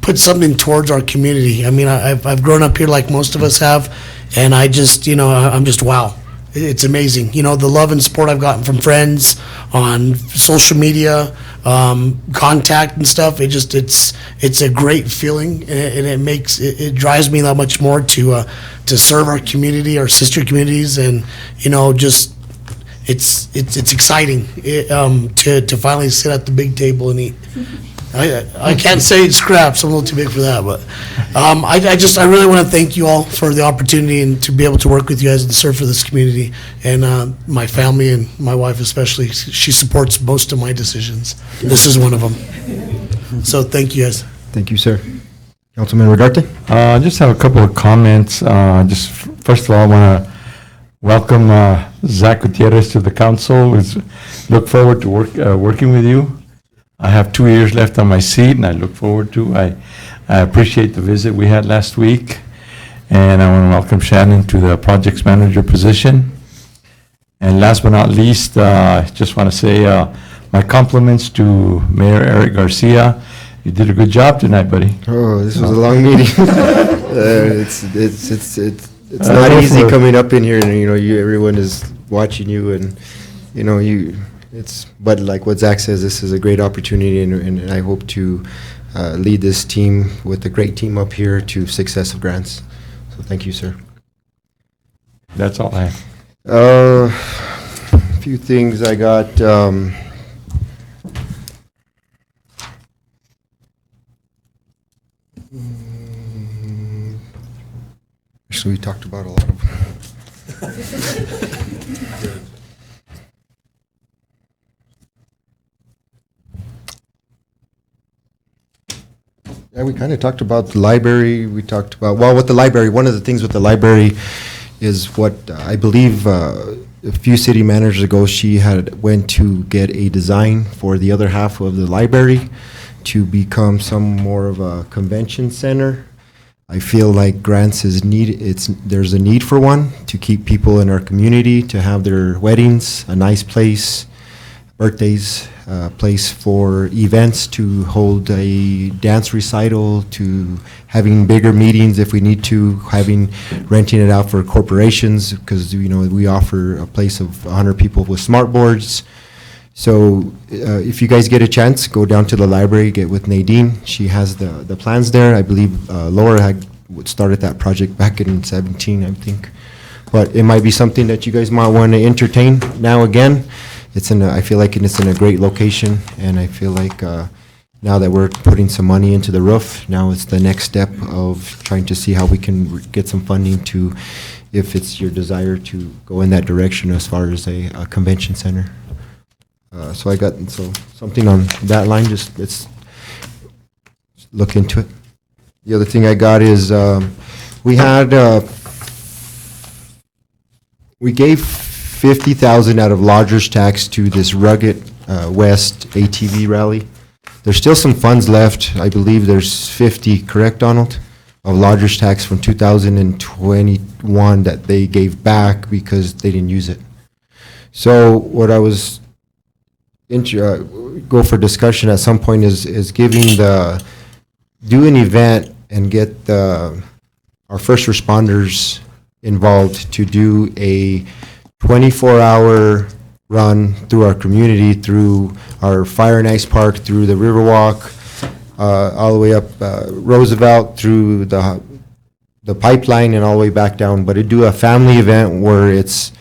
put something towards our community. I mean, I've grown up here like most of us have, and I'm just wow. It's amazing. The love and support I've gotten from friends on social media, contact and stuff. It's a great feeling, and it drives me that much more to serve our community, our sister communities, and it's exciting to finally sit at the big table and eat. I can't say it's scraps, I'm a little too big for that, but, I really want to thank you all for the opportunity and to be able to work with you guys and serve for this community. And, my family and my wife especially, she supports most of my decisions. This is one of them. So thank you guys. Thank you, sir. Councilman Rodarte? I just have a couple of comments. First of all, I want to welcome Zach Gutierrez to the council. Look forward to working with you. I have 2 years left on my seat, and I look forward to. I appreciate the visit we had last week, and I want to welcome Shannon to the projects manager position. And last but not least, I just want to say my compliments to Mayor Eric Garcia. You did a good job tonight, buddy. Oh, this was a long meeting. It's not easy coming up in here, and everyone is watching you, and but like what Zach says, this is a great opportunity, and I hope to lead this team with a great team up here to success of grants. So thank you, sir. That's all I have. A few things I got. Actually, we talked about a lot of Yeah, we kind of talked about the library. We talked about, with the library, one of the things with the library is what I believe a few city managers ago, she went to get a design for the other half of the library to become some more of a convention center. I feel like grants there's a need for one to keep people in our community, to have their weddings, a nice place, birthdays, place for events, to hold a dance recital, to having bigger meetings if we need to, renting it out for corporations, because we offer a place of 100 people with smart boards. So if you guys get a chance, go down to the library, get with Nadine. She has the plans there. I believe Laura had started that project back in 2017, I think. But it might be something that you guys might want to entertain now again. I feel like it's in a great location, and I feel like now that we're putting some money into the roof, now it's the next step of trying to see how we can get some funding to, if it's your desire to go in that direction as far as a convention center. So I got something on that line. Let's look into it. The other thing I got is we gave 50,000 out of lodger's tax to this Rugged West ATV rally. There's still some funds left. I believe there's 50, correct, Donald, of lodger's tax from 2021 that they gave back because they didn't use it. So what I was go for discussion at some point is do an event and get our first responders involved to do a 24-hour run through our community, through our Fire and Ice Park, through the Riverwalk, all the way up Roosevelt, through the pipeline, and all the way back down. But to do a family event where it's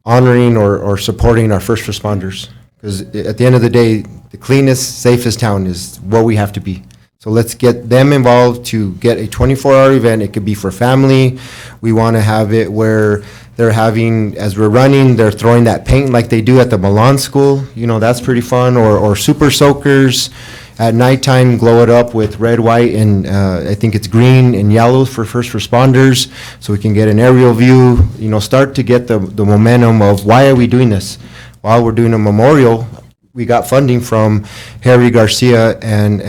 honoring or supporting our first responders. Because at the end of the day, the cleanest, safest town is what we have to be. So let's get them involved to get a 24-hour event. It could be for family. We want to have it where they're having, as we're running, they're throwing that paint like they do at the Milan School. That's pretty fun. Or super soakers. At nighttime, glow it up with red, white, and I think it's green and yellow for first responders, so we can get an aerial view. Start to get the momentum of why are we doing this? While we're doing a memorial, we got funding from Harry Garcia, and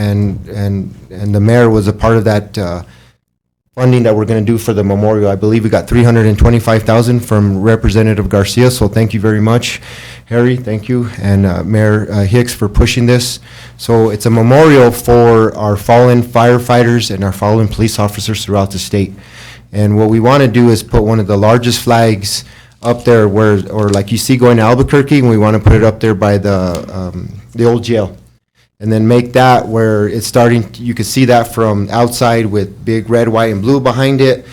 the mayor was a part of that funding that we're going to do for the memorial. I believe we got $325,000 from Representative Garcia, so thank you very much, Harry, thank you, and Mayor Hicks for pushing this. So it's a memorial for our fallen firefighters and our fallen police officers throughout the state. And what we want to do is put one of the largest flags up there or like you see going to Albuquerque, and we want to put it up there by the old jail. And then make that where it's starting, you can see that from outside with big red, white, and blue behind it.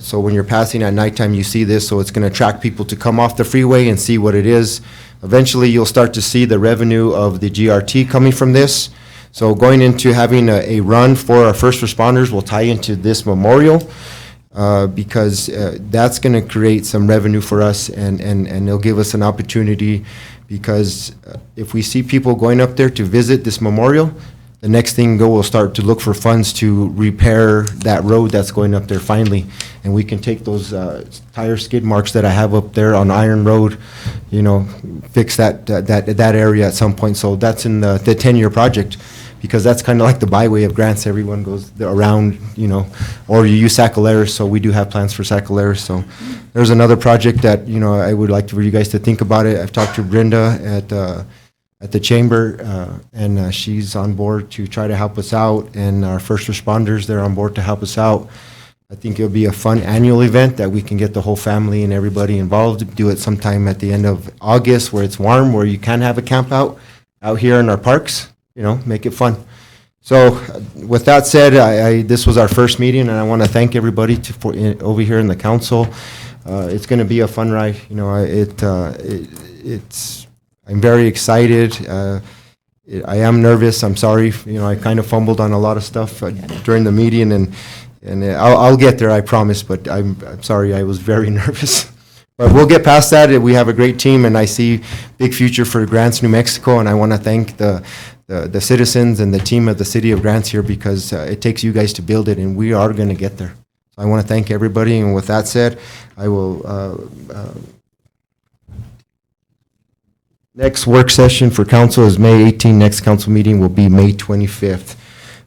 So when you're passing at nighttime, you see this, so it's going to attract people to come off the freeway and see what it is. Eventually, you'll start to see the revenue of the GRT coming from this. So going into having a run for our first responders will tie into this memorial, because that's going to create some revenue for us, and it'll give us an opportunity, because if we see people going up there to visit this memorial, the next thing we'll start to look for funds to repair that road that's going up there finally. And we can take those tire skid marks that I have up there on Iron Road, you know, fix that area at some point. So that's in the 10-year project, because that's kind of like the byway of grants. Everyone goes around, you know, or you use Sacaleras, so we do have plans for Sacaleras. So there's another project that, you know, I would like for you guys to think about it. I've talked to Brenda at the chamber, and she's on board to try to help us out, and our first responders, they're on board to help us out. I think it'll be a fun annual event that we can get the whole family and everybody involved. Do it sometime at the end of August where it's warm, where you can have a camp out here in our parks, you know, make it fun. So with that said, this was our first meeting, and I want to thank everybody over here in the council. It's going to be a fun ride. You know, I'm very excited. I am nervous. I'm sorry. You know, I kind of fumbled on a lot of stuff during the meeting, and I'll get there, I promise. But I'm sorry. I was very nervous. But we'll get past that. We have a great team, and I see big future for Grants, New Mexico. And I want to thank the citizens and the team of the city of Grants here, because it takes you guys to build it, and we are going to get there. So I want to thank everybody. And with that said, I will. Next work session for council is May 18. Next council meeting will be May 25th.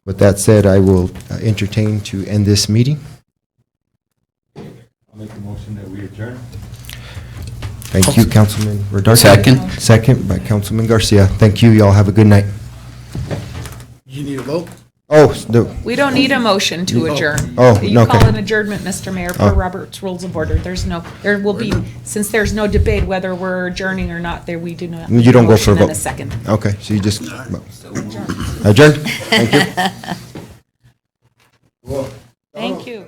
With that said, I will entertain to end this meeting. I'll make a motion that we adjourn. Thank you, Councilman Rodarte. Second. Second by Councilman Garcia. Thank you. Y'all have a good night. You need a vote? Oh, We don't need a motion to adjourn. Oh, You okay. call an adjournment, Mr. Mayor, per Oh. Robert's Rules of Order. There will be, since there's no debate whether we're adjourning or not, we do not. You don't go for a motion and vote. a second. Okay, so you just adjourn. Thank you. Thank you.